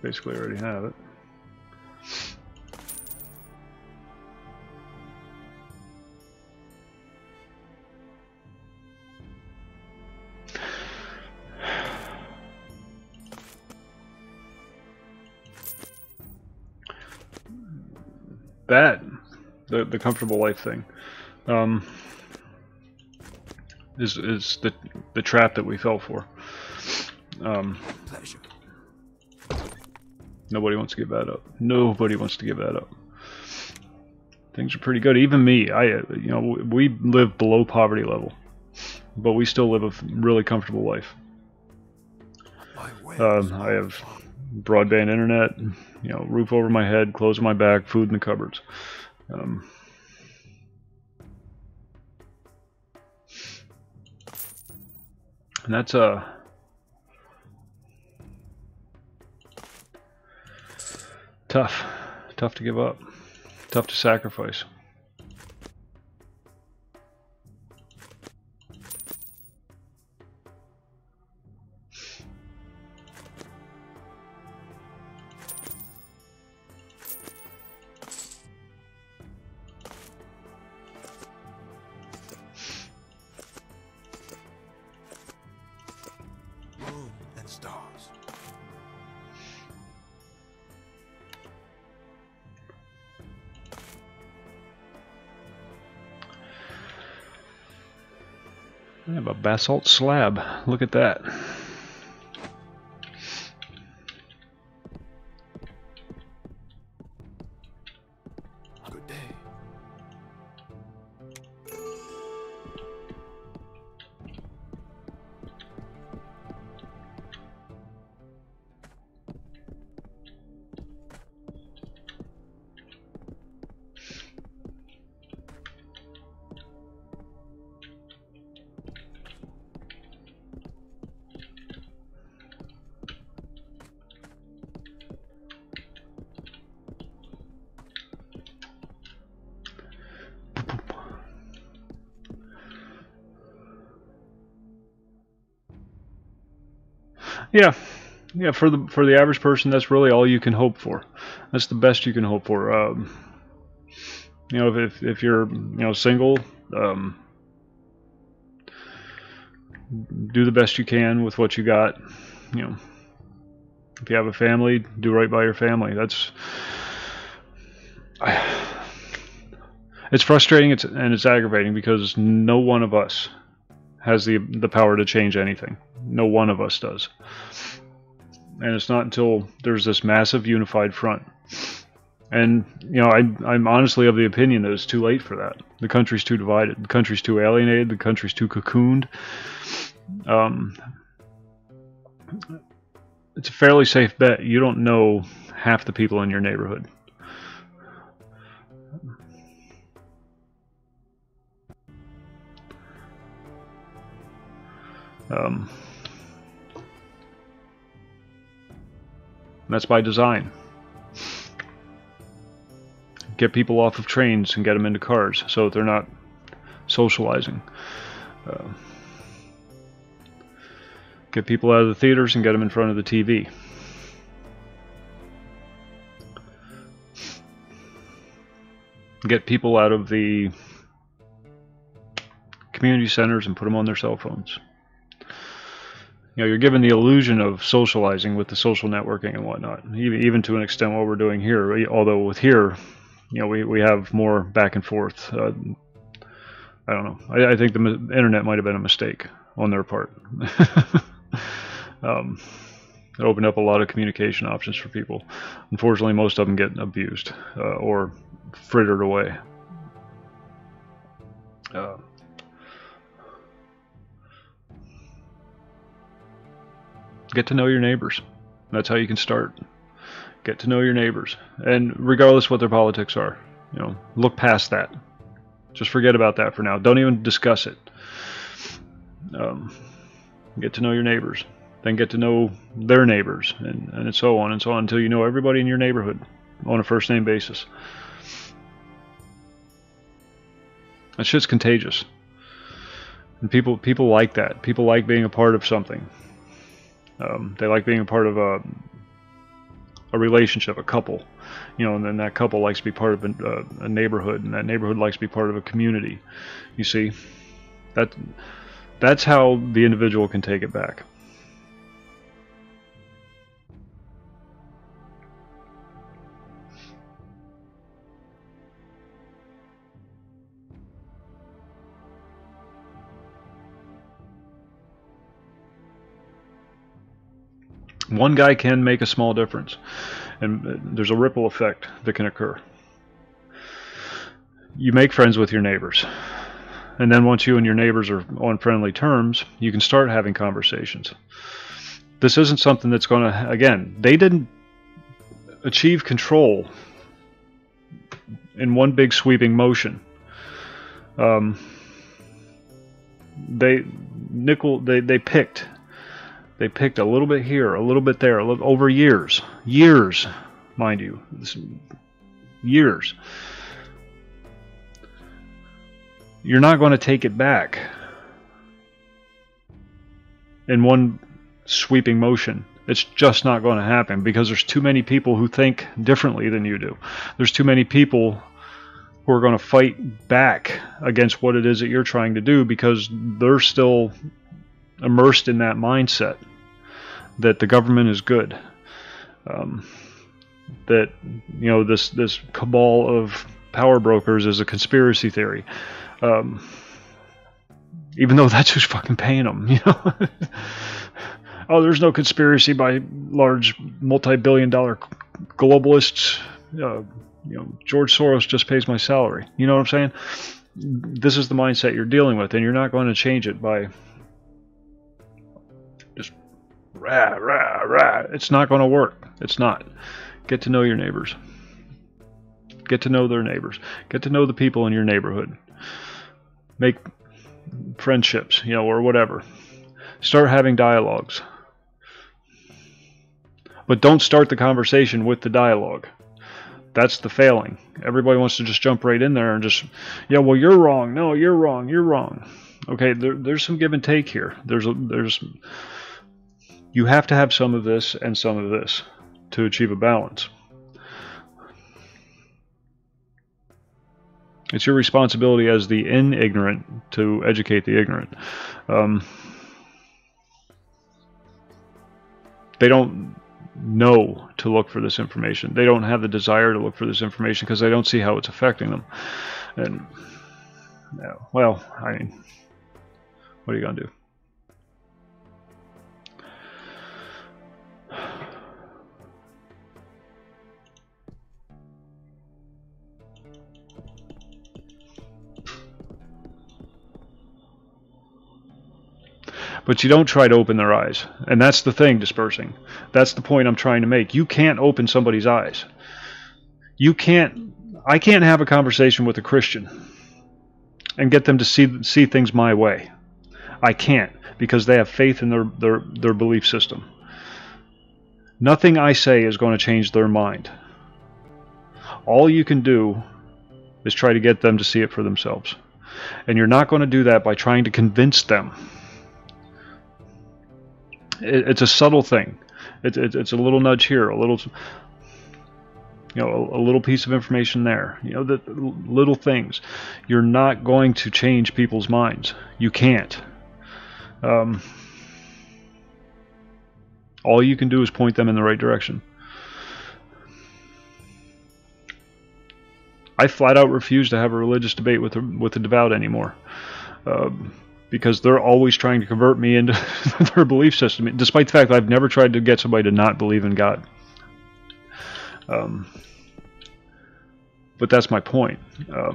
Basically, I already have it. That, the comfortable life thing, is the trap that we fell for. Pleasure. Nobody wants to give that up. Nobody wants to give that up. Things are pretty good. Even me, you know, we live below poverty level, but we still live a really comfortable life. My wares I are have fine. broadband internet, you know, roof over my head, clothes on my back, food in the cupboards. And that's tough to give up, tough to sacrifice. Moon and stars. I have a basalt slab. Look at that. Good day. Yeah, yeah. For the average person, that's really all you can hope for. That's the best you can hope for. You know, if you're single, do the best you can with what you got. You know, if you have a family, do right by your family. It's frustrating. And it's aggravating because no one of us has the power to change anything. No one of us does. And it's not until there's this massive unified front. And I'm honestly of the opinion that it's too late for that. The country's too divided. The country's too alienated. The country's too cocooned. It's a fairly safe bet. You don't know half the people in your neighborhood. That's by design. Get people off of trains and get them into cars so that they're not socializing. Get people out of the theaters and get them in front of the TV. Get people out of the community centers and put them on their cell phones. You're given the illusion of socializing with the social networking and whatnot, even to an extent what we're doing here. Although with here, we have more back and forth. I don't know. I think the internet might have been a mistake on their part. It opened up a lot of communication options for people. Unfortunately, most of them get abused or frittered away. Get to know your neighbors. That's how you can start. Get to know your neighbors, and regardless what their politics are, look past that. Just forget about that for now. Don't even discuss it. Get to know your neighbors, then get to know their neighbors, and so on and so on until you know everybody in your neighborhood on a first name basis. That shit's contagious, and people like that. People like being a part of something. They like being a part of a relationship, a couple, and then that couple likes to be part of a neighborhood, and that neighborhood likes to be part of a community. You see, that's how the individual can take it back. One guy can make a small difference, and there's a ripple effect that can occur. You make friends with your neighbors, and then once you and your neighbors are on friendly terms, you can start having conversations. This isn't something that's going to, again, they didn't achieve control in one big sweeping motion. They picked. They picked a little bit here, a little bit there, over years, mind you, years. You're not going to take it back in one sweeping motion. It's just not going to happen because there's too many people who think differently than you do. There's too many people who are going to fight back against what it is that you're trying to do because they're still immersed in that mindset that the government is good, that this cabal of power brokers is a conspiracy theory, even though that's who's fucking paying them. Oh, there's no conspiracy by large multi-billion-dollar globalists. George Soros just pays my salary. You know what I'm saying? This is the mindset you're dealing with, and you're not going to change it by just rah, rah, rah. It's not going to work. It's not. Get to know your neighbors. Get to know their neighbors. Get to know the people in your neighborhood. Make friendships, or whatever. Start having dialogues. But don't start the conversation with the dialogue. That's the failing. Everybody wants to just jump right in there and just, well, you're wrong. No, you're wrong. You're wrong. Okay, there's some give and take here. There's You have to have some of this and some of this to achieve a balance. It's your responsibility as the ignorant to educate the ignorant. They don't know to look for this information. They don't have the desire to look for this information because they don't see how it's affecting them. And, well, I mean, what are you going to do? But you don't try to open their eyes. And that's the thing, dispersing. That's the point I'm trying to make. You can't open somebody's eyes. I can't have a conversation with a Christian and get them to see things my way. I can't, because they have faith in their belief system. Nothing I say is going to change their mind. All you can do is try to get them to see it for themselves. And you're not going to do that by trying to convince them. It's a subtle thing. It's a little nudge here, a little, a little piece of information there. The little things. You're not going to change people's minds. You can't. All you can do is point them in the right direction. I flat out refuse to have a religious debate with the devout anymore. Because they're always trying to convert me into their belief system, despite the fact that I've never tried to get somebody to not believe in God. But that's my point. I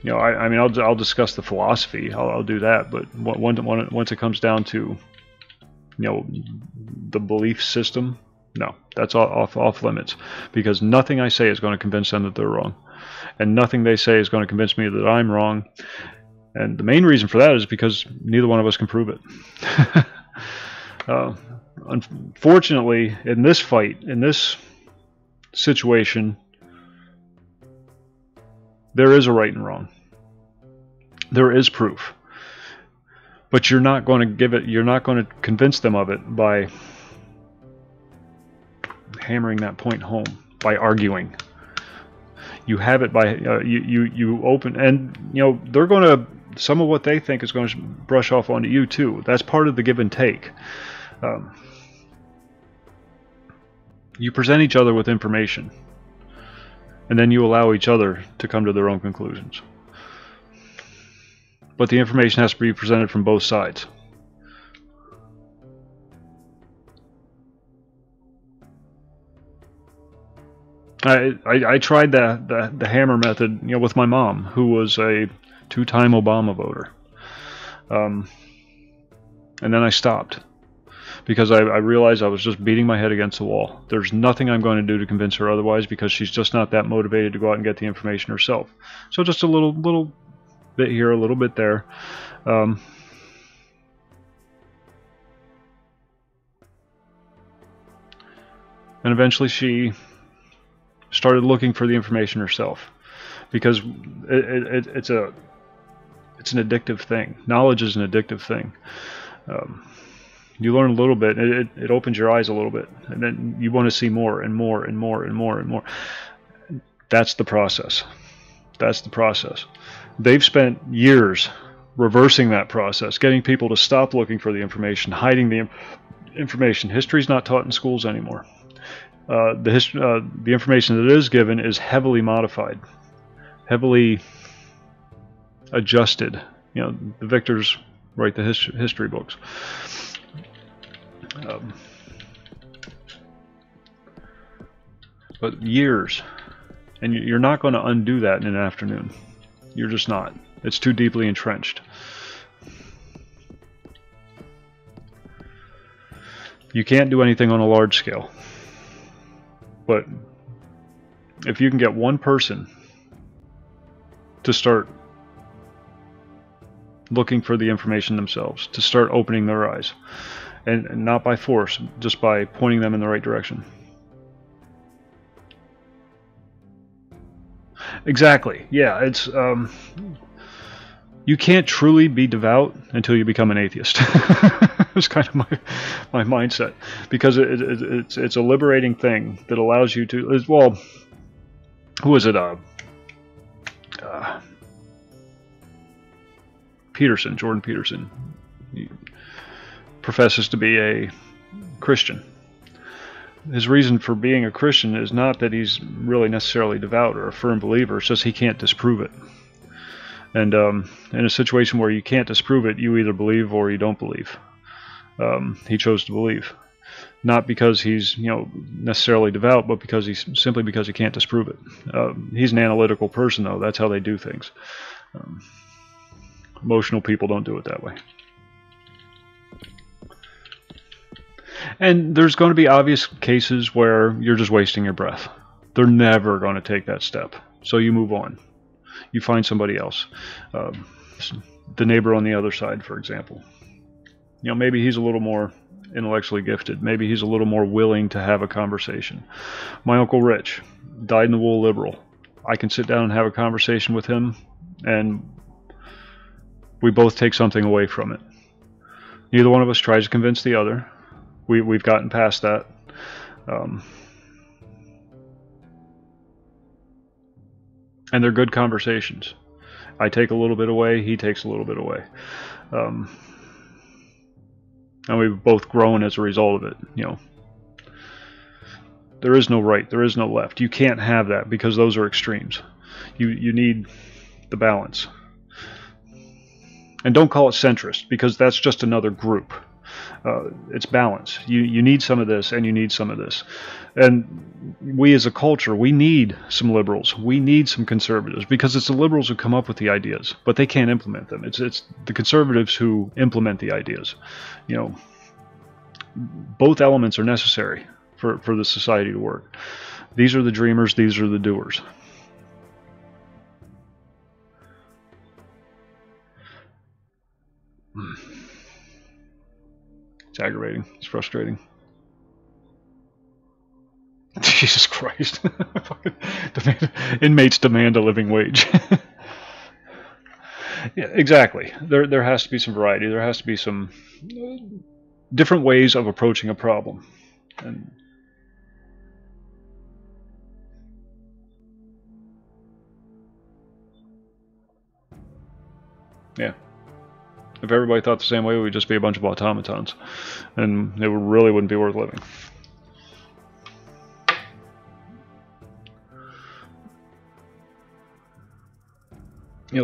mean, I'll discuss the philosophy. I'll do that. But once it comes down to, the belief system, no, that's off limits. Because nothing I say is going to convince them that they're wrong, and nothing they say is going to convince me that I'm wrong. And the main reason for that is because neither one of us can prove it. Unfortunately, in this fight, in this situation, there is a right and wrong. There is proof. But you're not going to convince them of it by hammering that point home, by arguing. You have it by you open, and they're going to, some of what they think is going to brush off onto you too. That's part of the give and take. You present each other with information, and then you allow each other to come to their own conclusions. But the information has to be presented from both sides. I tried the hammer method, with my mom, who was a 2-time Obama voter, and then I stopped because I realized I was just beating my head against the wall. There's nothing I'm going to do to convince her otherwise, because she's just not that motivated to go out and get the information herself. So just a little bit here, a little bit there. And eventually she started looking for the information herself, because it's an addictive thing. Knowledge is an addictive thing. You learn a little bit, it opens your eyes a little bit, and then you want to see more and more and more and more and more. That's the process. That's the process. They've spent years reversing that process, getting people to stop looking for the information, hiding the information. History's not taught in schools anymore. The information that is given is heavily modified, heavily adjusted. The victors write the history books. But years, and you're not going to undo that in an afternoon. You're just not. It's too deeply entrenched. You can't do anything on a large scale. But if you can get one person to start looking for the information themselves, to start opening their eyes, and not by force, just by pointing them in the right direction. Exactly. Yeah, it's you can't truly be devout until you become an atheist. was kind of my mindset, because it's a liberating thing that allows you to, well, who is it? Peterson, Jordan Peterson. He professes to be a Christian. His reason for being a Christian is not that he's really necessarily devout or a firm believer. It's just he can't disprove it. And in a situation where you can't disprove it, you either believe or you don't believe. He chose to believe, not because he's necessarily devout, but because simply because he can't disprove it. He's an analytical person, though. That's how they do things. Emotional people don't do it that way. And there's going to be obvious cases where you're just wasting your breath. They're never going to take that step. So you move on. You find somebody else. The neighbor on the other side, for example. Maybe he's a little more intellectually gifted. Maybe he's a little more willing to have a conversation. My Uncle Rich, dyed-in-the-wool liberal. I can sit down and have a conversation with him, and we both take something away from it. Neither one of us tries to convince the other. We've gotten past that. And they're good conversations. I take a little bit away, he takes a little bit away. And we've both grown as a result of it. There is no right, there is no left. You can't have that, because those are extremes. You need the balance. And don't call it centrist, because that's just another group. It's balance. You need some of this and you need some of this. And we as a culture, we need some liberals. We need some conservatives, because it's the liberals who come up with the ideas, but they can't implement them. It's the conservatives who implement the ideas. Both elements are necessary for the society to work. These are the dreamers, these are the doers. It's aggravating. It's frustrating. Jesus Christ. Inmates demand a living wage. Yeah, exactly. There has to be some variety. There has to be some different ways of approaching a problem. And yeah. If everybody thought the same way, we'd just be a bunch of automatons, and it really wouldn't be worth living.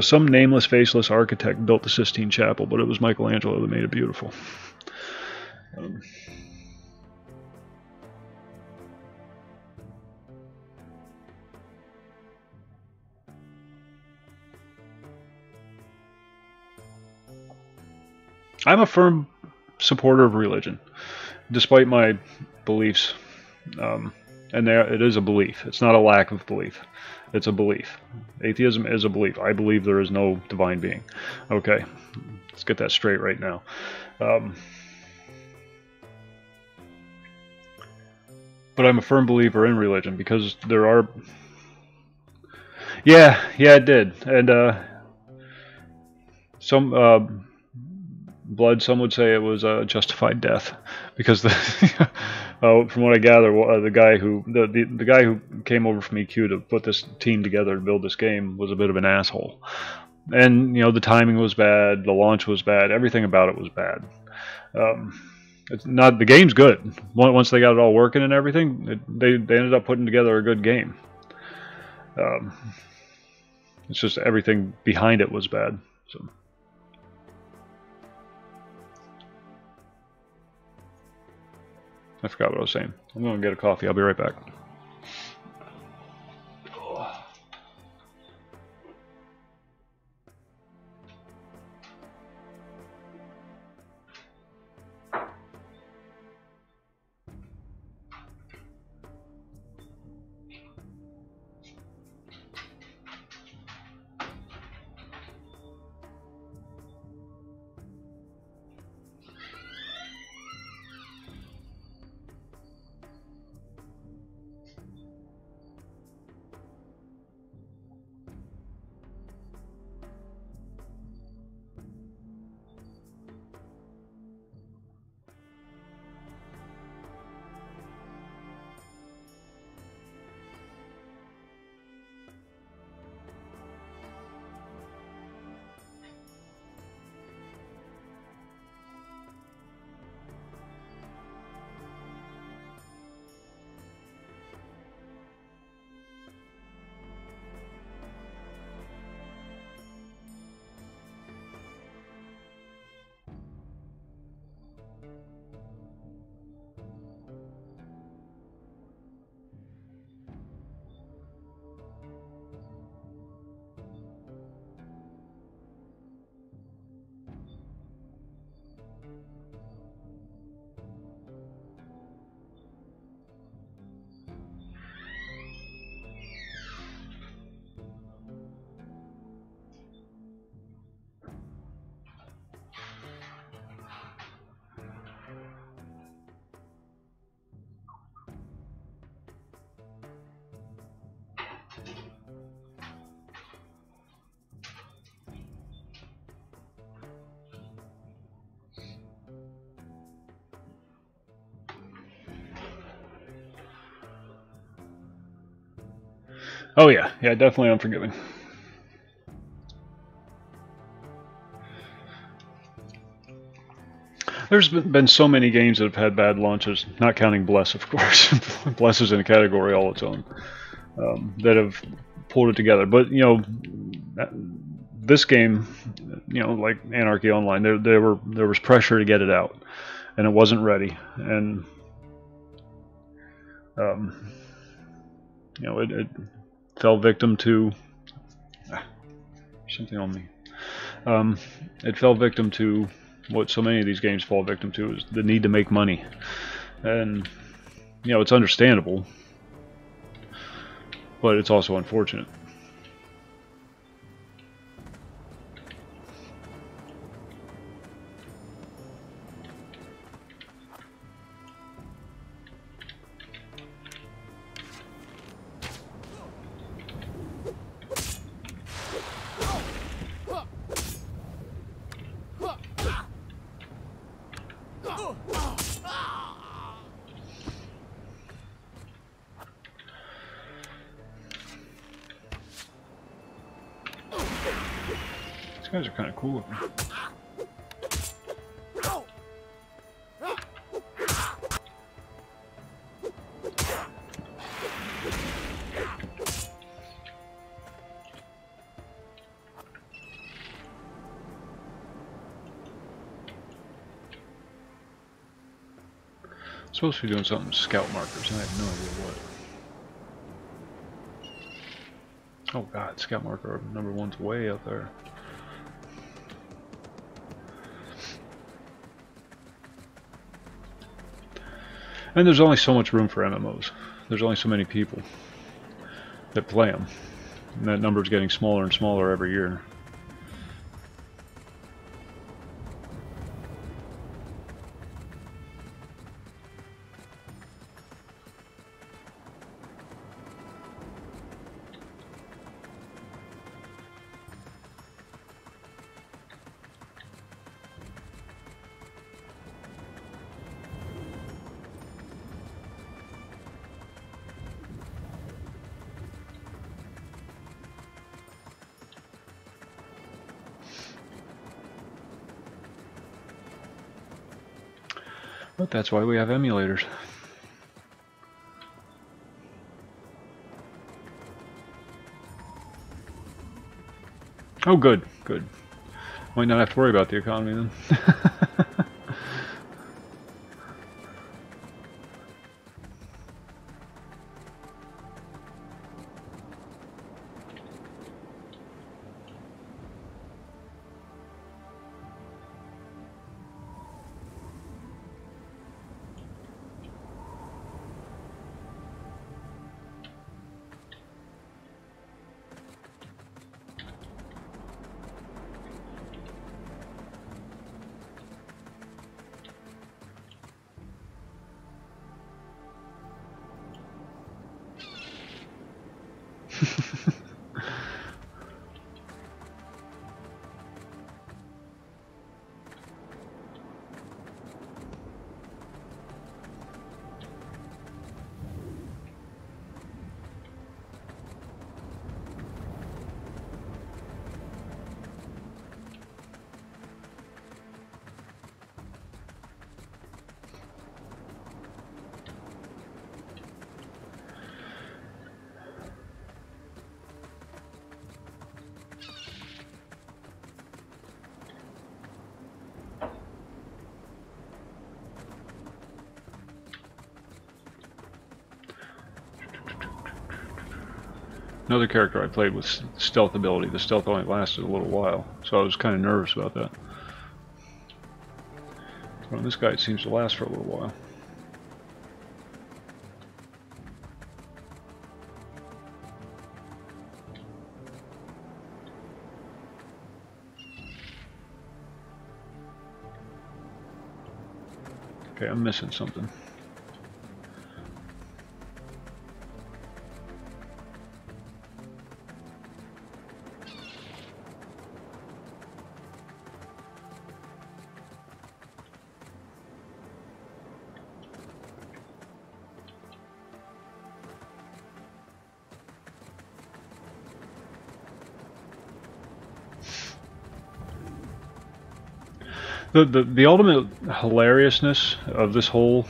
Some nameless, faceless architect built the Sistine Chapel, but it was Michelangelo that made it beautiful. I'm a firm supporter of religion, despite my beliefs. And it is a belief. It's not a lack of belief. It's a belief. Atheism is a belief. I believe there is no divine being. Okay, let's get that straight right now. But I'm a firm believer in religion, because there are... Yeah, it did. And some... blood, some would say it was a justified death, because from what I gather, the guy who came over from EQ to put this team together to build this game was a bit of an asshole. And the timing was bad, the launch was bad, everything about it was bad. It's not, the game's good. Once they got it all working and everything, they ended up putting together a good game. It's just everything behind it was bad. So. I forgot what I was saying. I'm going to get a coffee. I'll be right back. Oh yeah, yeah, definitely unforgiving. There's been so many games that have had bad launches, not counting Bless, of course. Bless is in a category all its own, that have pulled it together. But you know, this game, you know, like Anarchy Online, there was pressure to get it out, and it wasn't ready, and you know, it fell victim to something on me. It fell victim to what so many of these games fall victim to, is the need to make money, and you know, it's understandable, but it's also unfortunate. These guys are kind of cool looking. Supposed to be doing something with scout markers, and I have no idea what. Oh god, scout marker number 1's way up there. And there's only so much room for MMOs. There's only so many people that play them. And that number is getting smaller and smaller every year. But that's why we have emulators. Oh good, good. Might not have to worry about the economy then. Another character I played with stealth ability. The stealth only lasted a little while, so I was kind of nervous about that. Well, this guy seems to last for a little while. Okay, I'm missing something. The ultimate hilariousness of this whole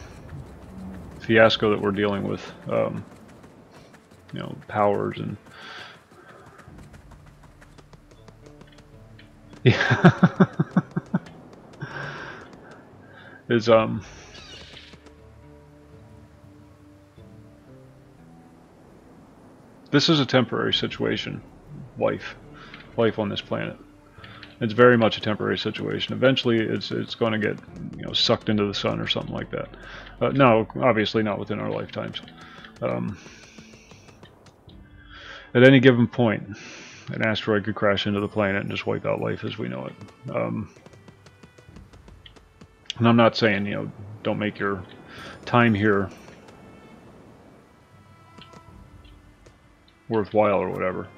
fiasco that we're dealing with, you know, powers and yeah, is this is a temporary situation. Life on this planet. It's very much a temporary situation. Eventually, it's going to get, you know, sucked into the sun or something like that. No, obviously not within our lifetimes. At any given point, an asteroid could crash into the planet and just wipe out life as we know it. And I'm not saying, you know, don't make your time here worthwhile or whatever.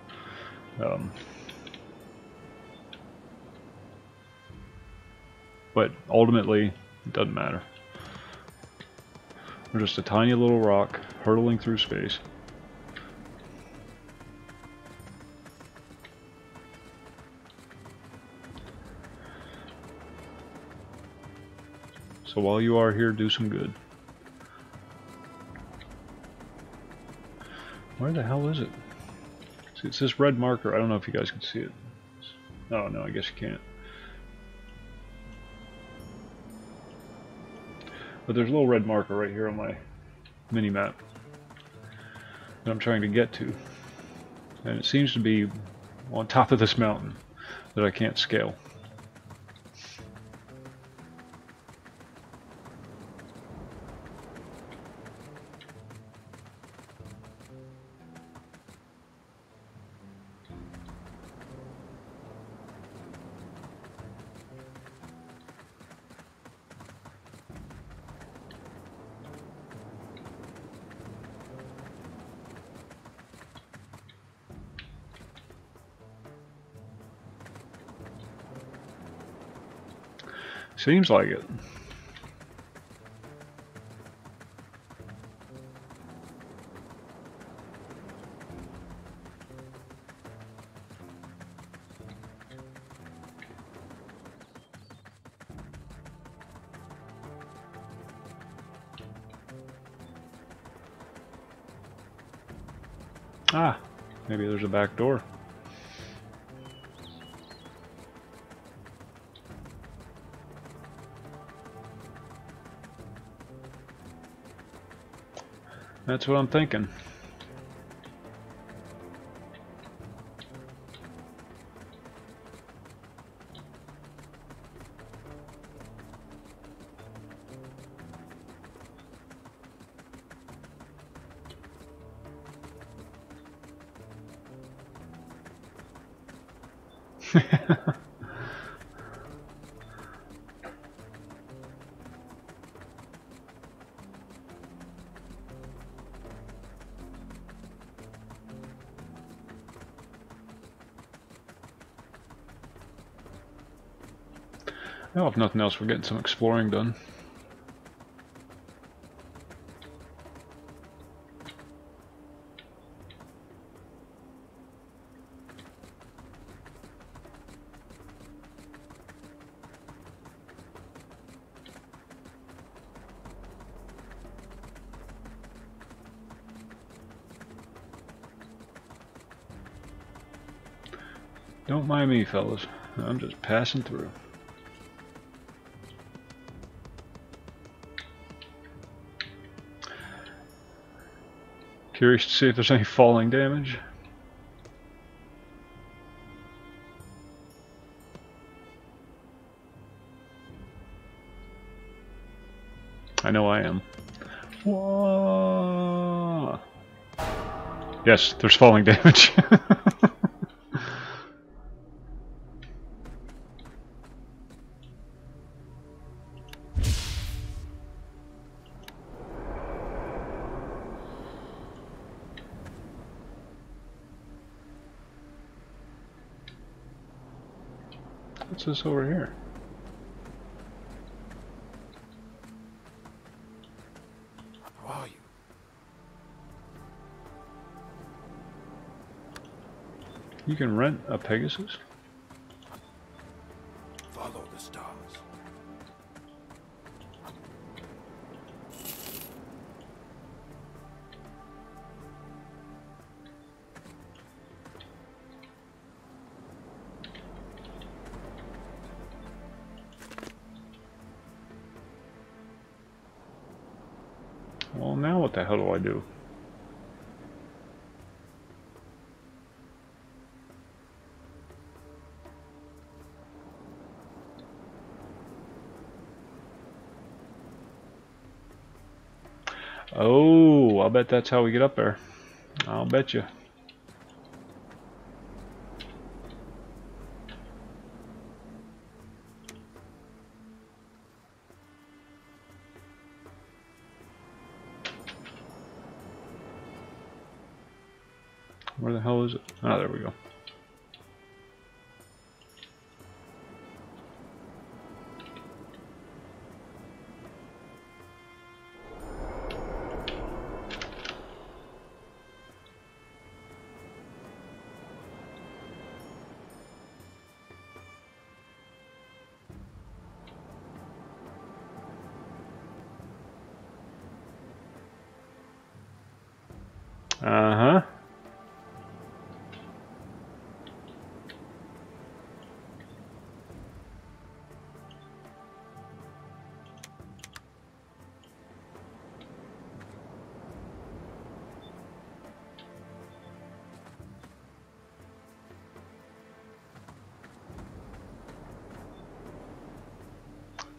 But ultimately, it doesn't matter. We're just a tiny little rock hurtling through space. So while you are here, do some good. Where the hell is it? See, it's this red marker. I don't know if you guys can see it. Oh, no, I guess you can't. But there's a little red marker right here on my mini-map that I'm trying to get to. And it seems to be on top of this mountain that I can't scale. Seems like it. Ah, maybe there's a back door. That's what I'm thinking. Well, if nothing else, we're getting some exploring done. Don't mind me, fellas. I'm just passing through. Curious to see if there's any falling damage. I know I am. Whoa. Yes, there's falling damage. What's this over here? Who are you? You can rent a Pegasus? Follow the stars. Well, now what the hell do I do? Oh, I'll bet that's how we get up there. I'll bet you. Where the hell is it? Ah, there we go. Uh-huh.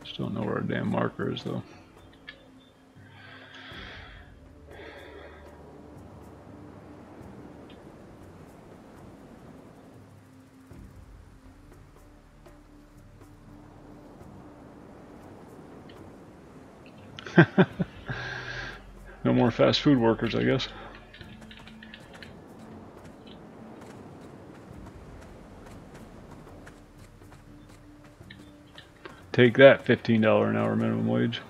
Still don't know where our damn marker is, though. No more fast food workers, I guess. Take that, $15 an hour minimum wage.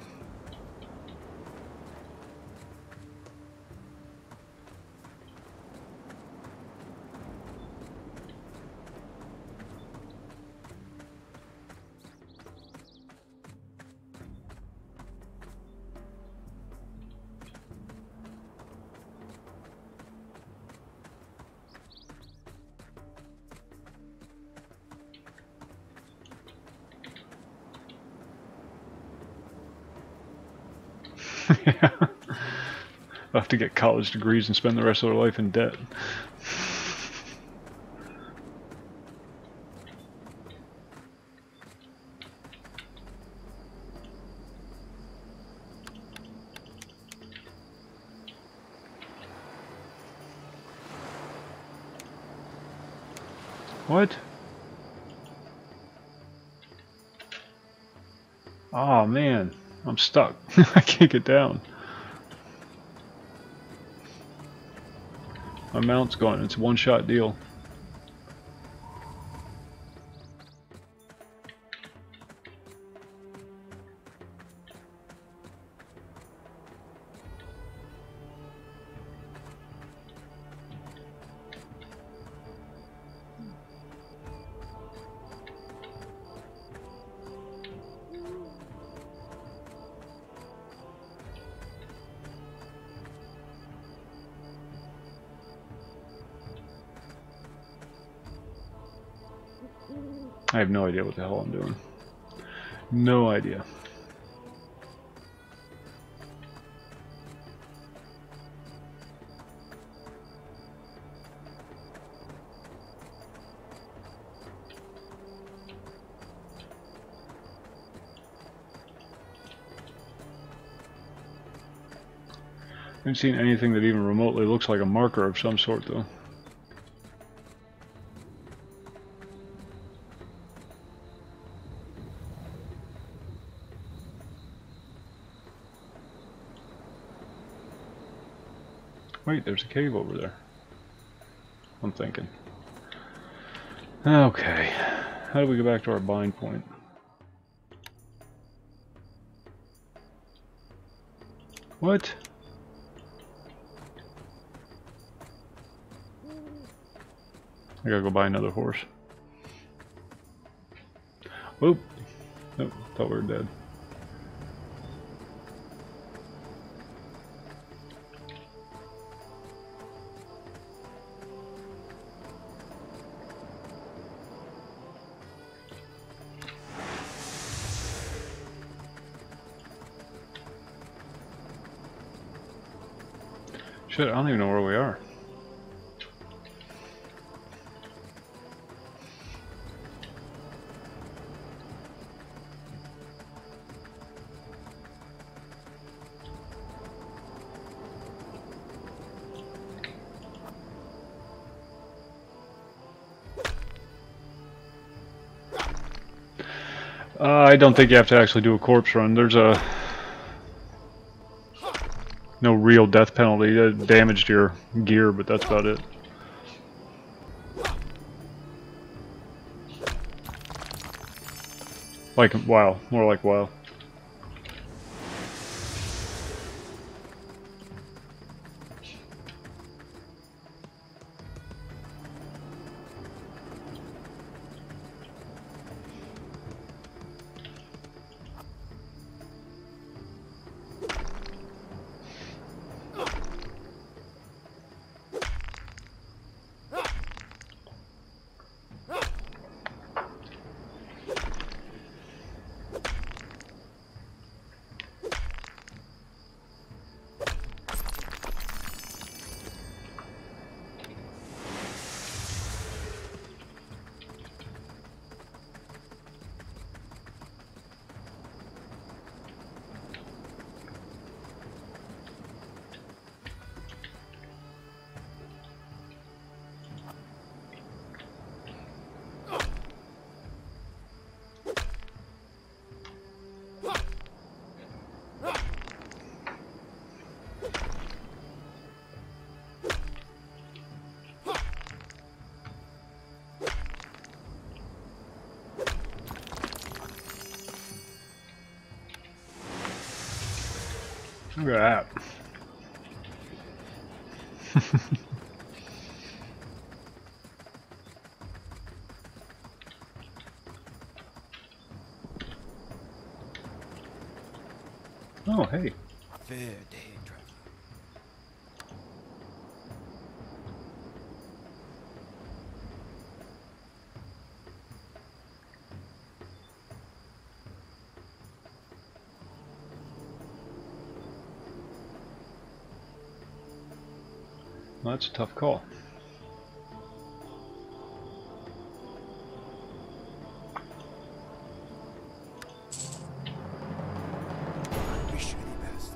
Yeah. I'll have to get college degrees and spend the rest of their life in debt. What? Oh man, I'm stuck. I can't get down. My mount's gone. It's a one-shot deal. I have no idea what the hell I'm doing. No idea. I haven't seen anything that even remotely looks like a marker of some sort, though. Wait, there's a cave over there. I'm thinking. Okay, how do we go back to our bind point? What? I gotta go buy another horse. Whoop. Nope, thought we were dead. Shit, I don't even know where we are. I don't think you have to actually do a corpse run. There's no real death penalty. Damage to your gear, but that's about it. Like WoW, more like WoW. Look at that. Oh, hey. Fair day, traveler. Well, that's a tough call. I wish you the best.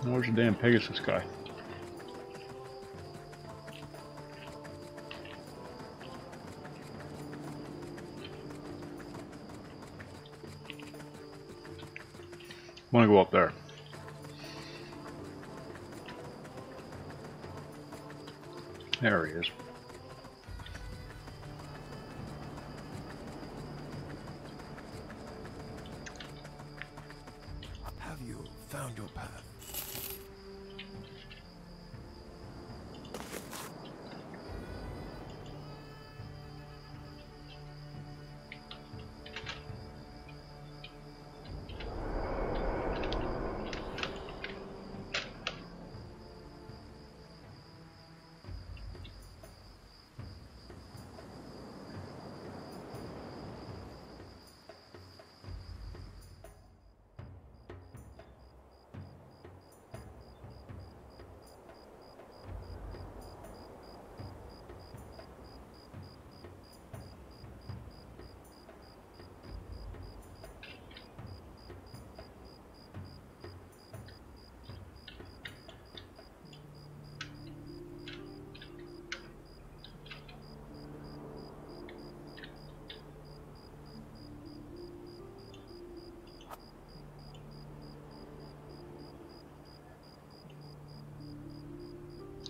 Where's the damn Pegasus guy? I want to go up there. There he is. Have you found your path?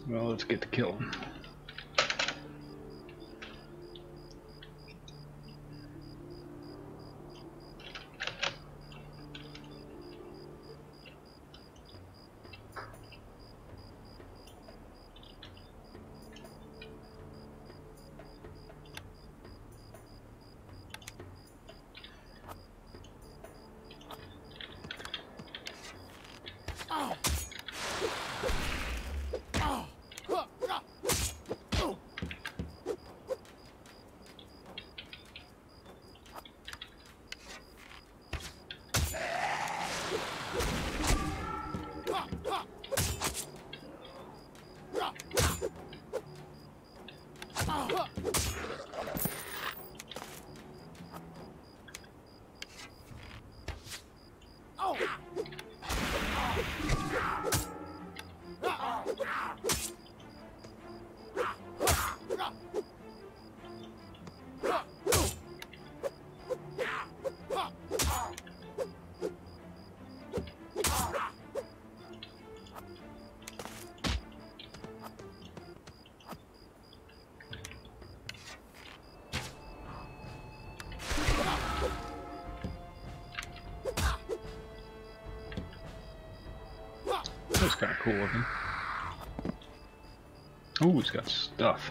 Well, let's get to killing. kind of cool looking. Oh, it's got stuff.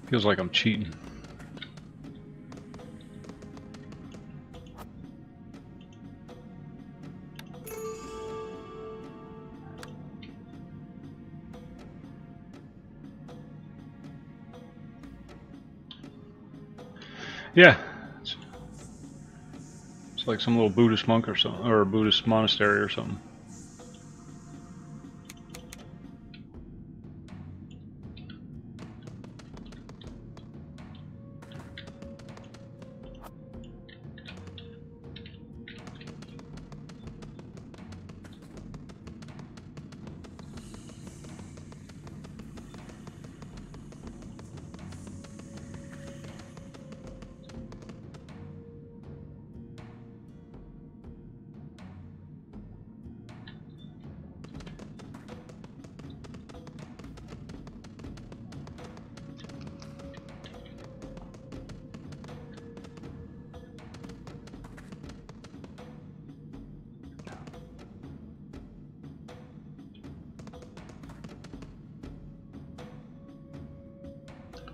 Feels like I'm cheating. Yeah, it's like some little Buddhist monk or something, or a Buddhist monastery or something.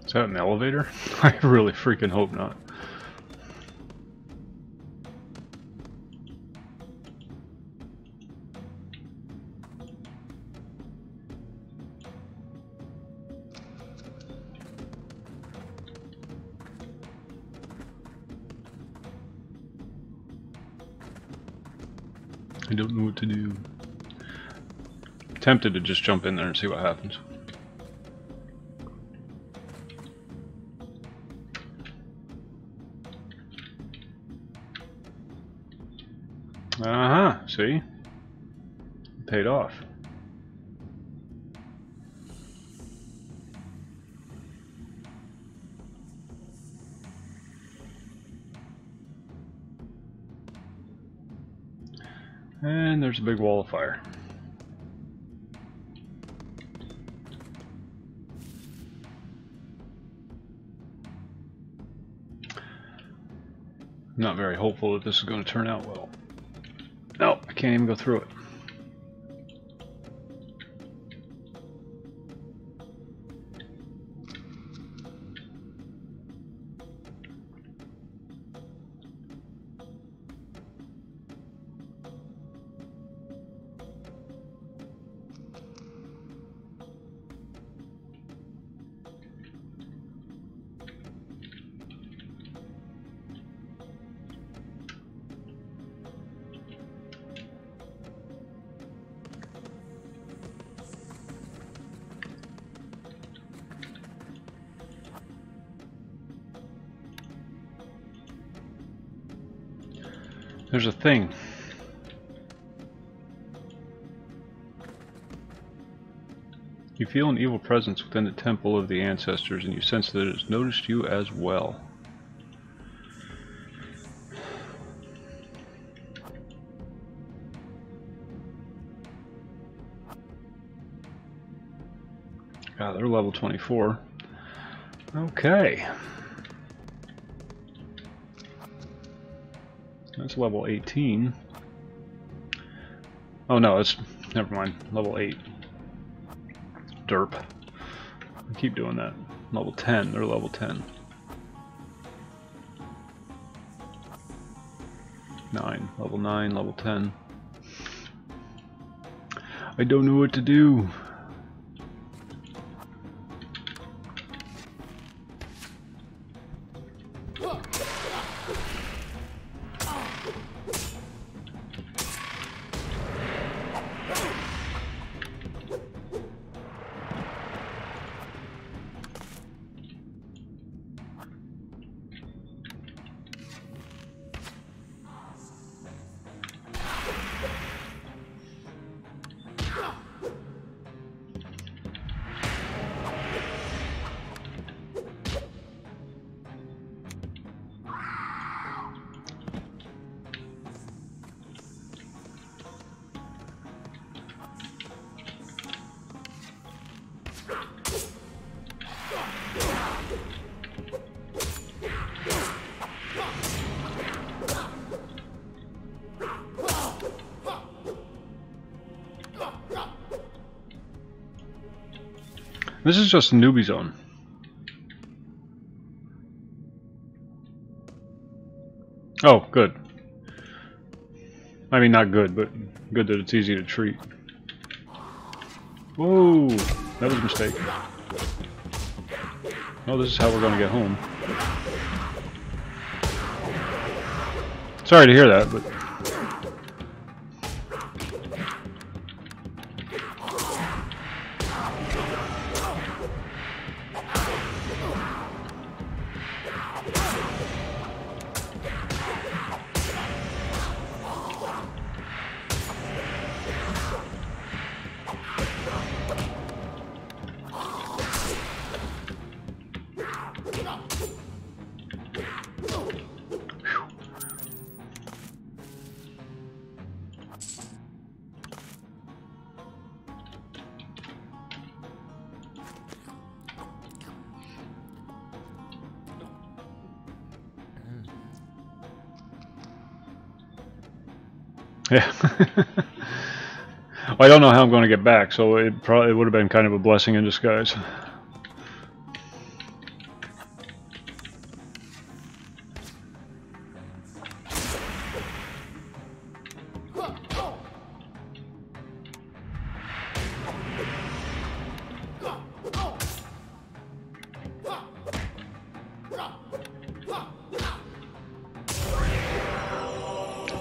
Is that an elevator? I really freaking hope not. I don't know what to do. Tempted to just jump in there and see what happens. Uh-huh, see? Paid off. And there's a big wall of fire. Not very hopeful that this is going to turn out well. No, I can't even go through it. There's a thing. You feel an evil presence within the temple of the ancestors, and you sense that it has noticed you as well. God, they're level 24. Okay. That's level 18. Oh no, it's never mind. Level 8. Derp. I keep doing that. Level 10. They're level 10. 9. Level 9. Level 10. I don't know what to do. This is just a newbie zone. Oh, good. I mean, not good, but good that it's easy to treat. Whoa, that was a mistake. Oh, this is how we're going to get home. Sorry to hear that, but... Yeah. Well, I don't know how I'm going to get back, so it probably would have been kind of a blessing in disguise.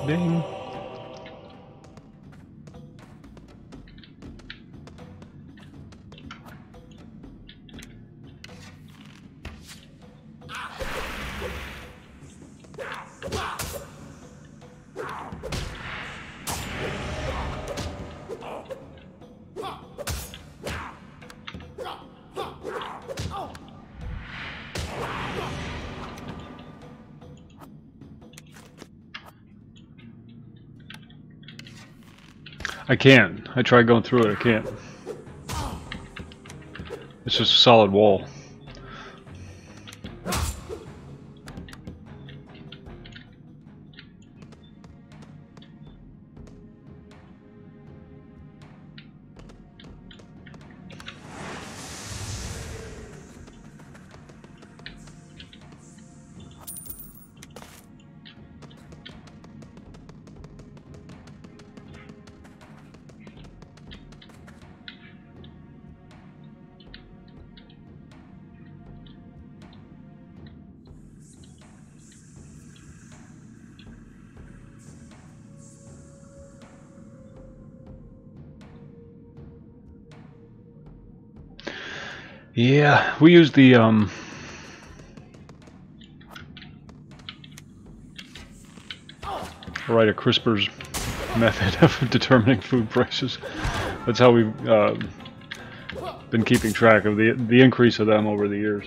Ding. I can't. I tried going through it. I can't. It's just a solid wall. Yeah, we use the right, a CRISPR's method of determining food prices. That's how we've been keeping track of the increase of them over the years.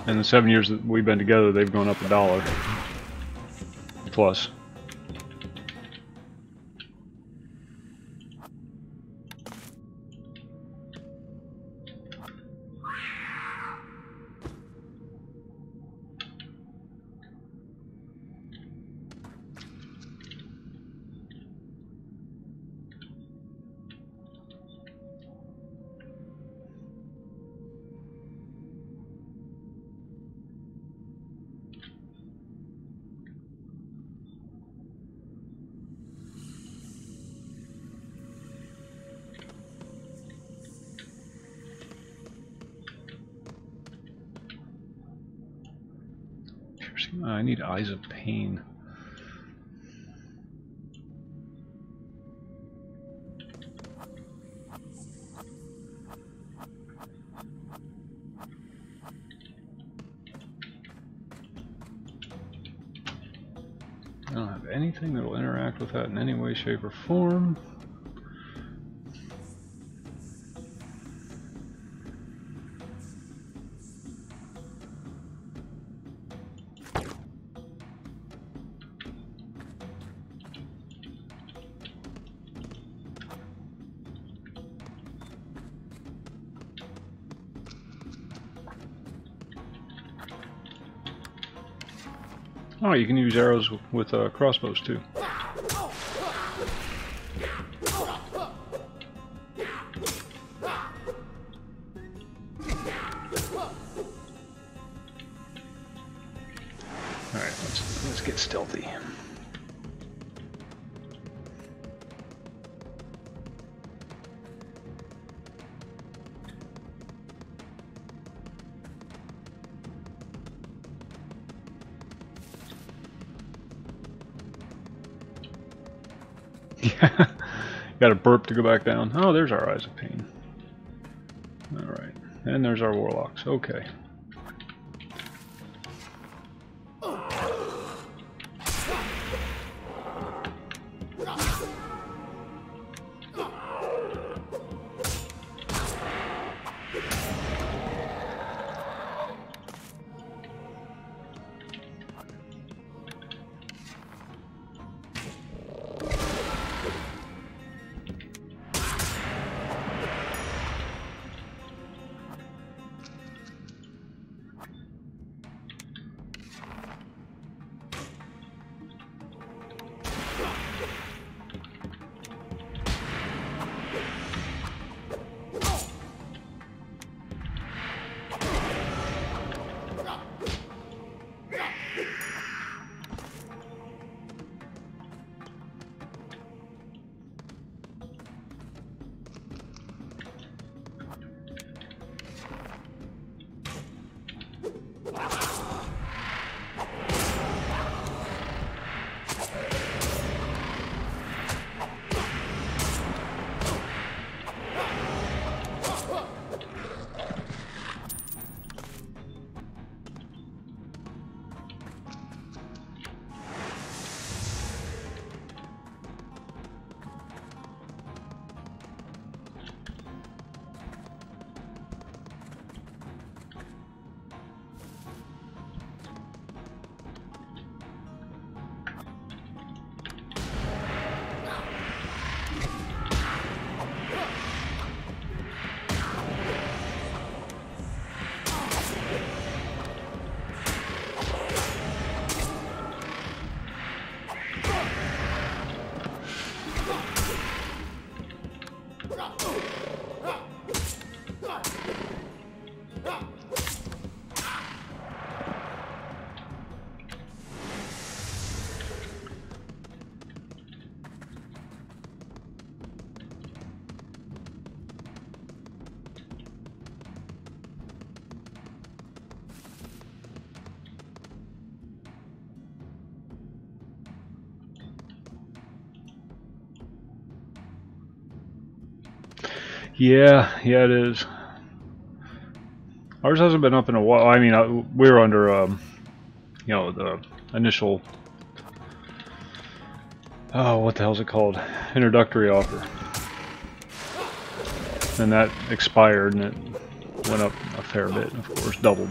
In the 7 years that we've been together, they've gone up $1 plus. I need Eyes of Pain. I don't have anything that will interact with that in any way, shape, or form. Oh, you can use arrows with crossbows too. Let's get stealthy. Yeah, got to burp to go back down. Oh, there's our Eyes of Pain. All right, and there's our Warlocks. Okay. Yeah, it is. Ours hasn't been up in a while. I mean, we were under, you know, the initial, oh, what the hell's it called? Introductory offer. And that expired, and it went up a fair bit, of course, doubled.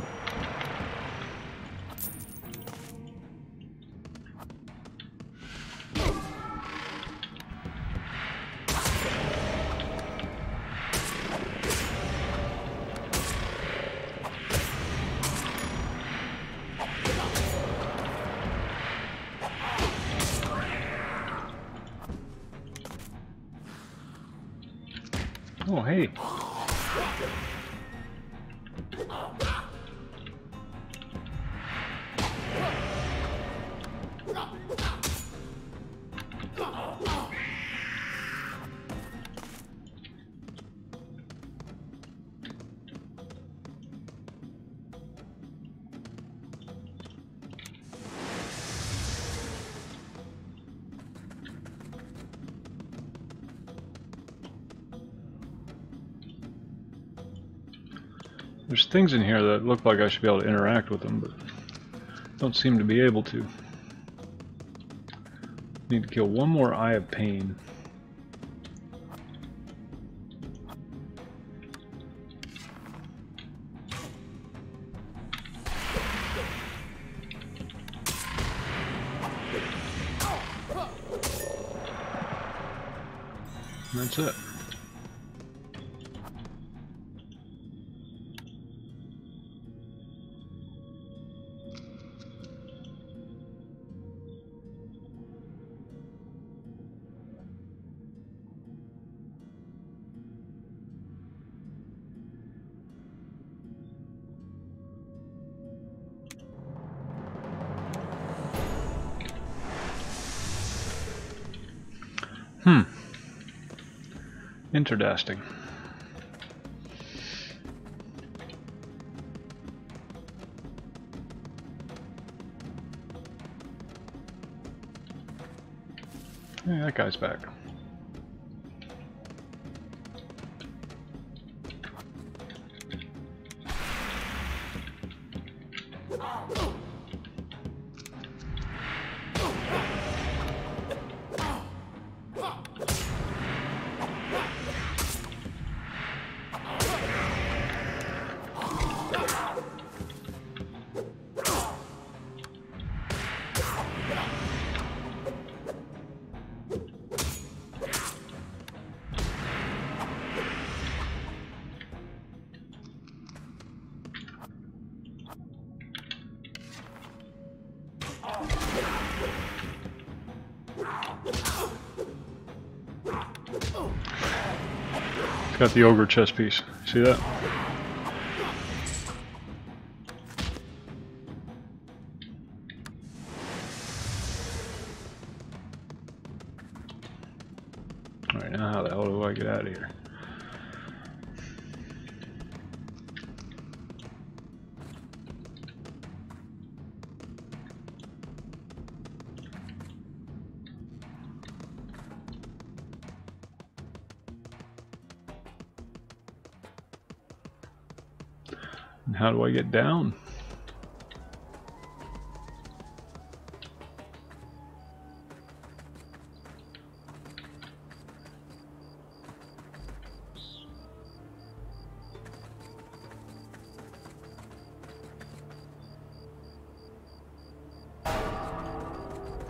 Oh, hey. There's things in here that look like I should be able to interact with them, but don't seem to be able to. Need to kill one more Eye of Pain. And that's it. Interesting. Hey, that guy's back. It's got the ogre chest piece. See that? Alright, now how the hell do I get out of here? And how do I get down?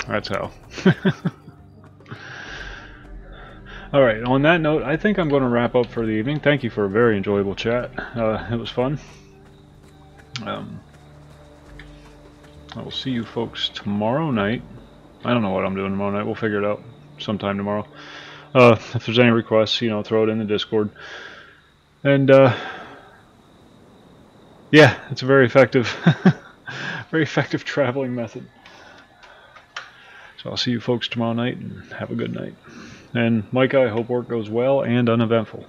That's how. Alright, on that note, I think I'm going to wrap up for the evening. Thank you for a very enjoyable chat. It was fun. I will see you folks tomorrow night. I don't know what I'm doing tomorrow night. We'll figure it out sometime tomorrow. If there's any requests, you know, throw it in the Discord. And, yeah, it's a very effective, very effective traveling method. So I'll see you folks tomorrow night, and have a good night. And Micah, I hope work goes well and uneventful.